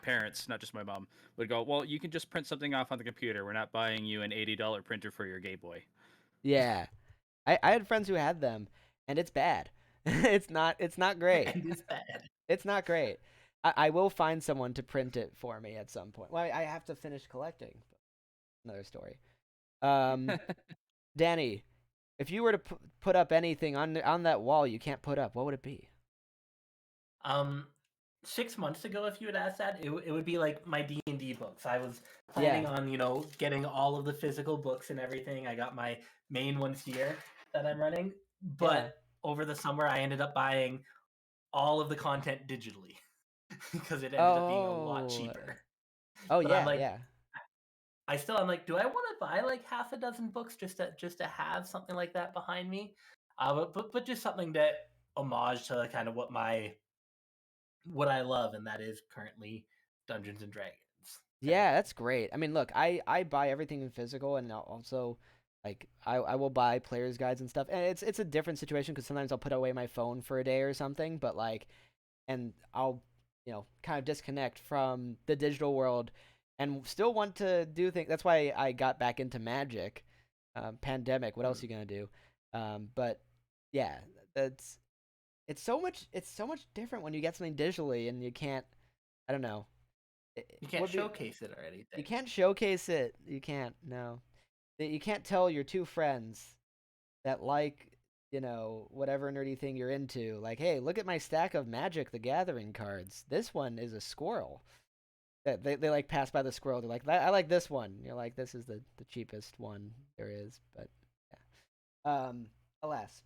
[SPEAKER 2] parents, not just my mom, would go, "Well, you can just print something off on the computer. We're not buying you an $80 printer for your Game Boy."
[SPEAKER 1] Yeah, I had friends who had them, and it's bad. It's not great.
[SPEAKER 3] It's bad.
[SPEAKER 1] It's not great. I will find someone to print it for me at some point. Well, I have to finish collecting. Another story. Danny, if you were to put up anything on that wall you can't put up, what would it be?
[SPEAKER 3] 6 months ago, if you had asked that, it would be like my D&D books. I was planning on, getting all of the physical books and everything. I got my main ones here that I'm running. But over the summer, I ended up buying all of the content digitally because it ended up being a lot cheaper.
[SPEAKER 1] Oh,
[SPEAKER 3] but
[SPEAKER 1] yeah.
[SPEAKER 3] I'm like, do I want to buy like half a dozen books just to have something like that behind me? But just something that homage to kind of what I love, and that is currently Dungeons and Dragons.
[SPEAKER 1] Yeah, that's great. I mean, look, I buy everything in physical, and also like I will buy players guides and stuff. And it's a different situation because sometimes I'll put away my phone for a day or something, but like, and I'll kind of disconnect from the digital world and still want to do things. That's why I got back into Magic. Pandemic. What else are you gonna do? But yeah, that's it's so much different when you get something digitally and you can't. I don't know.
[SPEAKER 3] You can't showcase it or anything.
[SPEAKER 1] You can't showcase it. You can't. No. You can't tell your two friends that like, whatever nerdy thing you're into. Like, hey, look at my stack of Magic the Gathering cards. This one is a squirrel. They like pass by the squirrel. They're like, I like this one. You're like, this is the cheapest one there is. But yeah. Alas.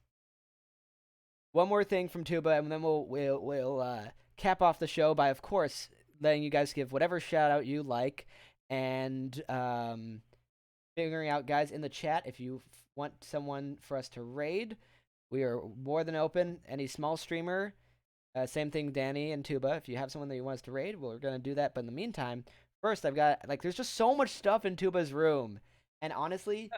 [SPEAKER 1] One more thing from Tuba, and then we'll cap off the show by, of course, letting you guys give whatever shout out you like, and figuring out, guys, in the chat, if you want someone for us to raid, we are more than open. Any small streamer, same thing, Danny and Tuba. If you have someone that you want us to raid, we're gonna do that. But in the meantime, first I've got there's just so much stuff in Tuba's room, and honestly,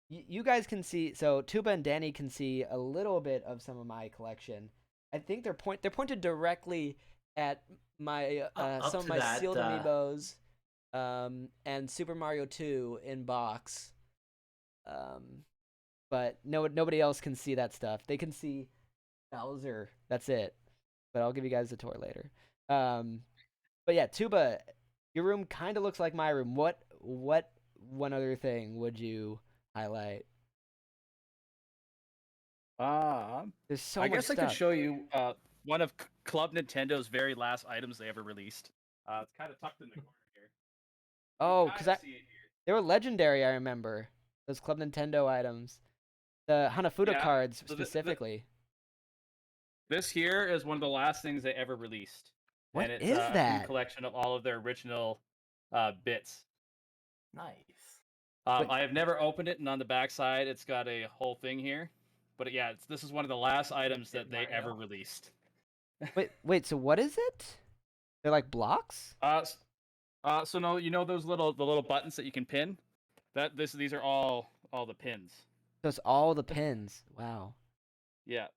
[SPEAKER 1] you guys can see. So Tuba and Danny can see a little bit of some of my collection. I think they're pointed directly at my some of my sealed amiibos, and Super Mario 2 in box. But nobody else can see that stuff. They can see Bowser. That's it. But I'll give you guys a tour later. But yeah, Tuba, your room kind of looks like my room. What one other thing would you highlight? There's so much
[SPEAKER 2] I guess
[SPEAKER 1] stuff.
[SPEAKER 2] I could show you one of Club Nintendo's very last items they ever released. It's kind of tucked in the corner here.
[SPEAKER 1] Oh, because they were legendary, I remember. Those Club Nintendo items. The Hanafuda cards, specifically.
[SPEAKER 2] This here is one of the last things they ever released.
[SPEAKER 1] What
[SPEAKER 2] and it's
[SPEAKER 1] is that?
[SPEAKER 2] A collection of all of their original bits.
[SPEAKER 3] Nice.
[SPEAKER 2] I have never opened it, and on the back side, it's got a whole thing here. But yeah, this is one of the last items that they ever released.
[SPEAKER 1] Wait. So what is it? They're like blocks?
[SPEAKER 2] So no, you know the little buttons that you can pin? These are all the pins.
[SPEAKER 1] So it's all the pins. Wow.
[SPEAKER 2] Yeah.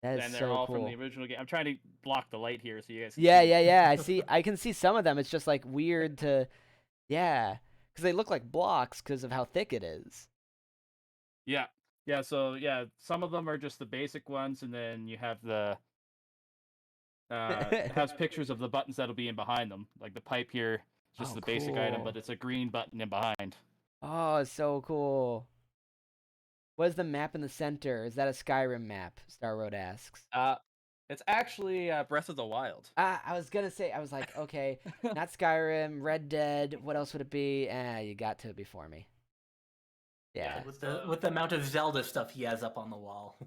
[SPEAKER 1] That is
[SPEAKER 2] and they're
[SPEAKER 1] so
[SPEAKER 2] all
[SPEAKER 1] cool.
[SPEAKER 2] from the original game. I'm trying to block the light here so you guys can
[SPEAKER 1] Yeah. I can see some of them. It's just like weird to, yeah, because they look like blocks because of how thick it is.
[SPEAKER 2] Yeah. So some of them are just the basic ones, and then you have the it has pictures of the buttons that'll be in behind them. Like the pipe here is just the basic item, but it's a green button in behind.
[SPEAKER 1] Oh, it's so cool. What is the map in the center? Is that a Skyrim map? Star Road asks.
[SPEAKER 2] It's actually Breath of the Wild.
[SPEAKER 1] I was gonna say, I was like, okay, not Skyrim, Red Dead. What else would it be? You got to before me. Yeah.
[SPEAKER 3] With the amount of Zelda stuff he has up on the wall.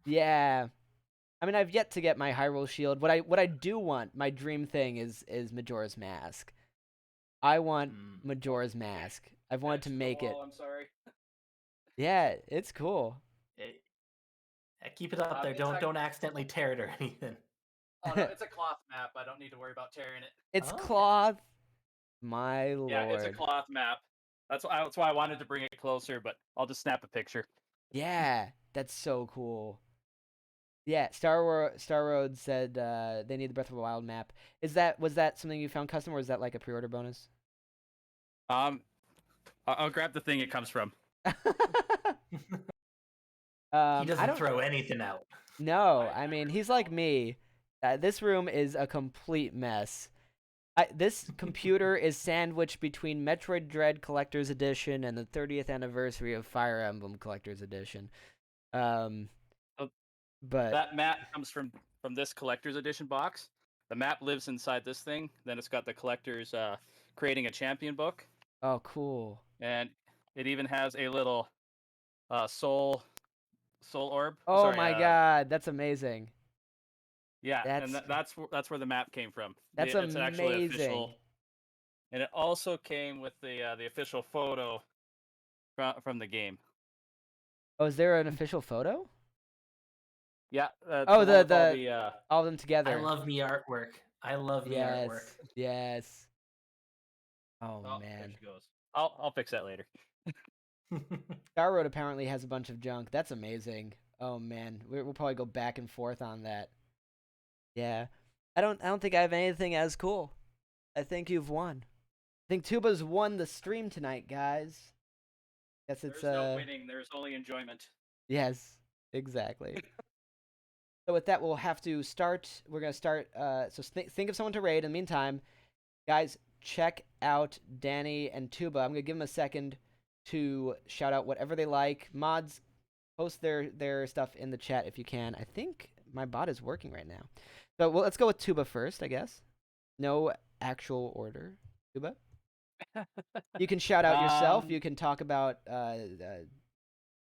[SPEAKER 1] Yeah. I mean, I've yet to get my Hyrule Shield. What I do want, my dream thing is Majora's Mask. I want Majora's Mask. I've wanted to make it.
[SPEAKER 2] I'm sorry.
[SPEAKER 1] Yeah, it's cool.
[SPEAKER 3] Keep it up there. Don't accidentally tear it or anything.
[SPEAKER 2] Oh, no, it's a cloth map. I don't need to worry about tearing it.
[SPEAKER 1] It's cloth. My lord.
[SPEAKER 2] Yeah, it's a cloth map. That's why I wanted to bring it closer, but I'll just snap a picture.
[SPEAKER 1] Yeah, that's so cool. Yeah, Star Road said they need the Breath of the Wild map. Was that something you found custom, or is that like a pre-order bonus?
[SPEAKER 2] I'll grab the thing it comes from.
[SPEAKER 3] He doesn't throw anything out.
[SPEAKER 1] No, I mean, he's like me. This room is a complete mess. This computer is sandwiched between Metroid Dread Collector's Edition and the 30th anniversary of Fire Emblem Collector's Edition. But
[SPEAKER 2] that map comes from this Collector's Edition box. The map lives inside this thing. Then it's got the collector's creating a champion book.
[SPEAKER 1] Oh, cool.
[SPEAKER 2] And it even has a little soul orb.
[SPEAKER 1] Oh my god, that's amazing.
[SPEAKER 2] Yeah, and that's where the map came from.
[SPEAKER 1] That's
[SPEAKER 2] it's
[SPEAKER 1] amazing.
[SPEAKER 2] Actually official, and it also came with the official photo from the game.
[SPEAKER 1] Oh, is there an official photo?
[SPEAKER 2] Yeah.
[SPEAKER 1] All of them together.
[SPEAKER 3] I love me artwork.
[SPEAKER 1] Yes. Oh
[SPEAKER 2] There
[SPEAKER 1] man.
[SPEAKER 2] she goes. I'll fix that later.
[SPEAKER 1] Star Road apparently has a bunch of junk. That's amazing. Oh man, we'll probably go back and forth on that. Yeah, I don't think I have anything as cool. I think you've won. I think Tuba's won the stream tonight, guys. Guess it's
[SPEAKER 2] There's no winning. There's only enjoyment.
[SPEAKER 1] Yes, exactly. So with that, we'll have to start. We're gonna start. So think of someone to raid. In the meantime, guys, check out Danny and Tuba. I'm gonna give them a second to shout out whatever they like. Mods, post their stuff in the chat if you can. I think my bot is working right now. So well, let's go with Tuba first, I guess. No actual order. Tuba, you can shout out yourself. You can talk about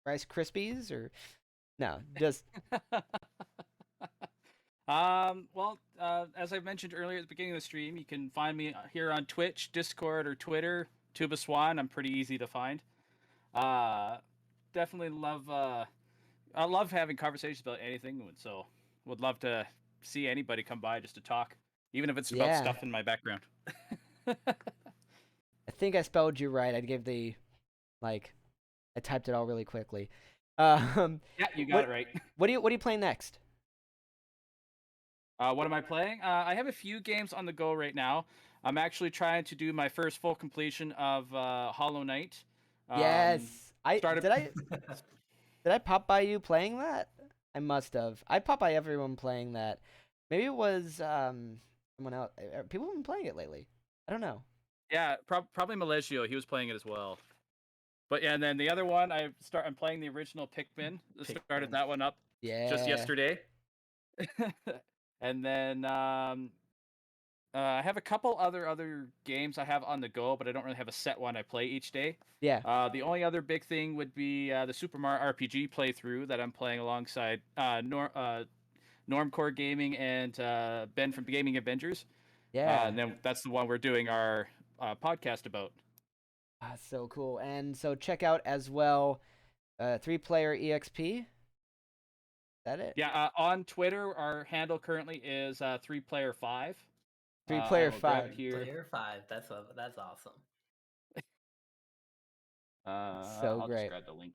[SPEAKER 1] Rice Krispies or no, just
[SPEAKER 2] Well, as I mentioned earlier at the beginning of the stream, you can find me here on Twitch, Discord, or Twitter. TubaSwan. I'm pretty easy to find. Definitely love. I love having conversations about anything. So, would love to see anybody come by just to talk, even if it's about
[SPEAKER 1] Yeah.
[SPEAKER 2] stuff in my background.
[SPEAKER 1] I think I spelled you right. I gave the I typed it all really quickly.
[SPEAKER 2] Yeah, you got it right.
[SPEAKER 1] What are you playing next?
[SPEAKER 2] What am I playing? I have a few games on the go right now. I'm actually trying to do my first full completion of Hollow Knight.
[SPEAKER 1] Yes.
[SPEAKER 2] Started...
[SPEAKER 1] Did I pop by you playing that? I must have. I pop by everyone playing that. Maybe it was someone else. People have been playing it lately. I don't know.
[SPEAKER 2] Yeah, probably Malegio. He was playing it as well. But yeah, and then the other one, I'm playing the original Pikmin. Started that one up just yesterday. And then I have a couple other games I have on the go, but I don't really have a set one I play each day.
[SPEAKER 1] Yeah.
[SPEAKER 2] The only other big thing would be the Super Mario RPG playthrough that I'm playing alongside Normcore Gaming and Ben from Gaming Avengers.
[SPEAKER 1] Yeah.
[SPEAKER 2] And then that's the one we're doing our podcast about.
[SPEAKER 1] So cool. And so check out as well 3-player EXP. Is that it?
[SPEAKER 2] Yeah, on Twitter, our handle currently is 3player5.
[SPEAKER 1] 3player5.
[SPEAKER 3] Player 5. That's awesome.
[SPEAKER 1] So
[SPEAKER 2] I'll
[SPEAKER 1] great.
[SPEAKER 2] just grab the link.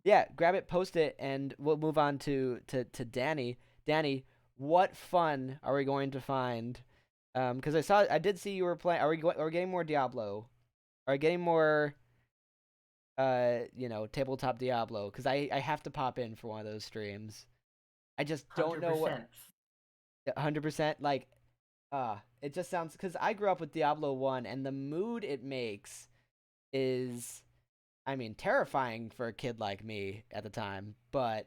[SPEAKER 1] Yeah, grab it, post it, and we'll move on to Danny. Danny, what fun are we going to find? Because I did see you were playing. Are we getting more Diablo? Are we getting more? Tabletop Diablo? Because I have to pop in for one of those streams. I just don't know what. 100%. It just sounds, because I grew up with Diablo 1, and the mood it makes is, I mean, terrifying for a kid like me at the time, but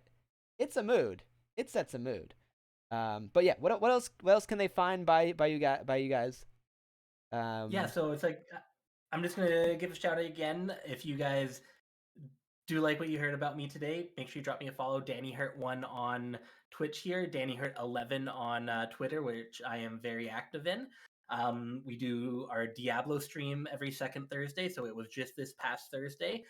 [SPEAKER 1] it's a mood. It sets a mood. But yeah, what else can they find by you guys?
[SPEAKER 3] Yeah, so it's I'm just gonna give a shout out again. If you guys do like what you heard about me today, make sure you drop me a follow. DannyHurt1 on Twitch here, DannyHurt11 on Twitter, which I am very active in. We do our Diablo stream every second Thursday, so it was just this past Thursday.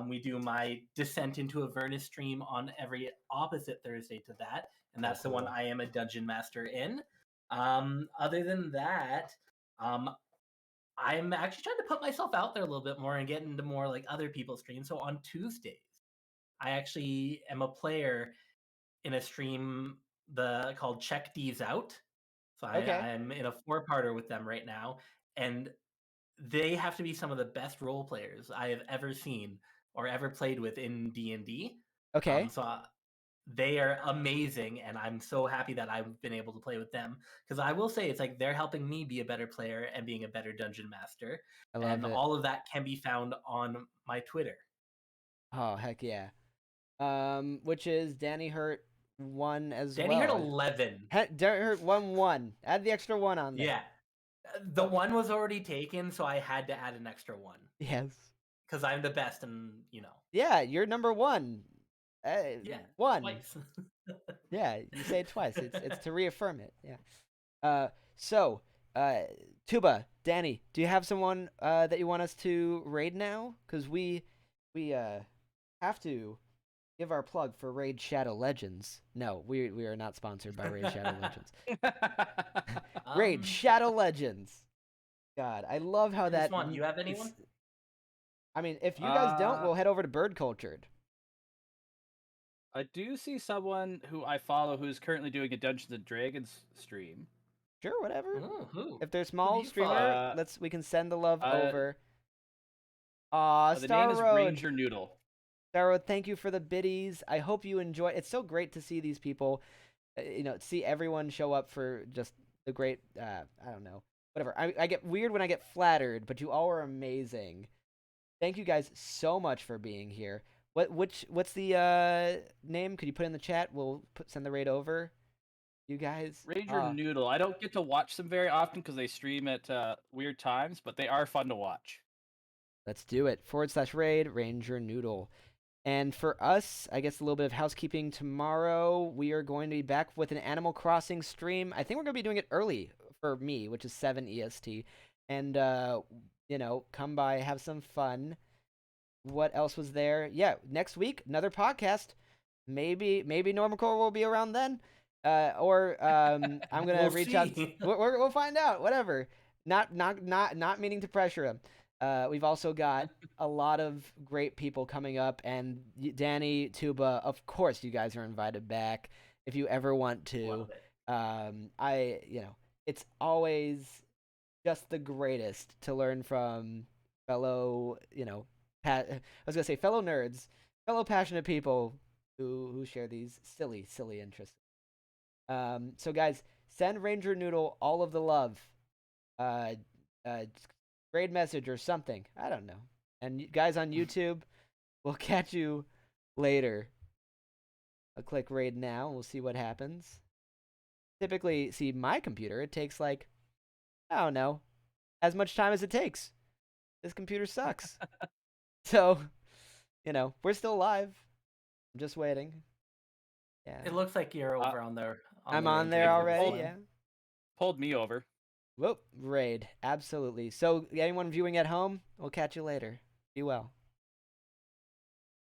[SPEAKER 3] We do my Descent into Avernus stream on every opposite Thursday to that, and that's the one I am a dungeon master in. Other than that, I'm actually trying to put myself out there a little bit more and get into more other people's streams. So on Tuesdays, I actually am a player in a stream called Check These Out. So I'm in a 4-parter with them right now, and they have to be some of the best role players I have ever seen or ever played with in D&D.
[SPEAKER 1] Okay.
[SPEAKER 3] They are amazing, and I'm so happy that I've been able to play with them, because I will say it's they're helping me be a better player and being a better dungeon master.
[SPEAKER 1] I love it.
[SPEAKER 3] All of that can be found on my Twitter.
[SPEAKER 1] Oh, heck yeah. Which is DannyHurt1 as well.
[SPEAKER 3] DannyHurt11.
[SPEAKER 1] DannyHurt1. Add the extra 1 on there.
[SPEAKER 3] Yeah. The 1 was already taken, so I had to add an extra 1.
[SPEAKER 1] Yes.
[SPEAKER 3] Because I'm the best, and
[SPEAKER 1] Yeah, you're number 1.
[SPEAKER 3] Yeah.
[SPEAKER 1] 1.
[SPEAKER 3] Twice.
[SPEAKER 1] Yeah, you say it twice. It's to reaffirm it. Yeah. Tuba, Danny, do you have someone that you want us to raid now? Because we have to give our plug for Raid Shadow Legends. No, we are not sponsored by Raid Shadow Legends. Raid Shadow Legends. God, I love how that.
[SPEAKER 3] Swan, do you have
[SPEAKER 1] it's-
[SPEAKER 3] anyone?
[SPEAKER 1] I mean, if you guys don't, we'll head over to Bird Cultured.
[SPEAKER 2] I do see someone who I follow who's currently doing a Dungeons and Dragons stream.
[SPEAKER 1] Sure, whatever.
[SPEAKER 3] Oh, who?
[SPEAKER 1] If they're
[SPEAKER 3] Who do
[SPEAKER 1] small
[SPEAKER 3] you
[SPEAKER 1] streamer,
[SPEAKER 3] follow?
[SPEAKER 1] we can send the love
[SPEAKER 2] uh,
[SPEAKER 1] over.
[SPEAKER 2] The
[SPEAKER 1] Star
[SPEAKER 2] name is
[SPEAKER 1] Road.
[SPEAKER 2] Ranger Noodle.
[SPEAKER 1] Star Road, thank you for the biddies. I hope you enjoy. It's so great to see these people. See everyone show up for just the great. I don't know, whatever. I get weird when I get flattered, but you all are amazing. Thank you guys so much for being here. What's the name? Could you put in the chat? We'll send the raid over. You guys.
[SPEAKER 2] Ranger Noodle. I don't get to watch them very often because they stream at weird times, but they are fun to watch.
[SPEAKER 1] Let's do it. /raid Ranger Noodle. And for us, I guess a little bit of housekeeping tomorrow. We are going to be back with an Animal Crossing stream. I think we're going to be doing it early for me, which is 7 EST. And, come by, have some fun. What else was there? Yeah, next week, another podcast. Maybe Normacore will be around then. I'm gonna
[SPEAKER 3] We'll
[SPEAKER 1] reach out.
[SPEAKER 3] see.
[SPEAKER 1] We'll find out. Whatever. Not meaning to pressure him. We've also got a lot of great people coming up, and Danny, Tuba, of course, you guys are invited back if you ever want to.
[SPEAKER 3] Love it.
[SPEAKER 1] It's always just the greatest to learn from fellow, I was gonna say fellow nerds, fellow passionate people who share these silly interests. So guys, send Ranger Noodle all of the love. Grade message or something. I don't know. And guys on YouTube, we'll catch you later. I'll click raid now. We'll see what happens. Typically, see my computer, it takes I don't know, as much time as it takes. This computer sucks. So, we're still live. I'm just waiting. Yeah.
[SPEAKER 3] It looks like you're over on there.
[SPEAKER 1] I'm on there already, yeah.
[SPEAKER 2] Pulled me over.
[SPEAKER 1] Whoop, raid. Absolutely. So, anyone viewing at home, we'll catch you later. Be well.